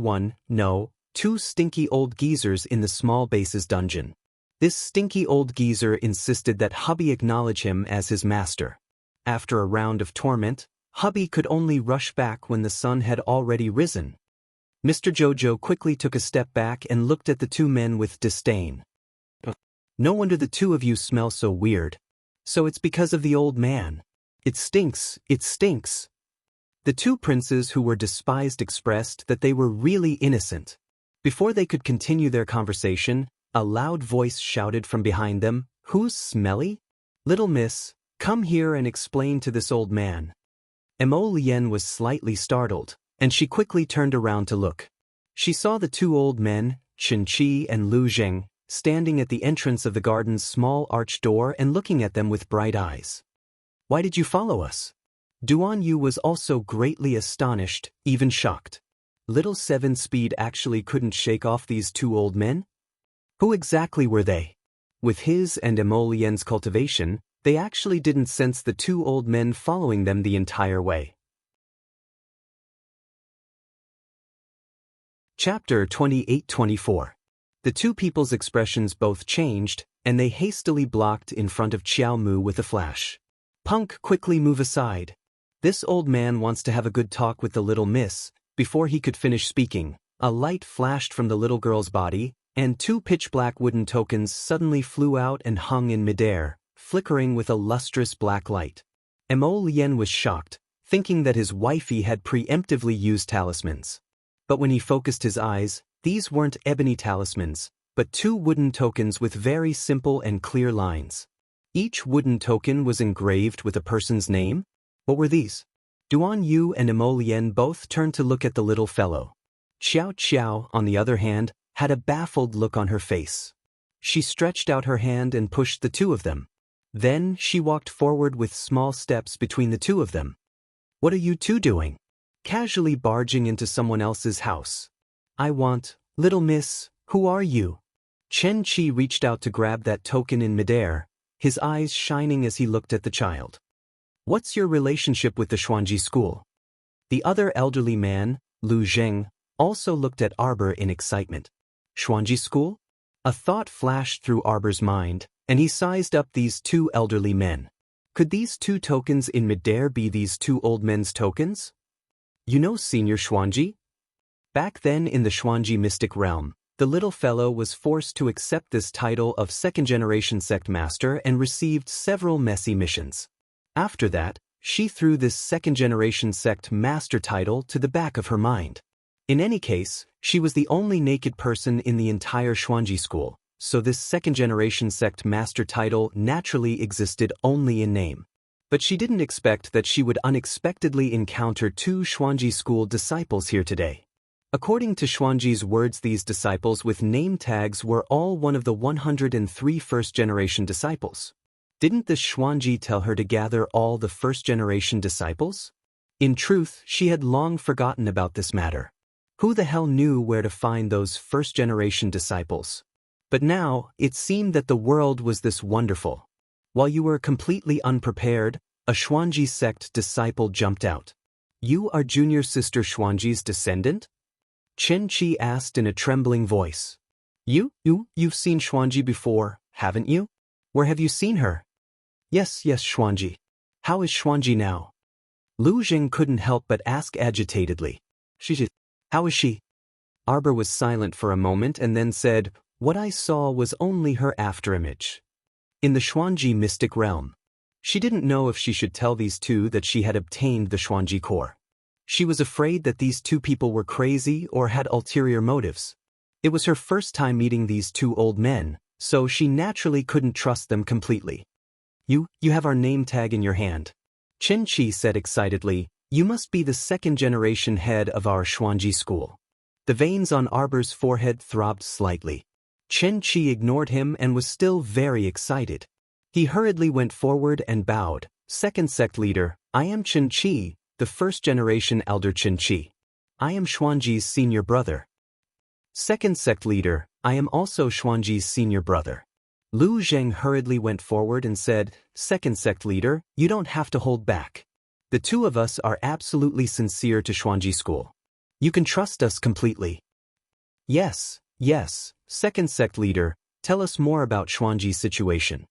two stinky old geezers in the small base's dungeon. This stinky old geezer insisted that hubby acknowledge him as his master. After a round of torment, hubby could only rush back when the sun had already risen. Mr. Jojo quickly took a step back and looked at the two men with disdain. No wonder the two of you smell so weird. So it's because of the old man. It stinks, it stinks. The two princes who were despised expressed that they were really innocent. Before they could continue their conversation, a loud voice shouted from behind them, "Who's smelly? Little miss, come here and explain to this old man." Mo Lien was slightly startled, and she quickly turned around to look. She saw the two old men, Chen Qi and Lu Zheng, standing at the entrance of the garden's small arched door and looking at them with bright eyes. "Why did you follow us?" Duan Yu was also greatly astonished, even shocked. Little 7-Speed actually couldn't shake off these two old men? Who exactly were they? With his and Mo Lien's cultivation, they actually didn't sense the two old men following them the entire way. Chapter 28-24. The two people's expressions both changed, and they hastily blocked in front of Xiao Mu with a flash. "Punk, quickly move aside. This old man wants to have a good talk with the little miss." Before he could finish speaking, a light flashed from the little girl's body, and two pitch-black wooden tokens suddenly flew out and hung in midair, flickering with a lustrous black light. Mo Lien was shocked, thinking that his wifey had preemptively used talismans. But when he focused his eyes, these weren't ebony talismans, but two wooden tokens with very simple and clear lines. Each wooden token was engraved with a person's name. What were these? Duan Yu and Mo Lien both turned to look at the little fellow. Xiao Qiao, on the other hand, had a baffled look on her face. She stretched out her hand and pushed the two of them. Then she walked forward with small steps between the two of them. "What are you two doing?" Casually barging into someone else's house. Little miss, who are you?" Chen Qi reached out to grab that token in midair, his eyes shining as he looked at the child. "What's your relationship with the Xuanji school?" The other elderly man, Lu Zheng, also looked at Arbor in excitement. Xuanji school? A thought flashed through Arbor's mind, and he sized up these two elderly men. Could these two tokens in midair be these two old men's tokens? "You know Senior Xuanji?" Back then in the Xuanji mystic realm, the little fellow was forced to accept this title of second-generation sect master and received several messy missions. After that, she threw this second-generation sect master title to the back of her mind. In any case, she was the only naked person in the entire Xuanji school, so this second-generation sect master title naturally existed only in name. But she didn't expect that she would unexpectedly encounter two Xuanji school disciples here today. According to Xuanji's words, these disciples with name tags were all one of the 103 first-generation disciples. Didn't the Xuanji tell her to gather all the first-generation disciples? In truth, she had long forgotten about this matter. Who the hell knew where to find those first-generation disciples? But now, it seemed that the world was this wonderful. While you were completely unprepared, a Xuanji sect disciple jumped out. "You are junior sister Xuanji's descendant?" Chen Qi asked in a trembling voice. You've seen Xuanji before, haven't you? Where have you seen her?" Yes, Xuanji. How is Xuanji now?" Lu Zheng couldn't help but ask agitatedly. How is she?" Arbor was silent for a moment and then said, "What I saw was only her afterimage. In the Xuanji mystic realm." She didn't know if she should tell these two that she had obtained the Xuanji core. She was afraid that these two people were crazy or had ulterior motives. It was her first time meeting these two old men, so she naturally couldn't trust them completely. You have our name tag in your hand," Chen Qi said excitedly. "You must be the second-generation head of our Xuanji school." The veins on Arbor's forehead throbbed slightly. Chen Qi ignored him and was still very excited. He hurriedly went forward and bowed. "Second sect leader, I am Chen Qi, the first-generation elder Chen Qi. I am Xuanji's senior brother." "Second sect leader, I am also Xuanji's senior brother. Lu Zheng hurriedly went forward and said, Second sect leader, you don't have to hold back. The two of us are absolutely sincere to Xuanji school. You can trust us completely. Yes, second sect leader, tell us more about Xuanji's situation.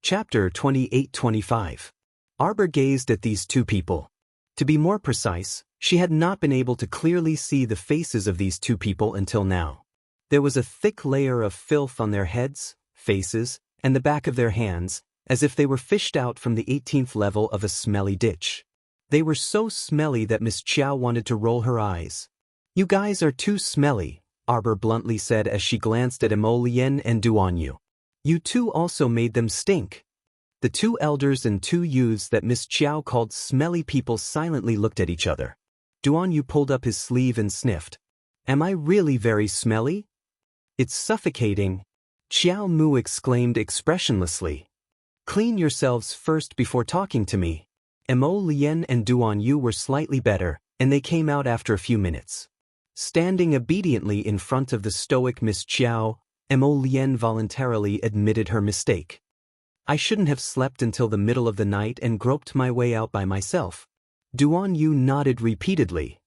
Chapter 28-25. Arbor gazed at these two people. To be more precise, she had not been able to clearly see the faces of these two people until now. There was a thick layer of filth on their heads, faces, and the back of their hands, as if they were fished out from the 18th level of a smelly ditch. They were so smelly that Miss Chiao wanted to roll her eyes. You guys are too smelly, Arbor bluntly said as she glanced at Emolien and Duanyu. You two also made them stink. The two elders and two youths that Miss Chiao called smelly people silently looked at each other. Duanyu pulled up his sleeve and sniffed. Am I really very smelly? It's suffocating. Chiao Mu exclaimed expressionlessly. Clean yourselves first before talking to me. Emolien and Duanyu were slightly better, and they came out after a few minutes. Standing obediently in front of the stoic Miss Chiao, Emolien voluntarily admitted her mistake. I shouldn't have slept until the middle of the night and groped my way out by myself. Duanyu nodded repeatedly.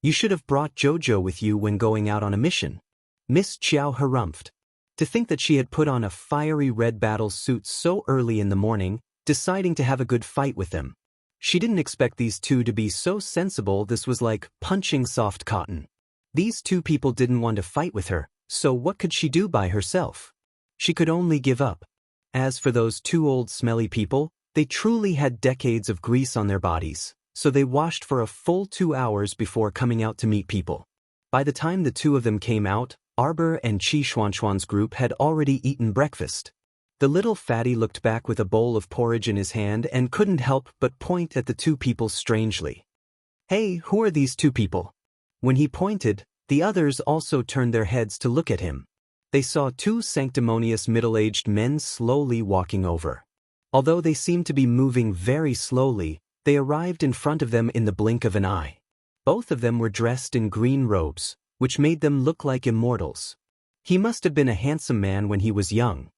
You should have brought Jojo with you when going out on a mission. Miss Chiao harumphed. To think that she had put on a fiery red battle suit so early in the morning, deciding to have a good fight with them. She didn't expect these two to be so sensible. This was like punching soft cotton. These two people didn't want to fight with her, so what could she do by herself? She could only give up. As for those two old smelly people, they truly had decades of grease on their bodies, so they washed for a full 2 hours before coming out to meet people. By the time the two of them came out, Arbor and Qi Xuanxuan's group had already eaten breakfast. The little fatty looked back with a bowl of porridge in his hand and couldn't help but point at the two people strangely. Hey, who are these two people? When he pointed, the others also turned their heads to look at him. They saw two sanctimonious middle-aged men slowly walking over. Although they seemed to be moving very slowly, they arrived in front of them in the blink of an eye. Both of them were dressed in green robes, which made them look like immortals. He must have been a handsome man when he was young.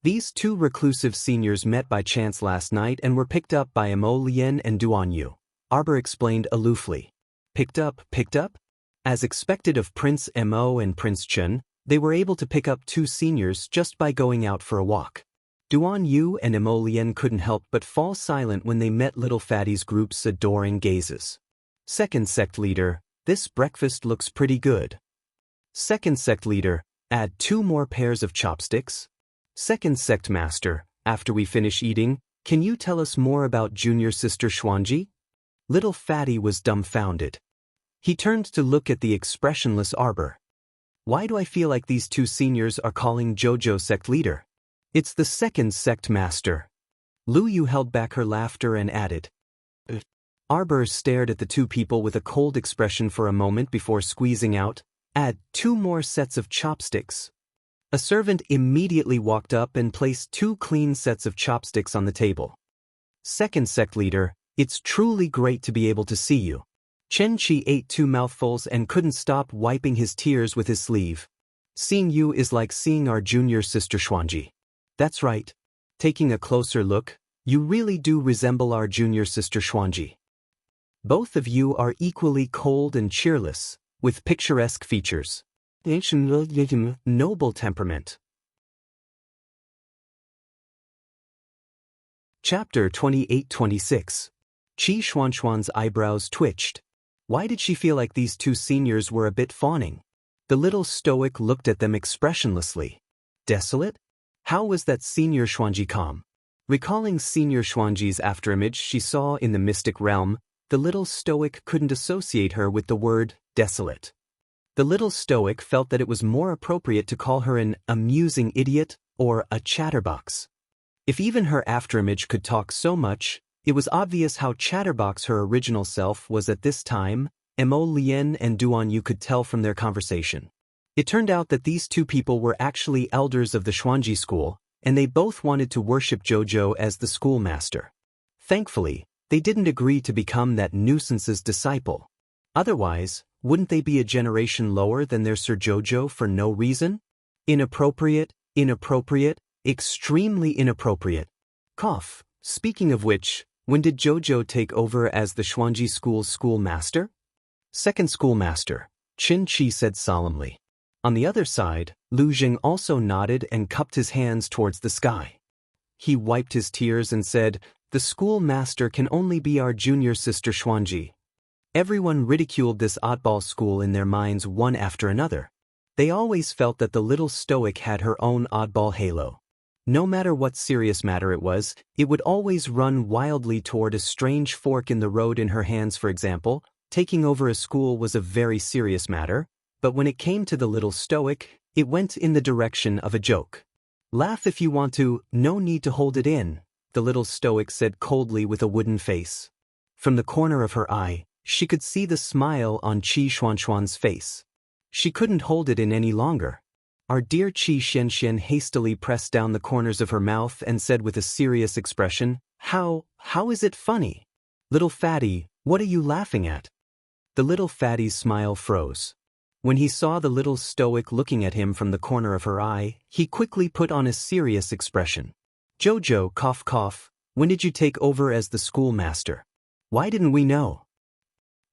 These two reclusive seniors met by chance last night and were picked up by Emolien and Duanyu. Arbor explained aloofly. Picked up? As expected of Prince Mo and Prince Chen, they were able to pick up two seniors just by going out for a walk. Duanyu and Emolien couldn't help but fall silent when they met little fatty's group's adoring gazes. Second sect leader, this breakfast looks pretty good. Second sect leader, add 2 more pairs of chopsticks. Second sect master, after we finish eating, can you tell us more about junior sister Xuanji? Little fatty was dumbfounded. He turned to look at the expressionless Arbor. Why do I feel like these two seniors are calling Jojo sect leader? It's the second sect master. Lu Yu held back her laughter and added. Arbor stared at the two people with a cold expression for a moment before squeezing out, add 2 more sets of chopsticks. A servant immediately walked up and placed 2 clean sets of chopsticks on the table. Second sect leader, it's truly great to be able to see you. Chen Qi ate 2 mouthfuls and couldn't stop wiping his tears with his sleeve. Seeing you is like seeing our junior sister Xuanji. That's right. Taking a closer look, you really do resemble our junior sister Xuanji. Both of you are equally cold and cheerless, with picturesque features. Noble temperament. Chapter 28-26. Qi Xuanxuan's eyebrows twitched. Why did she feel like these two seniors were a bit fawning? The little stoic looked at them expressionlessly. Desolate? How was that senior Xuanji calm? Recalling senior Xuanji's afterimage she saw in the mystic realm, the little stoic couldn't associate her with the word desolate. The little stoic felt that it was more appropriate to call her an amusing idiot or a chatterbox. If even her afterimage could talk so much, it was obvious how chatterbox her original self was at this time. Emolien and Duanyu could tell from their conversation. It turned out that these two people were actually elders of the Xuanji school, and they both wanted to worship Jojo as the schoolmaster. Thankfully, they didn't agree to become that nuisance's disciple. Otherwise, wouldn't they be a generation lower than their Sir Jojo for no reason? Inappropriate, inappropriate, extremely inappropriate. Cough. Speaking of which, when did Jojo take over as the Xuanji School's schoolmaster? Second schoolmaster, Qin Shi said solemnly. On the other side, Lu Jing also nodded and cupped his hands towards the sky. He wiped his tears and said, "The schoolmaster can only be our junior sister Xuanji." Everyone ridiculed this oddball school in their minds one after another. They always felt that the little stoic had her own oddball halo. No matter what serious matter it was, it would always run wildly toward a strange fork in the road in her hands. For example, taking over a school was a very serious matter, but when it came to the little stoic, it went in the direction of a joke. "Laugh if you want to, no need to hold it in," the little stoic said coldly with a wooden face. From the corner of her eye, she could see the smile on Qi Xuanxuan's face. She couldn't hold it in any longer. Our dear Qi Xianxian hastily pressed down the corners of her mouth and said with a serious expression, How is it funny? Little fatty, what are you laughing at?" The little fatty's smile froze. When he saw the little stoic looking at him from the corner of her eye, he quickly put on a serious expression. "Jojo, cough cough, when did you take over as the schoolmaster? Why didn't we know?"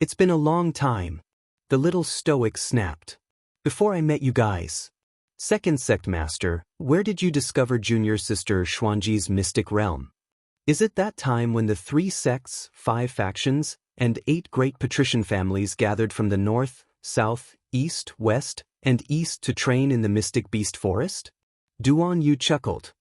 "It's been a long time," the little stoic snapped. "Before I met you guys." "Second sect master, where did you discover junior sister Xuanji's mystic realm? Is it that time when the 3 sects, 5 factions, and 8 great patrician families gathered from the north, south, east, west, and east to train in the mystic beast forest?" Duan Yu chuckled.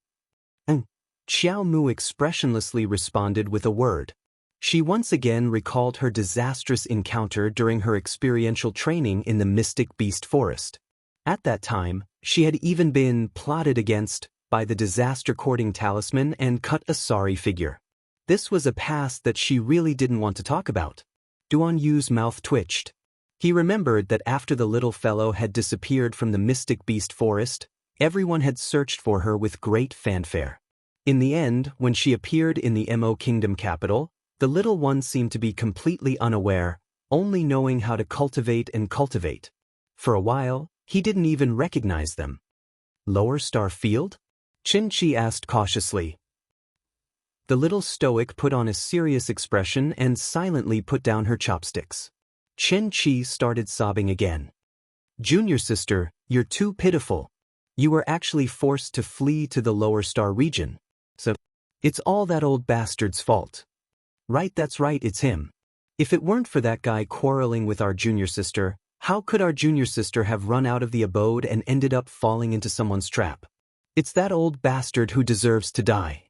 Xiao Mu expressionlessly responded with a word. She once again recalled her disastrous encounter during her experiential training in the mystic beast forest. At that time, she had even been plotted against by the disaster courting talisman and cut a sorry figure. This was a past that she really didn't want to talk about. Duan Yu's mouth twitched. He remembered that after the little fellow had disappeared from the mystic beast forest, everyone had searched for her with great fanfare. In the end, when she appeared in the Mo Kingdom capital, the little one seemed to be completely unaware, only knowing how to cultivate and cultivate. For a while, he didn't even recognize them. "Lower Star Field?" Qin Shi asked cautiously. The little stoic put on a serious expression and silently put down her chopsticks. Qin Shi started sobbing again. "Junior sister, you're too pitiful. You were actually forced to flee to the Lower Star region. So, it's all that old bastard's fault." "Right, that's right, it's him. If it weren't for that guy quarreling with our junior sister, how could our junior sister have run out of the abode and ended up falling into someone's trap? It's that old bastard who deserves to die.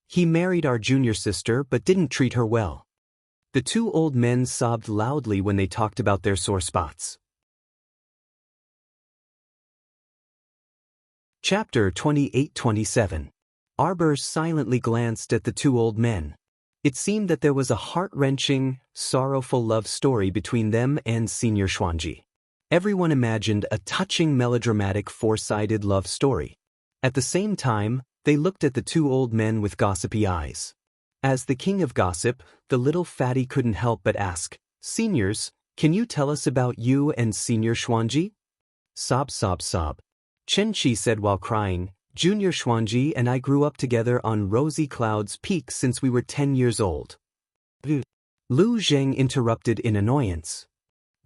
He married our junior sister but didn't treat her well." The 2 old men sobbed loudly when they talked about their sore spots. Chapter 28-27. Arbor silently glanced at the 2 old men. It seemed that there was a heart-wrenching, sorrowful love story between them and Senior Xuanji. Everyone imagined a touching melodramatic 4-sided love story. At the same time, they looked at the 2 old men with gossipy eyes. As the king of gossip, the little fatty couldn't help but ask, "Seniors, can you tell us about you and Senior Xuanji?" Sob, sob, sob. Chen Qi said while crying, "Junior Xuanji and I grew up together on Rosy Cloud's peak since we were 10 years old." Lu Zheng interrupted in annoyance.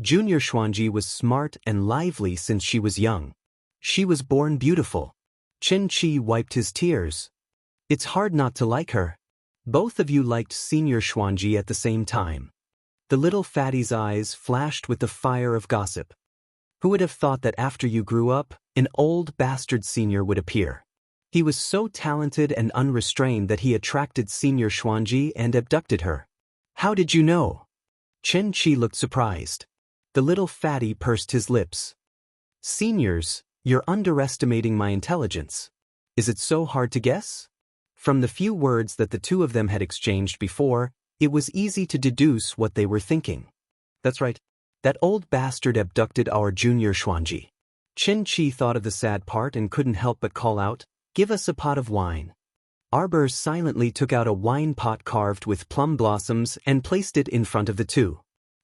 "Junior Xuanji was smart and lively since she was young. She was born beautiful." Chen Qi wiped his tears. "It's hard not to like her. Both of you liked Senior Xuanji at the same time." The little fatty's eyes flashed with the fire of gossip. "Who would have thought that after you grew up, an old bastard senior would appear? He was so talented and unrestrained that he attracted Senior Xuanji and abducted her." "How did you know?" Chen Qi looked surprised. The little fatty pursed his lips. "Seniors, you're underestimating my intelligence. Is it so hard to guess?" From the few words that the 2 of them had exchanged before, it was easy to deduce what they were thinking. "That's right. That old bastard abducted our junior Xuanji." Qin Shi thought of the sad part and couldn't help but call out, "Give us a pot of wine." Arbor silently took out a wine pot carved with plum blossoms and placed it in front of the 2.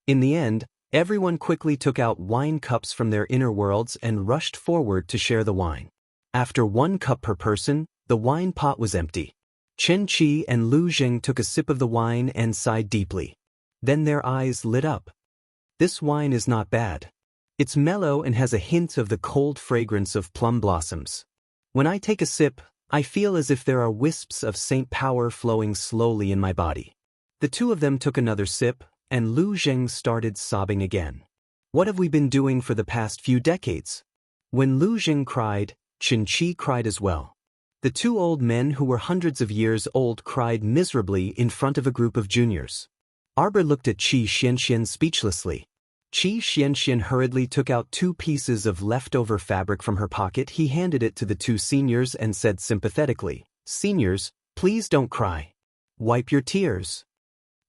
In the end, Everyone quickly took out wine cups from their inner worlds and rushed forward to share the wine. After 1 cup per person, the wine pot was empty. Chen Qi and Lu Zheng took a sip of the wine and sighed deeply. Then their eyes lit up. This wine is not bad. It's mellow and has a hint of the cold fragrance of plum blossoms. When I take a sip, I feel as if there are wisps of saint power flowing slowly in my body. The two of them took another sip, and Lu Zheng started sobbing again. What have we been doing for the past few decades? When Lu Zheng cried, Chen Qi cried as well. The two old men who were hundreds of years old cried miserably in front of a group of juniors. Arbor looked at Qi Xianxian speechlessly. Qi Xianxian hurriedly took out 2 pieces of leftover fabric from her pocket. He handed it to the 2 seniors and said sympathetically, "Seniors, please don't cry. Wipe your tears."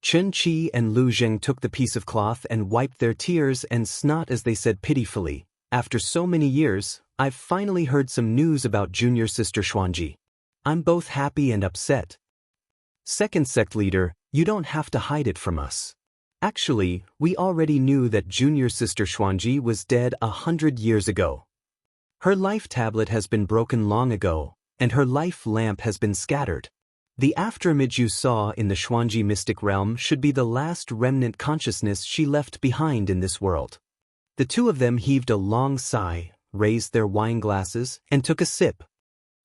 Chen Qi and Lu Zheng took the piece of cloth and wiped their tears and snot as they said pitifully, "After so many years, I've finally heard some news about junior sister Xuanji. I'm both happy and upset." Second sect leader, you don't have to hide it from us. Actually, we already knew that junior sister Xuanji was dead 100 years ago. Her life tablet has been broken long ago, and her life lamp has been scattered. The afterimage you saw in the Xuanji mystic realm should be the last remnant consciousness she left behind in this world. The two of them heaved a long sigh, raised their wine glasses, and took a sip.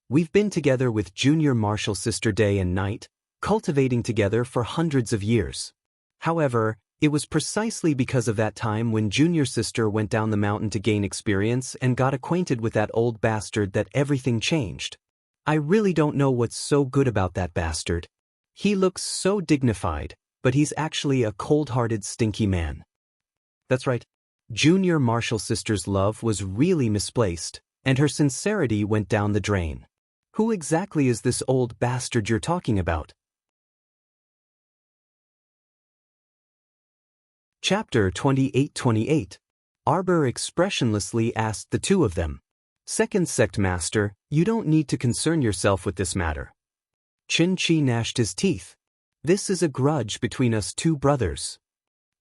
We've been together with junior martial sister day and night, cultivating together for hundreds of years. However, it was precisely because of that time when junior sister went down the mountain to gain experience and got acquainted with that old bastard that everything changed. I really don't know what's so good about that bastard. He looks so dignified, but he's actually a cold-hearted stinky man. That's right. Junior martial sister's love was really misplaced, and her sincerity went down the drain. Who exactly is this old bastard you're talking about? Chapter 28-28. Arbor expressionlessly asked the two of them. Second sect master, you don't need to concern yourself with this matter. Chen Qi gnashed his teeth. This is a grudge between us 2 brothers.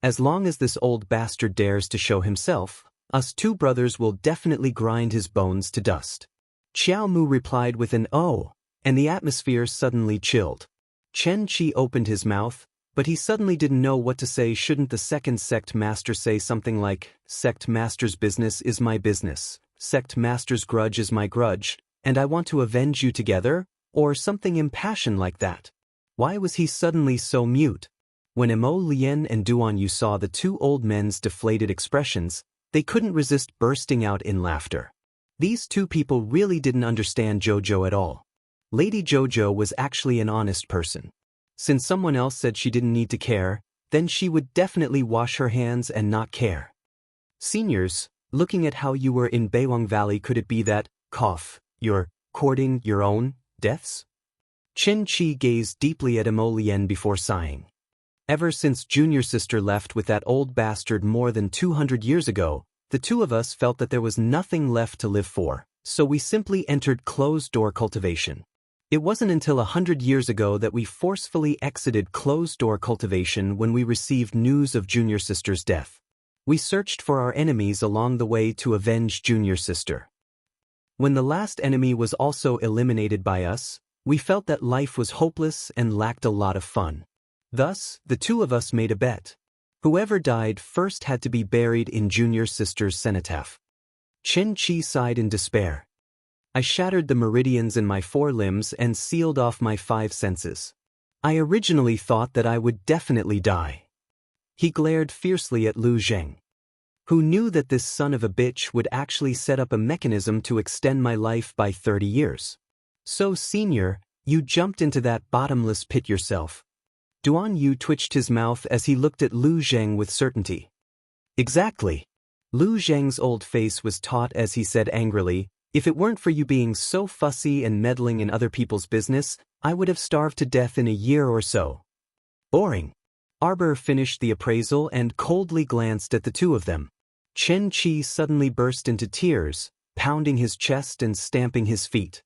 As long as this old bastard dares to show himself, us 2 brothers will definitely grind his bones to dust. Xiao Mu replied with an "oh," and the atmosphere suddenly chilled. Chen Qi opened his mouth, but he suddenly didn't know what to say. Shouldn't the second sect master say something like, "Sect master's business is my business, sect master's grudge is my grudge, and I want to avenge you together," or something impassioned like that? Why was he suddenly so mute? When Emo Lien and Duan Yu saw the 2 old men's deflated expressions, they couldn't resist bursting out in laughter. These 2 people really didn't understand Jojo at all. Lady Jojo was actually an honest person. Since someone else said she didn't need to care, then she would definitely wash her hands and not care. Seniors, looking at how you were in Beiwang Valley, could it be that, you're courting your own deaths? Chen Qi gazed deeply at Emo Lien before sighing. Ever since junior sister left with that old bastard more than 200 years ago, the 2 of us felt that there was nothing left to live for, so we simply entered closed-door cultivation. It wasn't until 100 years ago that we forcefully exited closed-door cultivation when we received news of junior sister's death. We searched for our enemies along the way to avenge junior sister. When the last enemy was also eliminated by us, we felt that life was hopeless and lacked a lot of fun. Thus, the 2 of us made a bet. Whoever died first had to be buried in junior sister's cenotaph. Chen Qi sighed in despair. I shattered the meridians in my 4 limbs and sealed off my 5 senses. I originally thought that I would definitely die. He glared fiercely at Lu Zheng. Who knew that this son of a bitch would actually set up a mechanism to extend my life by 30 years? So, senior, you jumped into that bottomless pit yourself. Duan Yu twitched his mouth as he looked at Lu Zheng with certainty. Exactly. Lu Zheng's old face was taut as he said angrily, if it weren't for you being so fussy and meddling in other people's business, I would have starved to death in a year or so. Boring. Arbor finished the appraisal and coldly glanced at the 2 of them. Chen Qi suddenly burst into tears, pounding his chest and stamping his feet.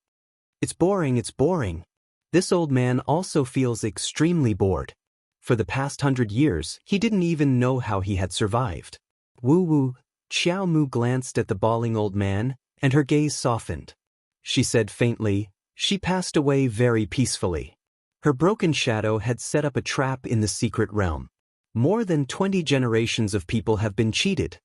It's boring, it's boring. This old man also feels extremely bored. For the past 100 years, he didn't even know how he had survived. Woo-woo, Xiao Mu glanced at the bawling old man, and her gaze softened. She said faintly, "She passed away very peacefully. Her broken shadow had set up a trap in the secret realm. More than 20 generations of people have been cheated."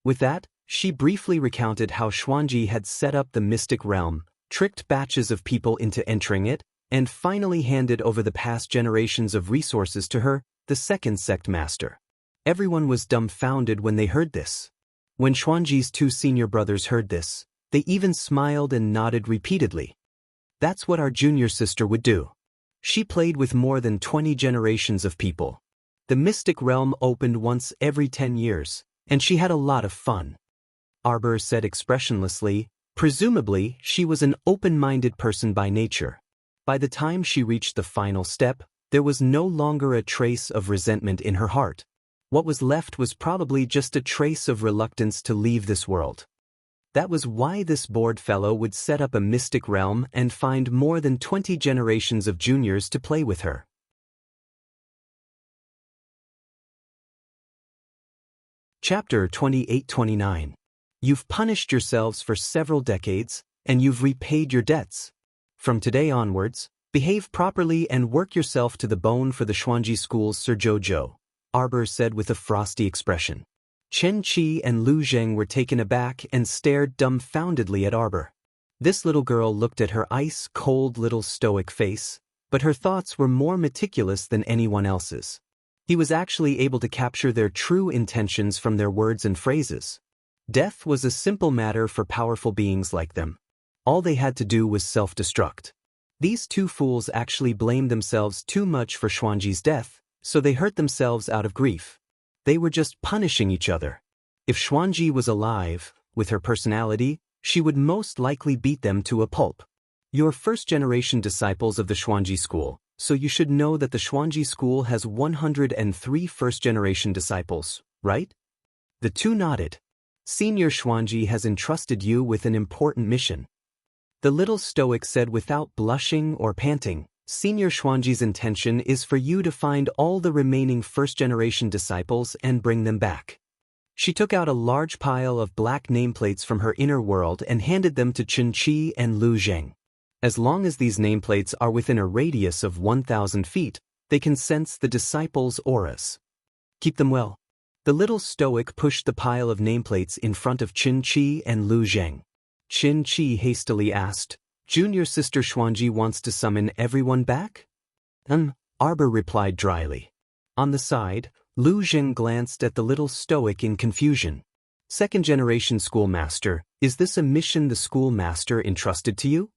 With that, she briefly recounted how Xuanji had set up the mystic realm, tricked batches of people into entering it, and finally handed over the past generations of resources to her, the second sect master. Everyone was dumbfounded when they heard this. When Xuanji's two senior brothers heard this, they even smiled and nodded repeatedly. That's what our junior sister would do. She played with more than 20 generations of people. The mystic realm opened once every 10 years, and she had a lot of fun. Arbor said expressionlessly, presumably she was an open-minded person by nature. By the time she reached the final step, there was no longer a trace of resentment in her heart. What was left was probably just a trace of reluctance to leave this world. That was why this bored fellow would set up a mystic realm and find more than 20 generations of juniors to play with her. Chapter 28-29. You've punished yourselves for several decades, and you've repaid your debts. From today onwards, behave properly and work yourself to the bone for the Xuanji School's Sir Jojo, Arbor said with a frosty expression. Chen Qi and Lu Zheng were taken aback and stared dumbfoundedly at Arbor. This little girl looked at her ice-cold little stoic face, but her thoughts were more meticulous than anyone else's. He was actually able to capture their true intentions from their words and phrases. Death was a simple matter for powerful beings like them. All they had to do was self-destruct. These two fools actually blamed themselves too much for Xuanji's death, so they hurt themselves out of grief. They were just punishing each other. If Xuanji was alive, with her personality, she would most likely beat them to a pulp. You're first-generation disciples of the Xuanji School, so you should know that the Xuanji School has 103 first-generation disciples, right? The two nodded. Senior Xuanji has entrusted you with an important mission. The little stoic said without blushing or panting, Senior Xuanji's intention is for you to find all the remaining first-generation disciples and bring them back. She took out a large pile of black nameplates from her inner world and handed them to Chen Qi and Lu Zheng. As long as these nameplates are within a radius of 1,000 feet, they can sense the disciples' auras. Keep them well. The little stoic pushed the pile of nameplates in front of Chen Qi and Lu Zheng. Chen Qi hastily asked, "Junior Sister Xuanji wants to summon everyone back?" Arbor replied dryly. On the side, Lu Zheng glanced at the little stoic in confusion. Second-generation schoolmaster, is this a mission the schoolmaster entrusted to you?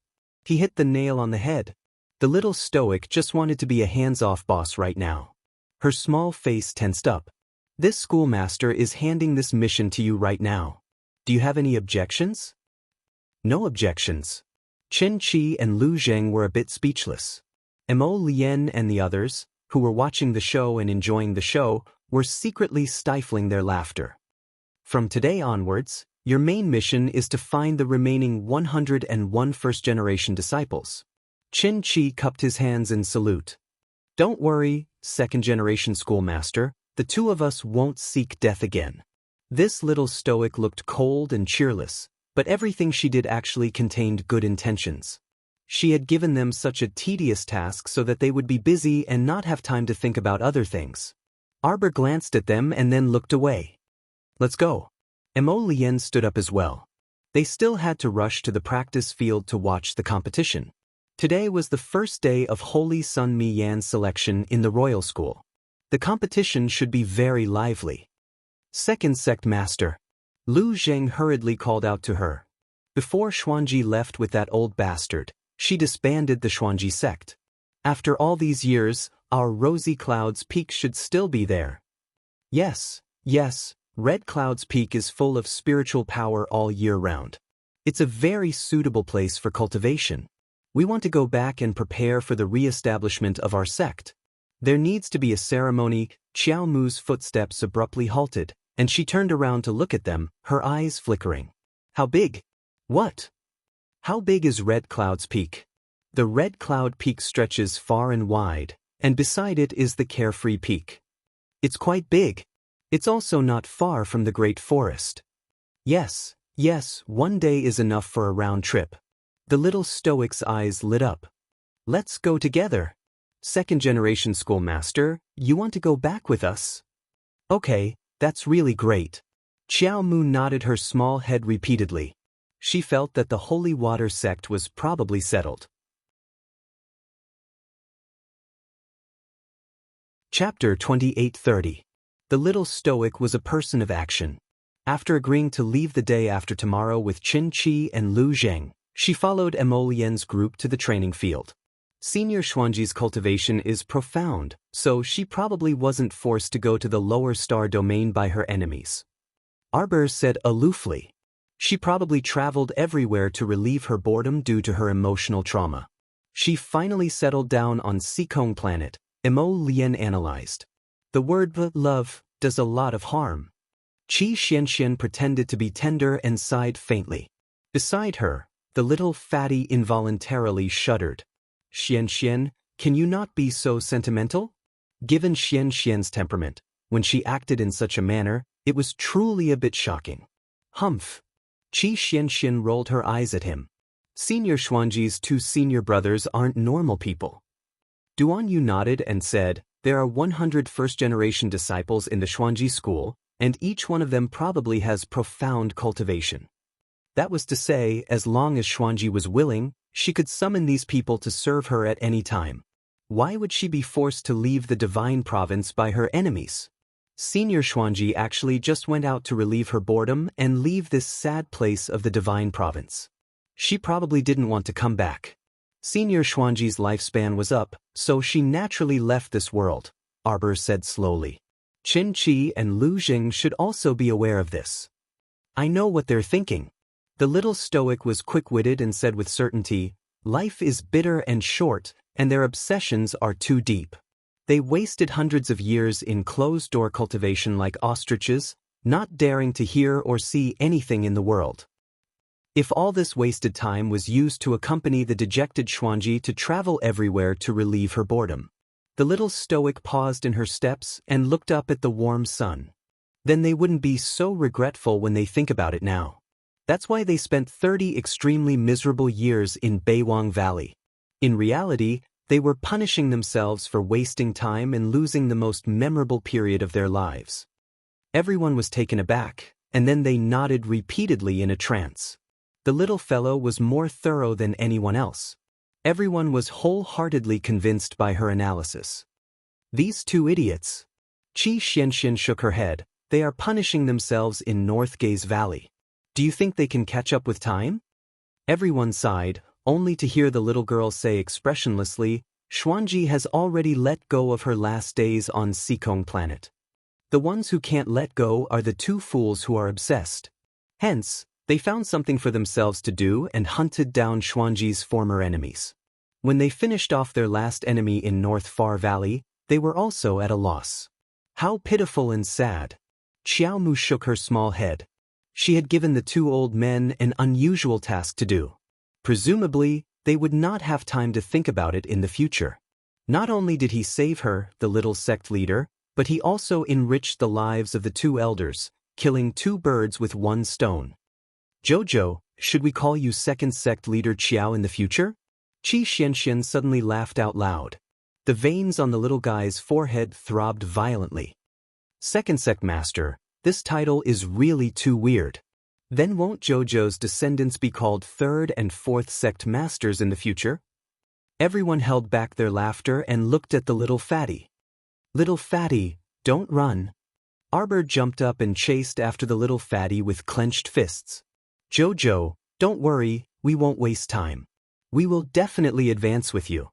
He hit the nail on the head. The little stoic just wanted to be a hands-off boss right now. Her small face tensed up. This schoolmaster is handing this mission to you right now. Do you have any objections? No objections. Chen Qi and Lu Zheng were a bit speechless. Mo Lien and the others, who were watching the show and enjoying the show, were secretly stifling their laughter. From today onwards, your main mission is to find the remaining 101 first-generation disciples. Chen Qi cupped his hands in salute. Don't worry, second-generation schoolmaster, the two of us won't seek death again. This little stoic looked cold and cheerless, but everything she did actually contained good intentions. She had given them such a tedious task so that they would be busy and not have time to think about other things. Arbor glanced at them and then looked away. Let's go. Mo Lien stood up as well. They still had to rush to the practice field to watch the competition. Today was the first day of Holy Sun Mi Yan's selection in the Royal School. The competition should be very lively. Second sect master. Lu Zheng hurriedly called out to her. Before Xuanji left with that old bastard, she disbanded the Xuanji sect. After all these years, our Rosy Cloud's Peak should still be there. Yes, Red Cloud's Peak is full of spiritual power all year round. It's a very suitable place for cultivation. We want to go back and prepare for the re-establishment of our sect. There needs to be a ceremony. Xiao Mu's footsteps abruptly halted, and she turned around to look at them, her eyes flickering. How big? What? How big is Red Cloud's Peak? The Red Cloud Peak stretches far and wide, and beside it is the Carefree Peak. It's quite big. It's also not far from the Great Forest. Yes, yes, one day is enough for a round trip. The little stoic's eyes lit up. Let's go together. Second-generation schoolmaster, you want to go back with us? Okay, that's really great. Xiao Mu nodded her small head repeatedly. She felt that the holy water sect was probably settled. Chapter 2830. The little stoic was a person of action. After agreeing to leave the day after tomorrow with Qin Qi and Lu Zheng, she followed Emolien's group to the training field. Senior Xuanji's cultivation is profound, so she probably wasn't forced to go to the lower star domain by her enemies. Arbor said aloofly. She probably traveled everywhere to relieve her boredom due to her emotional trauma. She finally settled down on Sikong planet, Emolian analyzed. The word love does a lot of harm. Qi Xianxian pretended to be tender and sighed faintly. Beside her, the little fatty involuntarily shuddered. Xianxian, can you not be so sentimental? Given Xianxian's temperament, when she acted in such a manner, it was truly a bit shocking. Humph. Qi Xianxian rolled her eyes at him. Senior Xuanji's two senior brothers aren't normal people. Duan Yu nodded and said, there are 100 first-generation disciples in the Xuanji school, and each one of them probably has profound cultivation. That was to say, as long as Xuanji was willing, she could summon these people to serve her at any time. Why would she be forced to leave the divine province by her enemies? Senior Xuanji actually just went out to relieve her boredom and leave this sad place of the divine province. She probably didn't want to come back. Senior Xuanji's lifespan was up, so she naturally left this world, Arbor said slowly. Qin Qi and Lu Jing should also be aware of this. I know what they're thinking. The little stoic was quick-witted and said with certainty, life is bitter and short, and their obsessions are too deep. They wasted hundreds of years in closed-door cultivation like ostriches, not daring to hear or see anything in the world. If all this wasted time was used to accompany the dejected Xuanji to travel everywhere to relieve her boredom. The little stoic paused in her steps and looked up at the warm sun. Then they wouldn't be so regretful when they think about it now. That's why they spent 30 extremely miserable years in Beiwang Valley. In reality, they were punishing themselves for wasting time and losing the most memorable period of their lives. Everyone was taken aback, and then they nodded repeatedly in a trance. The little fellow was more thorough than anyone else. Everyone was wholeheartedly convinced by her analysis. These two idiots. Qi Xianxian shook her head. They are punishing themselves in North Gaze Valley. Do you think they can catch up with time? Everyone sighed, only to hear the little girl say expressionlessly, Xuanji has already let go of her last days on Sikong planet. The ones who can't let go are the two fools who are obsessed. Hence, they found something for themselves to do and hunted down Xuanji's former enemies. When they finished off their last enemy in North Far Valley, they were also at a loss. How pitiful and sad. Xiao Mu shook her small head. She had given the two old men an unusual task to do. Presumably, they would not have time to think about it in the future. Not only did he save her, the little sect leader, but he also enriched the lives of the two elders, killing two birds with one stone. Jojo, should we call you second sect leader Qiao in the future? Qi Xianxian suddenly laughed out loud. The veins on the little guy's forehead throbbed violently. Second sect master, this title is really too weird. Then won't Jojo's descendants be called third and fourth sect masters in the future? Everyone held back their laughter and looked at the little fatty. Little fatty, don't run. Arbor jumped up and chased after the little fatty with clenched fists. Jojo, don't worry, we won't waste time. We will definitely advance with you.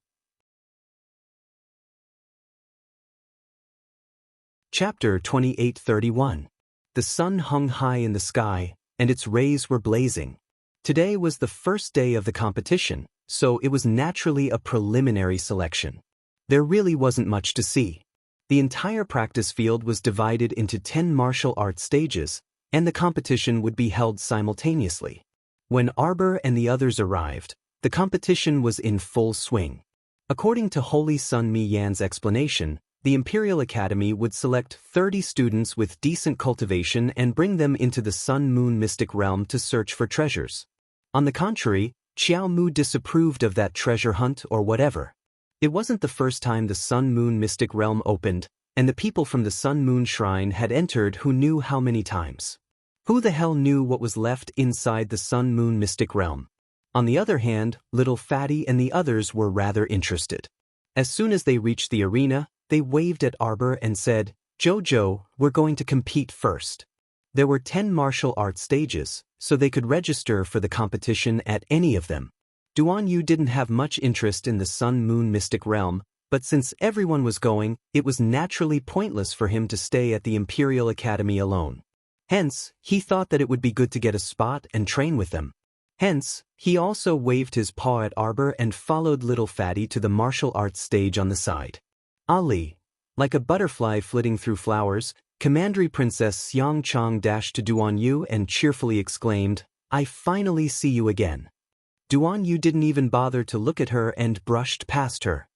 Chapter 2831. The sun hung high in the sky, and its rays were blazing. Today was the first day of the competition, so it was naturally a preliminary selection. There really wasn't much to see. The entire practice field was divided into 10 martial arts stages, and the competition would be held simultaneously. When Arbor and the others arrived, the competition was in full swing. According to Holy Sun Mi Yan's explanation, the Imperial Academy would select 30 students with decent cultivation and bring them into the Sun-Moon mystic realm to search for treasures. On the contrary, Xiao Mu disapproved of that treasure hunt or whatever. It wasn't the first time the Sun-Moon mystic realm opened, and the people from the Sun-Moon Shrine had entered who knew how many times. Who the hell knew what was left inside the Sun-Moon mystic realm? On the other hand, Little Fatty and the others were rather interested. As soon as they reached the arena, they waved at Arbor and said, "Jojo, we're going to compete first." There were 10 martial arts stages, so they could register for the competition at any of them. Duan Yu didn't have much interest in the Sun-Moon mystic realm, but since everyone was going, it was naturally pointless for him to stay at the Imperial Academy alone. Hence, he thought that it would be good to get a spot and train with them. Hence, he also waved his paw at Arbor and followed Little Fatty to the martial arts stage on the side. Ali. Like a butterfly flitting through flowers, Commandery Princess Xiang Chang dashed to Duan Yu and cheerfully exclaimed, "I finally see you again." Duan Yu didn't even bother to look at her and brushed past her.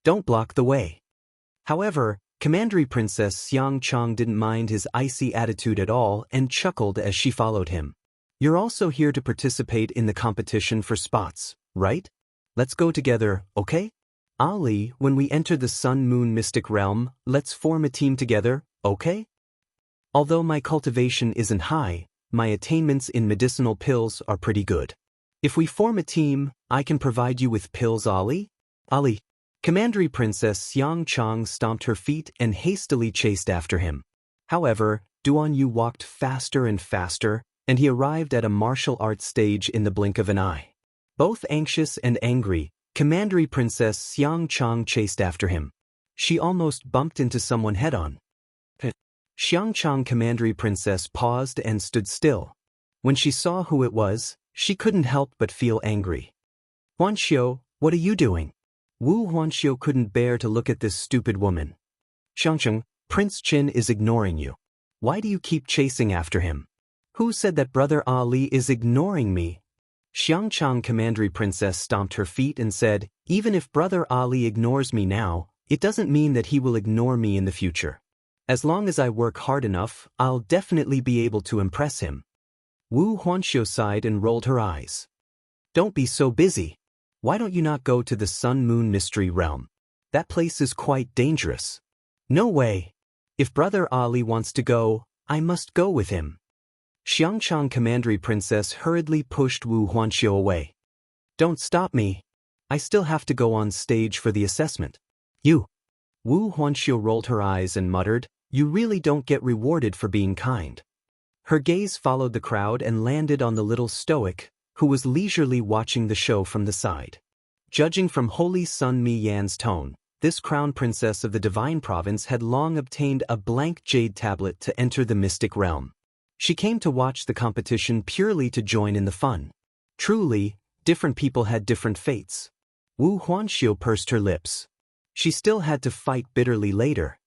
"Don't block the way." However, Commandery Princess Xiang Chang didn't mind his icy attitude at all and chuckled as she followed him. "You're also here to participate in the competition for spots, right? Let's go together, okay? Ali, when we enter the Sun-Moon mystic realm, let's form a team together, okay? Although my cultivation isn't high, my attainments in medicinal pills are pretty good. If we form a team, I can provide you with pills, Ali?" "Ali." Commandery Princess Xiang Chang stomped her feet and hastily chased after him. However, Duan Yu walked faster and faster, and he arrived at a martial arts stage in the blink of an eye. Both anxious and angry, Commandery Princess Xiang Chang chased after him. She almost bumped into someone head-on. Xiang Chang Commandery Princess paused and stood still. When she saw who it was, she couldn't help but feel angry. "Huanxiu, what are you doing?" Wu Huanxiu couldn't bear to look at this stupid woman. "Xiangcheng, Prince Qin is ignoring you. Why do you keep chasing after him?" "Who said that Brother Ali is ignoring me?" Xiangchang Commandery Princess stomped her feet and said, "Even if Brother Ali ignores me now, it doesn't mean that he will ignore me in the future. As long as I work hard enough, I'll definitely be able to impress him." Wu Huanxiu sighed and rolled her eyes. "Don't be so busy. Why don't you not go to the Sun-Moon Mystery Realm? That place is quite dangerous." "No way. If Brother Ali wants to go, I must go with him." Xiangchang Commandery Princess hurriedly pushed Wu Huanxiu away. "Don't stop me. I still have to go on stage for the assessment." "You." Wu Huanxiu rolled her eyes and muttered, "You really don't get rewarded for being kind." Her gaze followed the crowd and landed on the little stoic, who was leisurely watching the show from the side. Judging from Holy Sun Mi Yan's tone, this crown princess of the Divine Province had long obtained a blank jade tablet to enter the mystic realm. She came to watch the competition purely to join in the fun. Truly, different people had different fates. Wu Huanxiu pursed her lips. She still had to fight bitterly later.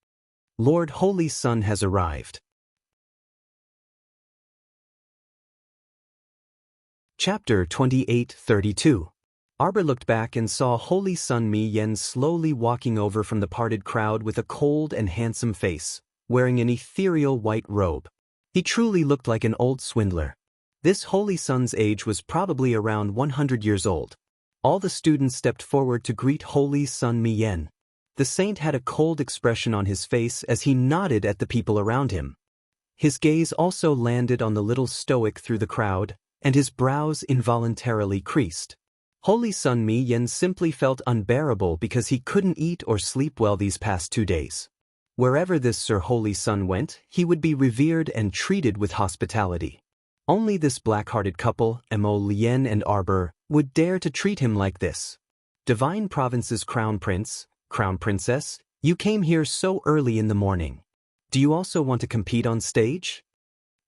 Lord Holy Sun has arrived. Chapter 28-32. Arbor looked back and saw Holy Sun Mi Yan slowly walking over from the parted crowd with a cold and handsome face, wearing an ethereal white robe. He truly looked like an old swindler. This Holy Sun's age was probably around 100 years old. All the students stepped forward to greet Holy Sun Mi Yan. The saint had a cold expression on his face as he nodded at the people around him. His gaze also landed on the little stoic through the crowd, and his brows involuntarily creased. Holy Sun Mi Yan simply felt unbearable because he couldn't eat or sleep well these past 2 days. Wherever this Sir Holy Sun went, he would be revered and treated with hospitality. Only this black-hearted couple, Mo Lien and Arbor, would dare to treat him like this. Divine Province's Crown Prince, Crown Princess, you came here so early in the morning. Do you also want to compete on stage?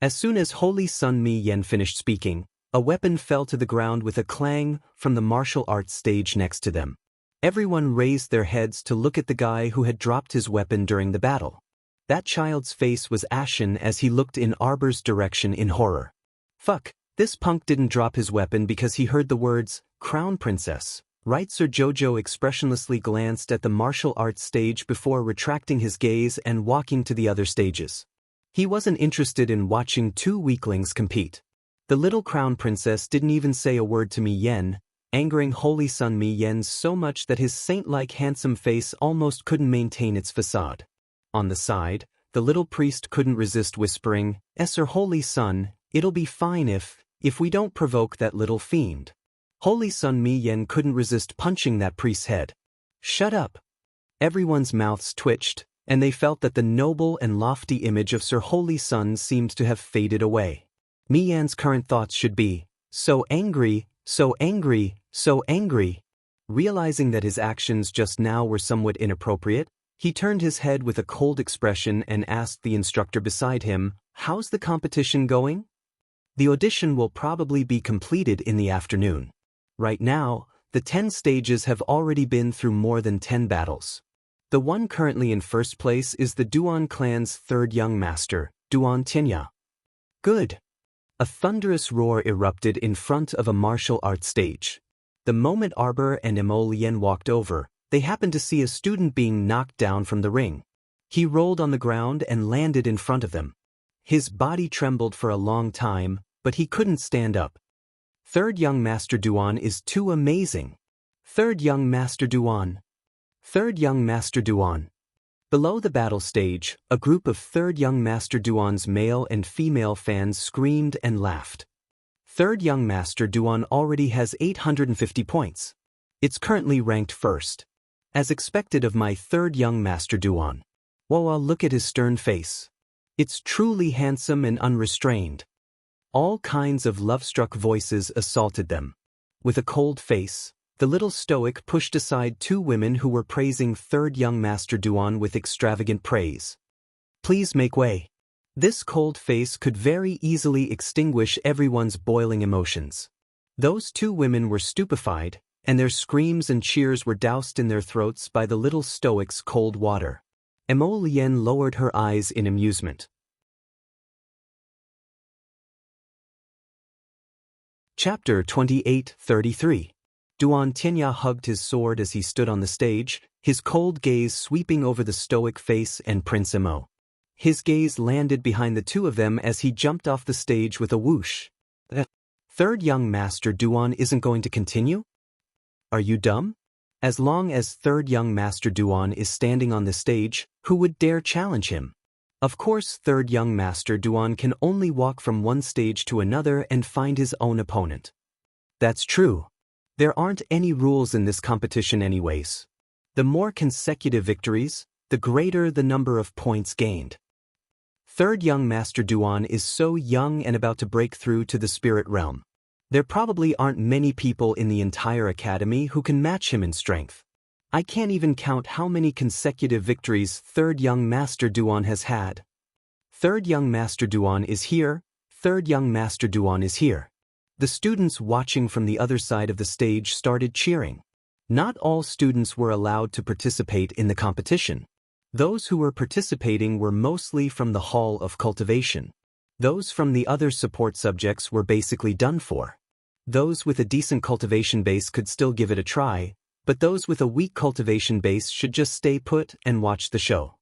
As soon as Holy Sun Mi Yan finished speaking, a weapon fell to the ground with a clang from the martial arts stage next to them. Everyone raised their heads to look at the guy who had dropped his weapon during the battle. That child's face was ashen as he looked in Arbor's direction in horror. Fuck, this punk didn't drop his weapon because he heard the words, Crown Princess, Right, Sir Jojo expressionlessly glanced at the martial arts stage before retracting his gaze and walking to the other stages. He wasn't interested in watching two weaklings compete. The little crown princess didn't even say a word to Mi Yen, angering Holy Son Mi Yen so much that his saint-like handsome face almost couldn't maintain its facade. On the side, the little priest couldn't resist whispering, "Sir Holy Son, it'll be fine if we don't provoke that little fiend." Holy Son Mi Yen couldn't resist punching that priest's head. "Shut up." Everyone's mouths twitched, and they felt that the noble and lofty image of Sir Holy Son seemed to have faded away. Mi Yan's current thoughts should be, so angry, so angry, so angry. Realizing that his actions just now were somewhat inappropriate, he turned his head with a cold expression and asked the instructor beside him, "How's the competition going?" "The audition will probably be completed in the afternoon. Right now, the 10 stages have already been through more than 10 battles. The one currently in first place is the Duan clan's third young master, Duan Tinya." "Good." A thunderous roar erupted in front of a martial arts stage. The moment Arbor and Emolien walked over, they happened to see a student being knocked down from the ring. He rolled on the ground and landed in front of them. His body trembled for a long time, but he couldn't stand up. "Third young Master Duan is too amazing. Third young Master Duan. Third young Master Duan." Below the battle stage, a group of third young Master Duan's male and female fans screamed and laughed. Third young Master Duan already has 850 points. It's currently ranked first. As expected of my third young Master Duan. Whoa, look at his stern face. It's truly handsome and unrestrained. All kinds of love-struck voices assaulted them. With a cold face, the little stoic pushed aside two women who were praising third young Master Duan with extravagant praise. "Please make way." This cold face could very easily extinguish everyone's boiling emotions. Those two women were stupefied, and their screams and cheers were doused in their throats by the little stoic's cold water. Emolien lowered her eyes in amusement. Chapter 28:33. Duan Tinya hugged his sword as he stood on the stage, his cold gaze sweeping over the stoic face and Prince Emo. His gaze landed behind the two of them as he jumped off the stage with a whoosh. "Third young Master Duan isn't going to continue? Are you dumb? As long as third young Master Duan is standing on the stage, who would dare challenge him? Of course, third young Master Duan can only walk from one stage to another and find his own opponent." "That's true. There aren't any rules in this competition anyways. The more consecutive victories, the greater the number of points gained. Third young Master Duan is so young and about to break through to the spirit realm. There probably aren't many people in the entire academy who can match him in strength. I can't even count how many consecutive victories third young Master Duan has had. Third young Master Duan is here, third young Master Duan is here." The students watching from the other side of the stage started cheering. Not all students were allowed to participate in the competition. Those who were participating were mostly from the Hall of Cultivation. Those from the other support subjects were basically done for. Those with a decent cultivation base could still give it a try, but those with a weak cultivation base should just stay put and watch the show.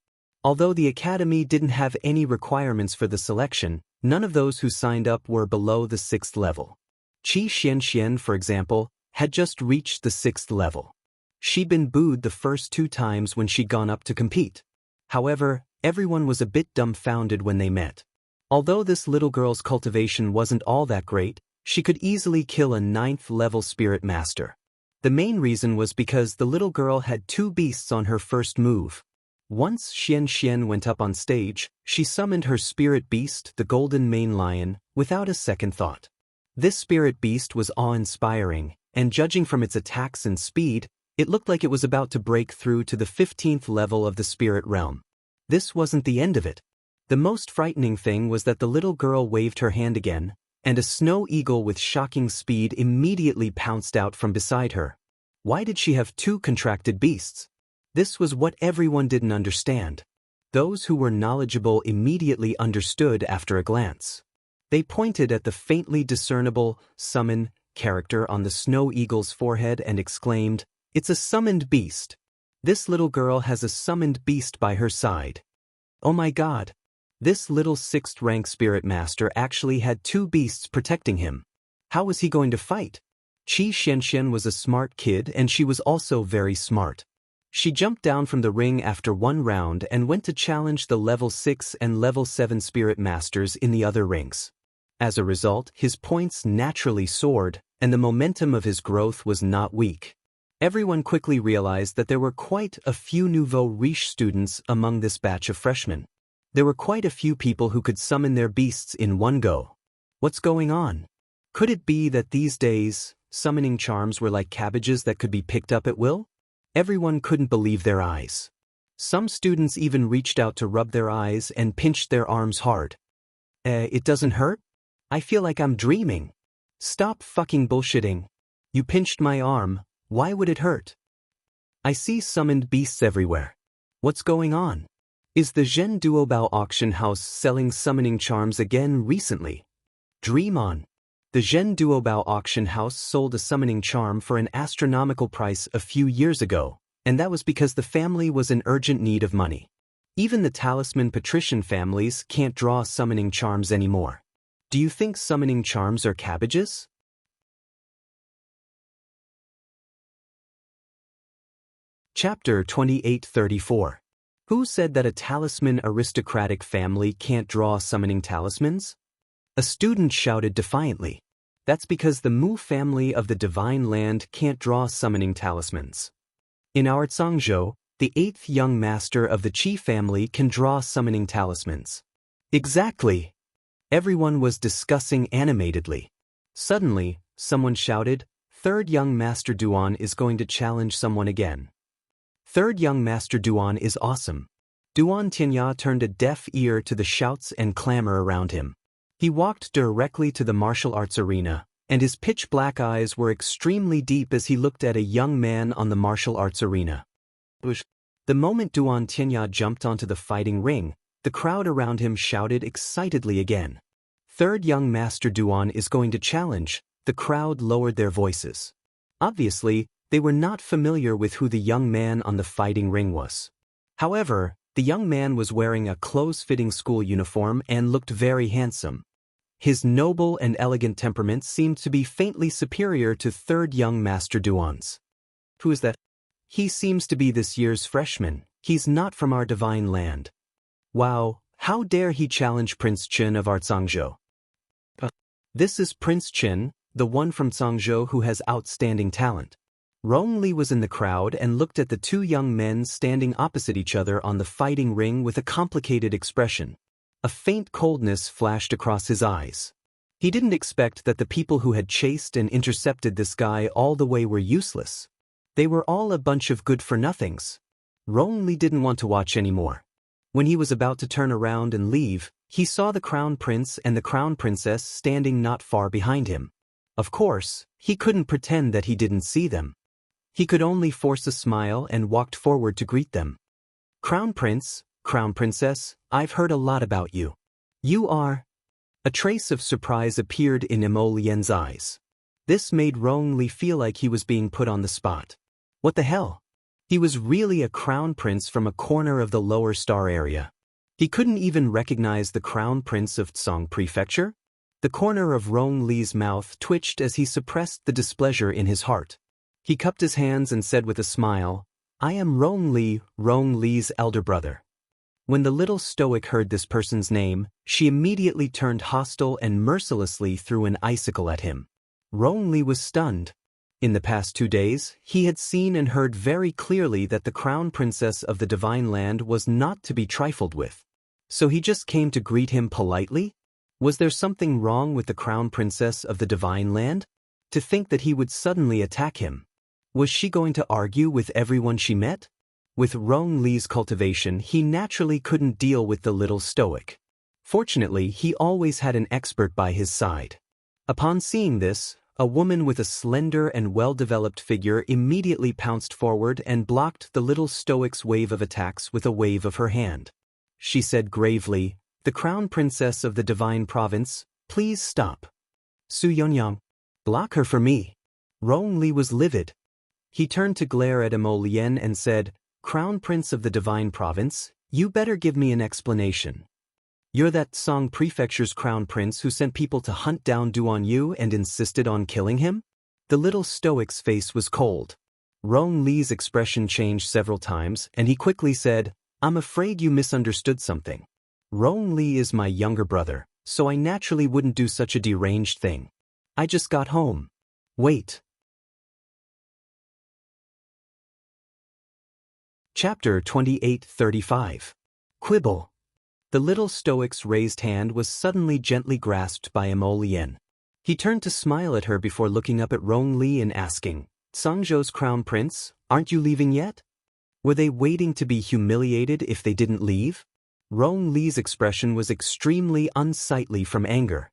Although the academy didn't have any requirements for the selection, none of those who signed up were below the 6th level. Qi Xianxian, for example, had just reached the 6th level. She'd been booed the first 2 times when she'd gone up to compete. However, everyone was a bit dumbfounded when they met. Although this little girl's cultivation wasn't all that great, she could easily kill a 9th level spirit master. The main reason was because the little girl had 2 beasts on her first move. Once Xianxian went up on stage, she summoned her spirit beast, the golden mane lion, without a second thought. This spirit beast was awe-inspiring, and judging from its attacks and speed, it looked like it was about to break through to the 15th level of the spirit realm. This wasn't the end of it. The most frightening thing was that the little girl waved her hand again, and a snow eagle with shocking speed immediately pounced out from beside her. Why did she have 2 contracted beasts? This was what everyone didn't understand. Those who were knowledgeable immediately understood after a glance. They pointed at the faintly discernible summon character on the snow eagle's forehead and exclaimed, "It's a summoned beast. This little girl has a summoned beast by her side. Oh my god. This little 6th rank spirit master actually had 2 beasts protecting him. How was he going to fight?" Qi Xianxian was a smart kid and she was also very smart. She jumped down from the ring after 1 round and went to challenge the level 6 and level 7 spirit masters in the other rings. As a result, his points naturally soared, and the momentum of his growth was not weak. Everyone quickly realized that there were quite a few nouveau riche students among this batch of freshmen. There were quite a few people who could summon their beasts in one go. What's going on? Could it be that these days, summoning charms were like cabbages that could be picked up at will? Everyone couldn't believe their eyes. Some students even reached out to rub their eyes and pinched their arms hard. It doesn't hurt? I feel like I'm dreaming. Stop fucking bullshitting. You pinched my arm, why would it hurt? I see summoned beasts everywhere. What's going on? Is the Zhen Duobao auction house selling summoning charms again recently? Dream on. The Zhen Duobao auction house sold a summoning charm for an astronomical price a few years ago, and that was because the family was in urgent need of money. Even the talisman patrician families can't draw summoning charms anymore. Do you think summoning charms are cabbages? Chapter 2834. Who said that a talisman aristocratic family can't draw summoning talismans? A student shouted defiantly. That's because the Mu family of the Divine Land can't draw summoning talismans. In our Zhangzhou, the 8th young master of the Qi family can draw summoning talismans. Exactly. Everyone was discussing animatedly. Suddenly, someone shouted, "Third young master Duan is going to challenge someone again." Third young master Duan is awesome. Duan Tianya turned a deaf ear to the shouts and clamor around him. He walked directly to the martial arts arena, and his pitch-black eyes were extremely deep as he looked at a young man on the martial arts arena. The moment Duan Tianya jumped onto the fighting ring, the crowd around him shouted excitedly again. Third young master Duan is going to challenge. The crowd lowered their voices. Obviously, they were not familiar with who the young man on the fighting ring was. However, the young man was wearing a close-fitting school uniform and looked very handsome. His noble and elegant temperament seemed to be faintly superior to third young master Duan's. Who is that? He seems to be this year's freshman. He's not from our divine land. Wow, how dare he challenge Prince Chen of our Zhangzhou? This is Prince Chen, the one from Zhangzhou who has outstanding talent. Rong Li was in the crowd and looked at the 2 young men standing opposite each other on the fighting ring with a complicated expression. A faint coldness flashed across his eyes. He didn't expect that the people who had chased and intercepted this guy all the way were useless. They were all a bunch of good-for-nothings. Rong Li didn't want to watch anymore. When he was about to turn around and leave, he saw the crown prince and the crown princess standing not far behind him. Of course, he couldn't pretend that he didn't see them. He could only force a smile and walked forward to greet them. "Crown Prince, Crown Princess, I've heard a lot about you. You are..." A trace of surprise appeared in Imo Lian's eyes. This made Rong Li feel like he was being put on the spot. What the hell? He was really a crown prince from a corner of the lower star area. He couldn't even recognize the crown prince of Tsong Prefecture? The corner of Rong Li's mouth twitched as he suppressed the displeasure in his heart. He cupped his hands and said with a smile, "I am Rong Li's elder brother." When the little stoic heard this person's name, she immediately turned hostile and mercilessly threw an icicle at him. Rong Li was stunned. In the past 2 days, he had seen and heard very clearly that the crown princess of the Divine Land was not to be trifled with. So he just came to greet him politely? Was there something wrong with the crown princess of the Divine Land? To think that he would suddenly attack him. Was she going to argue with everyone she met? With Rong Li's cultivation, he naturally couldn't deal with the little stoic. Fortunately, he always had an expert by his side. Upon seeing this, a woman with a slender and well-developed figure immediately pounced forward and blocked the little stoic's wave of attacks with a wave of her hand. She said gravely, "The crown princess of the divine province, please stop." Su Yonyang. Block her for me. Rong Li was livid. He turned to glare at Mo Lien and said, Crown Prince of the Divine Province, you better give me an explanation. You're that Song Prefecture's crown prince who sent people to hunt down Duan Yu and insisted on killing him? The little stoic's face was cold. Rong Li's expression changed several times, and he quickly said, I'm afraid you misunderstood something. Rong Li is my younger brother, so I naturally wouldn't do such a deranged thing. I just got home. Wait. Chapter 28:35. Quibble. The little stoic's raised hand was suddenly gently grasped by Mo Lien. He turned to smile at her before looking up at Rong Li and asking, Sangzhou's crown prince, aren't you leaving yet? Were they waiting to be humiliated if they didn't leave? Rong Li's expression was extremely unsightly from anger.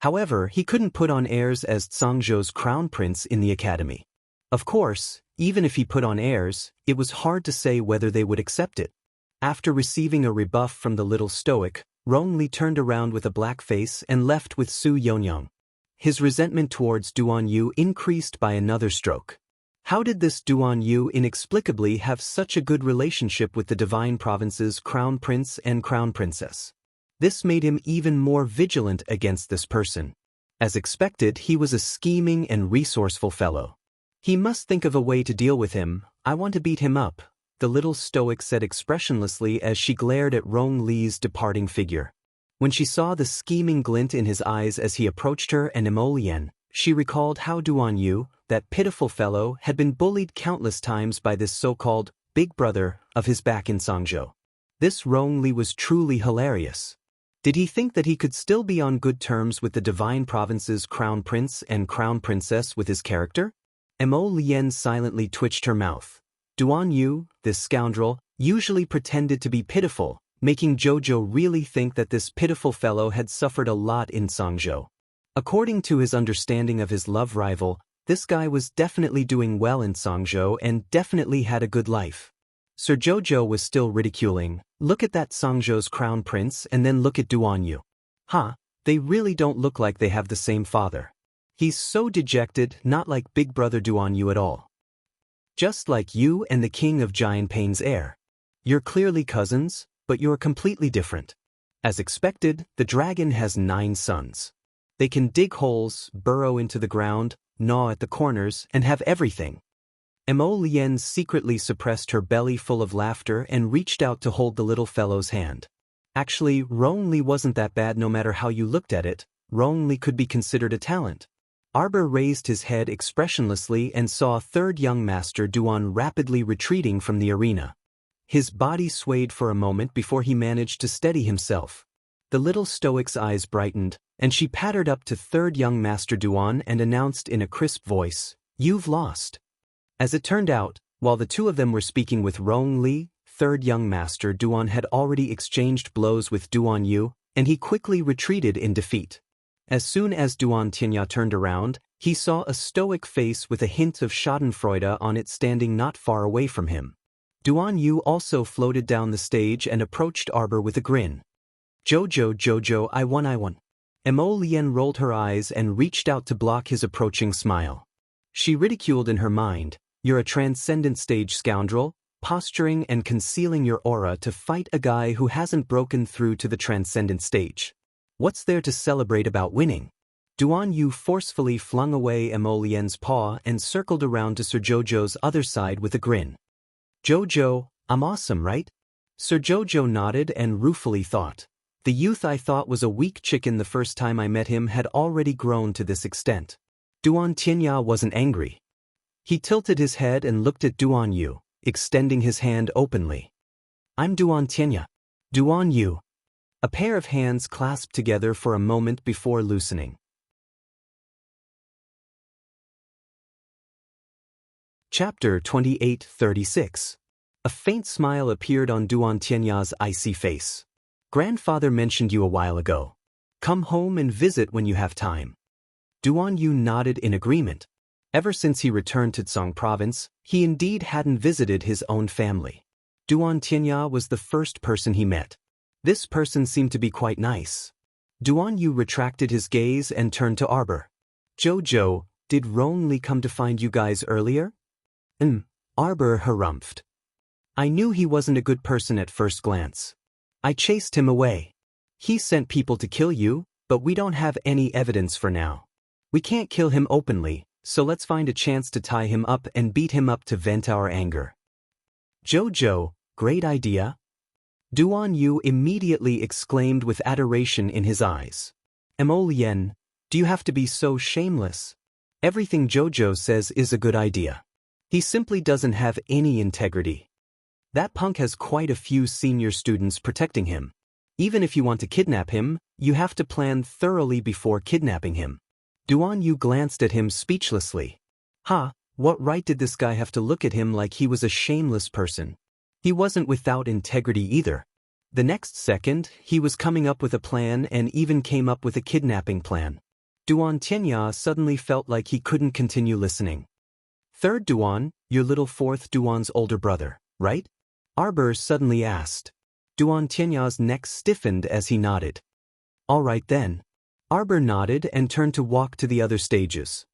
However, he couldn't put on airs as Sangzhou's crown prince in the academy. Of course, even if he put on airs, it was hard to say whether they would accept it. After receiving a rebuff from the little stoic, Rong Li turned around with a black face and left with Su Yonyang. His resentment towards Duan Yu increased by another stroke. How did this Duan Yu inexplicably have such a good relationship with the Divine Province's crown prince and crown princess? This made him even more vigilant against this person. As expected, he was a scheming and resourceful fellow. He must think of a way to deal with him. I want to beat him up, the little stoic said expressionlessly as she glared at Rong Li's departing figure. When she saw the scheming glint in his eyes as he approached her and Mo Lien, she recalled how Duan Yu, that pitiful fellow, had been bullied countless times by this so-called big brother of his back in Sangzhou. This Rong Li was truly hilarious. Did he think that he could still be on good terms with the Divine Province's crown prince and crown princess with his character? Mo Lien silently twitched her mouth. Duan Yu, this scoundrel, usually pretended to be pitiful, making Jojo really think that this pitiful fellow had suffered a lot in Sangzhou. According to his understanding of his love rival, this guy was definitely doing well in Sangzhou and definitely had a good life. Sir Jojo was still ridiculing, look at that Sangzhou's crown prince and then look at Duan Yu. They really don't look like they have the same father. He's so dejected, not like big brother Duan Yu at all. Just like you and the king of Giant Pain's heir. You're clearly cousins, but you're completely different. As expected, the dragon has 9 sons. They can dig holes, burrow into the ground, gnaw at the corners, and have everything. Mo Lien secretly suppressed her belly full of laughter and reached out to hold the little fellow's hand. Actually, Rong Li wasn't that bad no matter how you looked at it. Rong Li could be considered a talent. Arbor raised his head expressionlessly and saw third young master Duan rapidly retreating from the arena. His body swayed for a moment before he managed to steady himself. The little stoic's eyes brightened, and she pattered up to third young master Duan and announced in a crisp voice, "You've lost." As it turned out, while the two of them were speaking with Rong Li, third young master Duan had already exchanged blows with Duan Yu, and he quickly retreated in defeat. As soon as Duan Tianya turned around, he saw a stoic face with a hint of schadenfreude on it standing not far away from him. Duan Yu also floated down the stage and approached Arbor with a grin. Jojo, I won. Mo Lien rolled her eyes and reached out to block his approaching smile. She ridiculed in her mind, you're a transcendent stage scoundrel, posturing and concealing your aura to fight a guy who hasn't broken through to the transcendent stage. What's there to celebrate about winning? Duan Yu forcefully flung away Mo Lien's paw and circled around to Sir Jojo's other side with a grin. Jojo, I'm awesome, right? Sir Jojo nodded and ruefully thought. The youth I thought was a weak chicken the first time I met him had already grown to this extent. Duan Tianya wasn't angry. He tilted his head and looked at Duan Yu, extending his hand openly. I'm Duan Tianya. Duan Yu. A pair of hands clasped together for a moment before loosening. Chapter 28:36. A faint smile appeared on Duan Tianya's icy face. Grandfather mentioned you a while ago. Come home and visit when you have time. Duan Yu nodded in agreement. Ever since he returned to Tsong province, he indeed hadn't visited his own family. Duan Tianya was the first person he met. This person seemed to be quite nice. Duan Yu retracted his gaze and turned to Arbor. Jojo, Did Roan Lee come to find you guys earlier? Arbor harumphed. I knew he wasn't a good person at first glance. I chased him away. He sent people to kill you, but we don't have any evidence for now. We can't kill him openly, so let's find a chance to tie him up and beat him up to vent our anger. Jojo, great idea. Duan Yu immediately exclaimed with adoration in his eyes. Mo Lien, do you have to be so shameless? Everything Jojo says is a good idea. He simply doesn't have any integrity. That punk has quite a few senior students protecting him. Even if you want to kidnap him, you have to plan thoroughly before kidnapping him. Duan Yu glanced at him speechlessly. What right did this guy have to look at him like he was a shameless person? He wasn't without integrity either. The next second, he was coming up with a plan and even came up with a kidnapping plan. Duan Tianya suddenly felt like he couldn't continue listening. Third Duan, your little fourth Duan's older brother, right? Arbor suddenly asked. Duan Tianya's neck stiffened as he nodded. All right then. Arbor nodded and turned to walk to the other stages.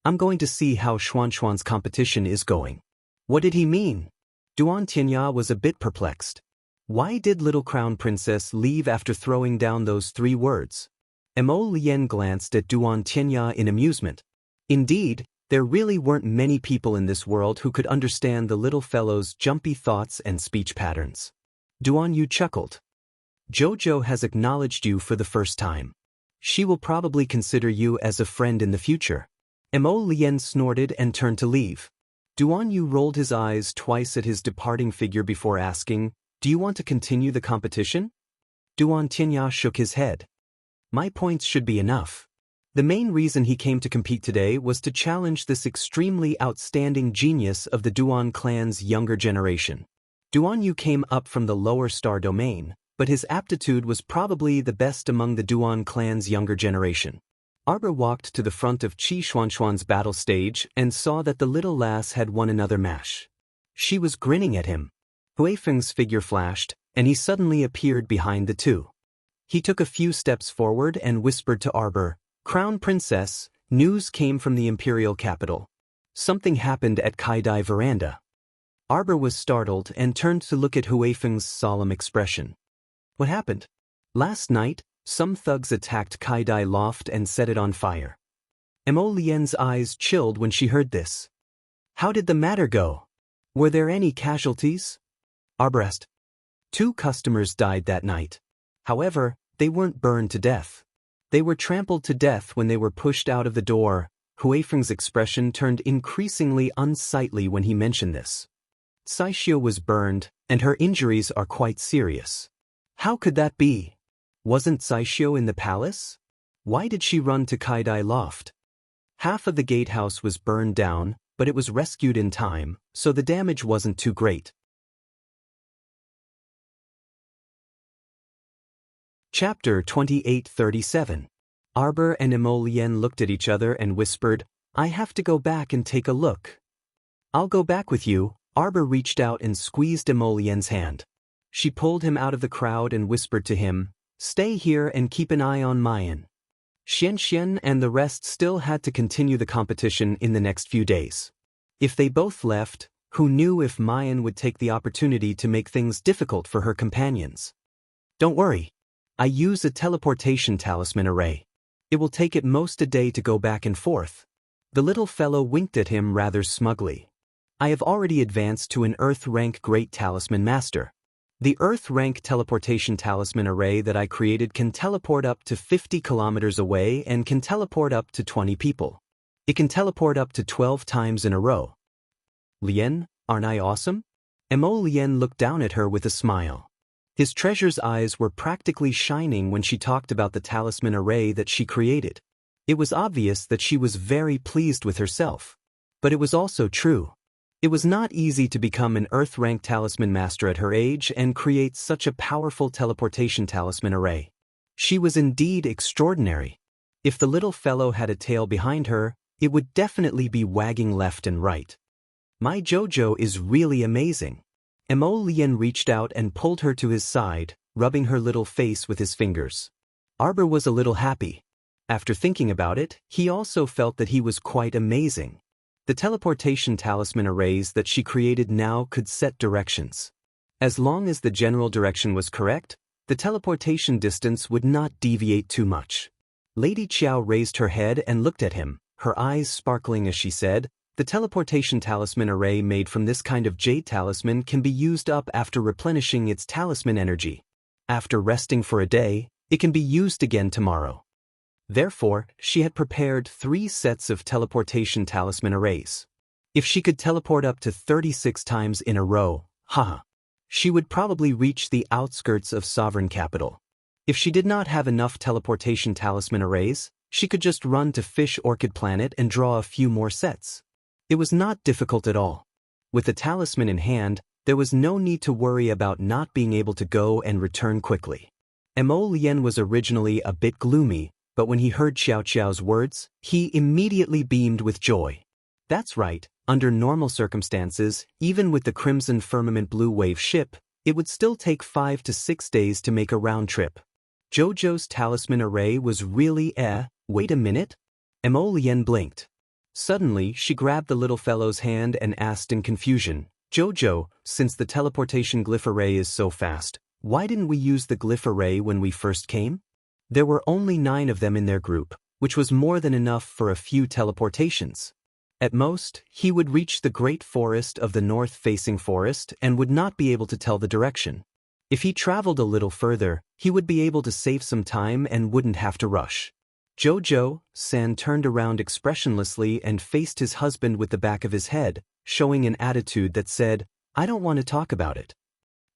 I'm going to see how Xuanxuan's competition is going. What did he mean? Duan Tianya was a bit perplexed. Why did little crown princess leave after throwing down those 3 words? Mo Lien glanced at Duan Tianya in amusement. Indeed, there really weren't many people in this world who could understand the little fellow's jumpy thoughts and speech patterns. Duan Yu chuckled. Jojo has acknowledged you for the first time. She will probably consider you as a friend in the future. Mo Lien snorted and turned to leave. Duan Yu rolled his eyes twice at his departing figure before asking, do you want to continue the competition? Duan Tianya shook his head. My points should be enough. The main reason he came to compete today was to challenge this extremely outstanding genius of the Duan clan's younger generation. Duan Yu came up from the lower star domain, but his aptitude was probably the best among the Duan clan's younger generation. Arbor walked to the front of Qi Xuanxuan's battle stage and saw that the little lass had won another match. She was grinning at him. Huifeng's figure flashed, and he suddenly appeared behind the two. He took a few steps forward and whispered to Arbor, Crown Princess, news came from the imperial capital. Something happened at Kaidai Veranda. Arbor was startled and turned to look at Huifeng's solemn expression. What happened? Last night, some thugs attacked Kaidai Loft and set it on fire. Mo Lien's eyes chilled when she heard this. How did the matter go? Were there any casualties? Arbor asked. 2 customers died that night. However, they weren't burned to death. They were trampled to death when they were pushed out of the door. Huifeng's expression turned increasingly unsightly when he mentioned this. Saishio was burned, and her injuries are quite serious. How could that be? Wasn't Saishio in the palace? Why did she run to Kaidai Loft? Half of the gatehouse was burned down, but it was rescued in time, so the damage wasn't too great. Chapter 2837. Arbor and Mo Lien looked at each other and whispered, I have to go back and take a look. I'll go back with you. Arbor reached out and squeezed Mo Lien's hand. She pulled him out of the crowd and whispered to him, Stay here and keep an eye on Mayan. Xian and the rest still had to continue the competition in the next few days. If they both left, who knew if Mayan would take the opportunity to make things difficult for her companions? Don't worry. I use a teleportation talisman array. It will take at most a day to go back and forth. The little fellow winked at him rather smugly. I have already advanced to an Earth rank Great Talisman Master. The Earth rank teleportation talisman array that I created can teleport up to 50 kilometers away and can teleport up to 20 people. It can teleport up to 12 times in a row. Lien, aren't I awesome? Mo Lien looked down at her with a smile. His treasure's eyes were practically shining when she talked about the talisman array that she created. It was obvious that she was very pleased with herself. But it was also true. It was not easy to become an Earth-rank talisman master at her age and create such a powerful teleportation talisman array. She was indeed extraordinary. If the little fellow had a tail behind her, it would definitely be wagging left and right. My Jojo is really amazing. Mo Lien reached out and pulled her to his side, rubbing her little face with his fingers. Arbor was a little happy. After thinking about it, he also felt that he was quite amazing. The teleportation talisman arrays that she created now could set directions. As long as the general direction was correct, the teleportation distance would not deviate too much. Lady Qiao raised her head and looked at him, her eyes sparkling as she said, "The teleportation talisman array made from this kind of jade talisman can be used up after replenishing its talisman energy. After resting for a day, it can be used again tomorrow." Therefore, she had prepared 3 sets of teleportation talisman arrays. If she could teleport up to 36 times in a row, she would probably reach the outskirts of Sovereign Capital. If she did not have enough teleportation talisman arrays, she could just run to Fish Orchid Planet and draw a few more sets. It was not difficult at all. With the talisman in hand, there was no need to worry about not being able to go and return quickly. Mo Lien was originally a bit gloomy, but when he heard Xiao Qiao's words, he immediately beamed with joy. That's right, under normal circumstances, even with the Crimson Firmament Blue Wave ship, it would still take 5 to 6 days to make a round trip. Jojo's talisman array was really wait a minute? Mo Lien blinked. Suddenly, she grabbed the little fellow's hand and asked in confusion, "Jojo, since the teleportation glyph array is so fast, why didn't we use the glyph array when we first came?" There were only 9 of them in their group, which was more than enough for a few teleportations. At most, he would reach the great forest of the north-facing forest and would not be able to tell the direction. If he traveled a little further, he would be able to save some time and wouldn't have to rush. Jojo-san turned around expressionlessly and faced his husband with the back of his head, showing an attitude that said, "I don't want to talk about it."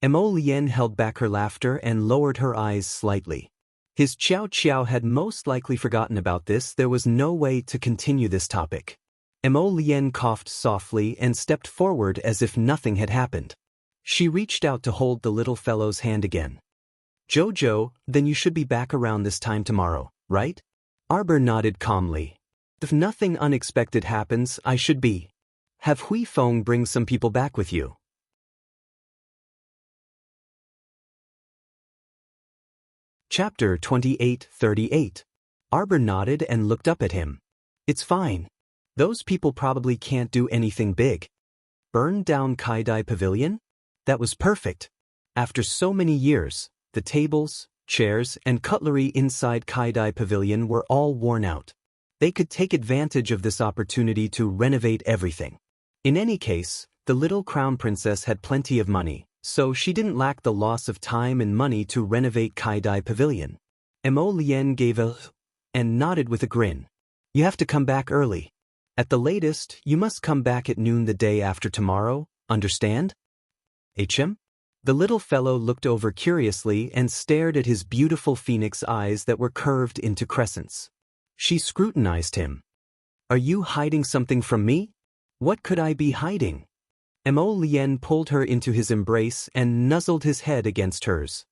Mo Lien held back her laughter and lowered her eyes slightly. His Qiao Qiao had most likely forgotten about this. There was no way to continue this topic. Mo Lien coughed softly and stepped forward as if nothing had happened. She reached out to hold the little fellow's hand again. "Jojo, then you should be back around this time tomorrow, right?" Arbor nodded calmly. "If nothing unexpected happens, I should be. Have Hui Feng bring some people back with you." Chapter 28:38. Arbor nodded and looked up at him. "It's fine. Those people probably can't do anything big." Burn down Kaidai Pavilion? That was perfect. After so many years, the tables, chairs, and cutlery inside Kaidai Pavilion were all worn out. They could take advantage of this opportunity to renovate everything. In any case, the little crown princess had plenty of money, so she didn't lack the loss of time and money to renovate Kaidai Pavilion. Mo Lien gave a and nodded with a grin. "You have to come back early. At the latest, you must come back at noon the day after tomorrow, understand?" "HM?" The little fellow looked over curiously and stared at his beautiful phoenix eyes that were curved into crescents. She scrutinized him. "Are you hiding something from me?" "What could I be hiding?" Mo Lien pulled her into his embrace and nuzzled his head against hers.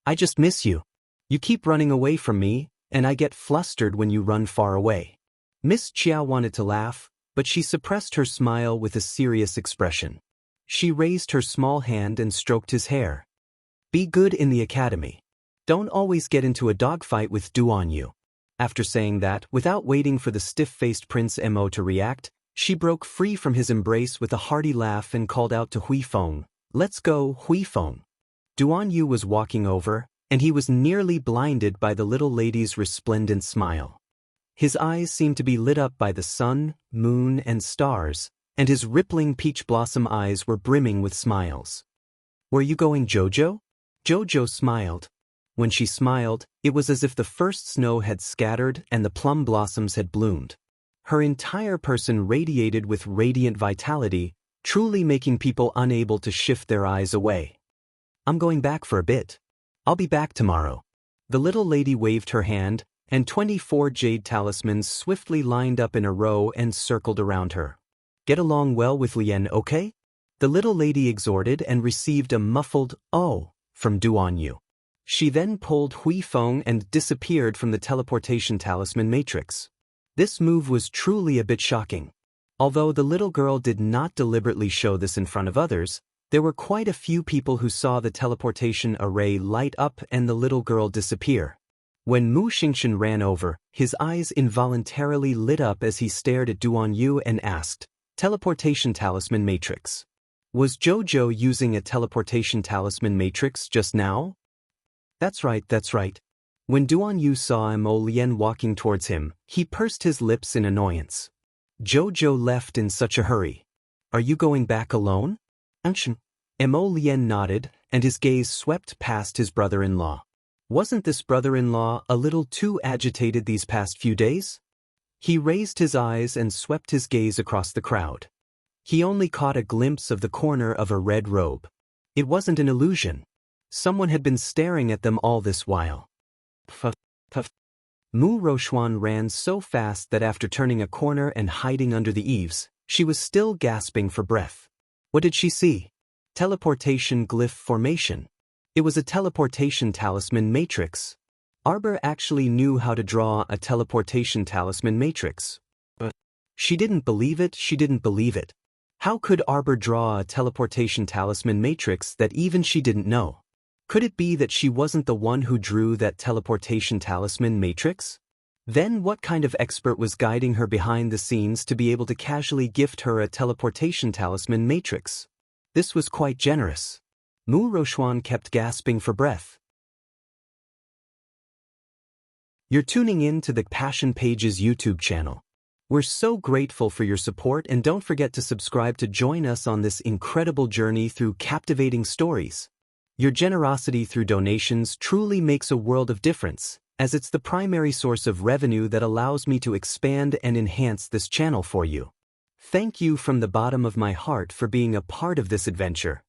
"I just miss you. You keep running away from me, and I get flustered when you run far away." Miss Qiao wanted to laugh, but she suppressed her smile with a serious expression. She raised her small hand and stroked his hair. "Be good in the academy. Don't always get into a dogfight with Duan Yu." After saying that, without waiting for the stiff-faced Prince Mo to react, she broke free from his embrace with a hearty laugh and called out to Hui Feng, "Let's go, Hui Feng." Duan Yu was walking over, and he was nearly blinded by the little lady's resplendent smile. His eyes seemed to be lit up by the sun, moon, and stars, and his rippling peach blossom eyes were brimming with smiles. "Where you going, Jojo?" Jojo smiled. When she smiled, it was as if the first snow had scattered and the plum blossoms had bloomed. Her entire person radiated with radiant vitality, truly making people unable to shift their eyes away. "I'm going back for a bit. I'll be back tomorrow." The little lady waved her hand, and 24 jade talismans swiftly lined up in a row and circled around her. "Get along well with Lien, okay?" The little lady exhorted and received a muffled "oh" from Duan Yu. She then pulled Hui Feng and disappeared from the teleportation talisman matrix. This move was truly a bit shocking. Although the little girl did not deliberately show this in front of others, there were quite a few people who saw the teleportation array light up and the little girl disappear. When Mu Xingshan ran over, his eyes involuntarily lit up as he stared at Duan Yu and asked, "Teleportation talisman matrix. Was Jojo using a teleportation talisman matrix just now?" That's right, that's right. When Duan Yu saw Mo Lian walking towards him, he pursed his lips in annoyance. Jojo left in such a hurry. Are you going back alone? Mo Lian nodded, and his gaze swept past his brother-in-law. Wasn't this brother-in-law a little too agitated these past few days? He raised his eyes and swept his gaze across the crowd. He only caught a glimpse of the corner of a red robe. It wasn't an illusion. Someone had been staring at them all this while. Mu Rochuan ran so fast that after turning a corner and hiding under the eaves, she was still gasping for breath. What did she see? Teleportation glyph formation. It was a teleportation talisman matrix. Arbor actually knew how to draw a teleportation talisman matrix. But she didn't believe it, she didn't believe it. How could Arbor draw a teleportation talisman matrix that even she didn't know? Could it be that she wasn't the one who drew that teleportation talisman matrix? Then what kind of expert was guiding her behind the scenes to be able to casually gift her a teleportation talisman matrix? This was quite generous. Mu Rochuan kept gasping for breath. You're tuning in to the Passion Pages YouTube channel. We're so grateful for your support, and don't forget to subscribe to join us on this incredible journey through captivating stories. Your generosity through donations truly makes a world of difference, as it's the primary source of revenue that allows me to expand and enhance this channel for you. Thank you from the bottom of my heart for being a part of this adventure.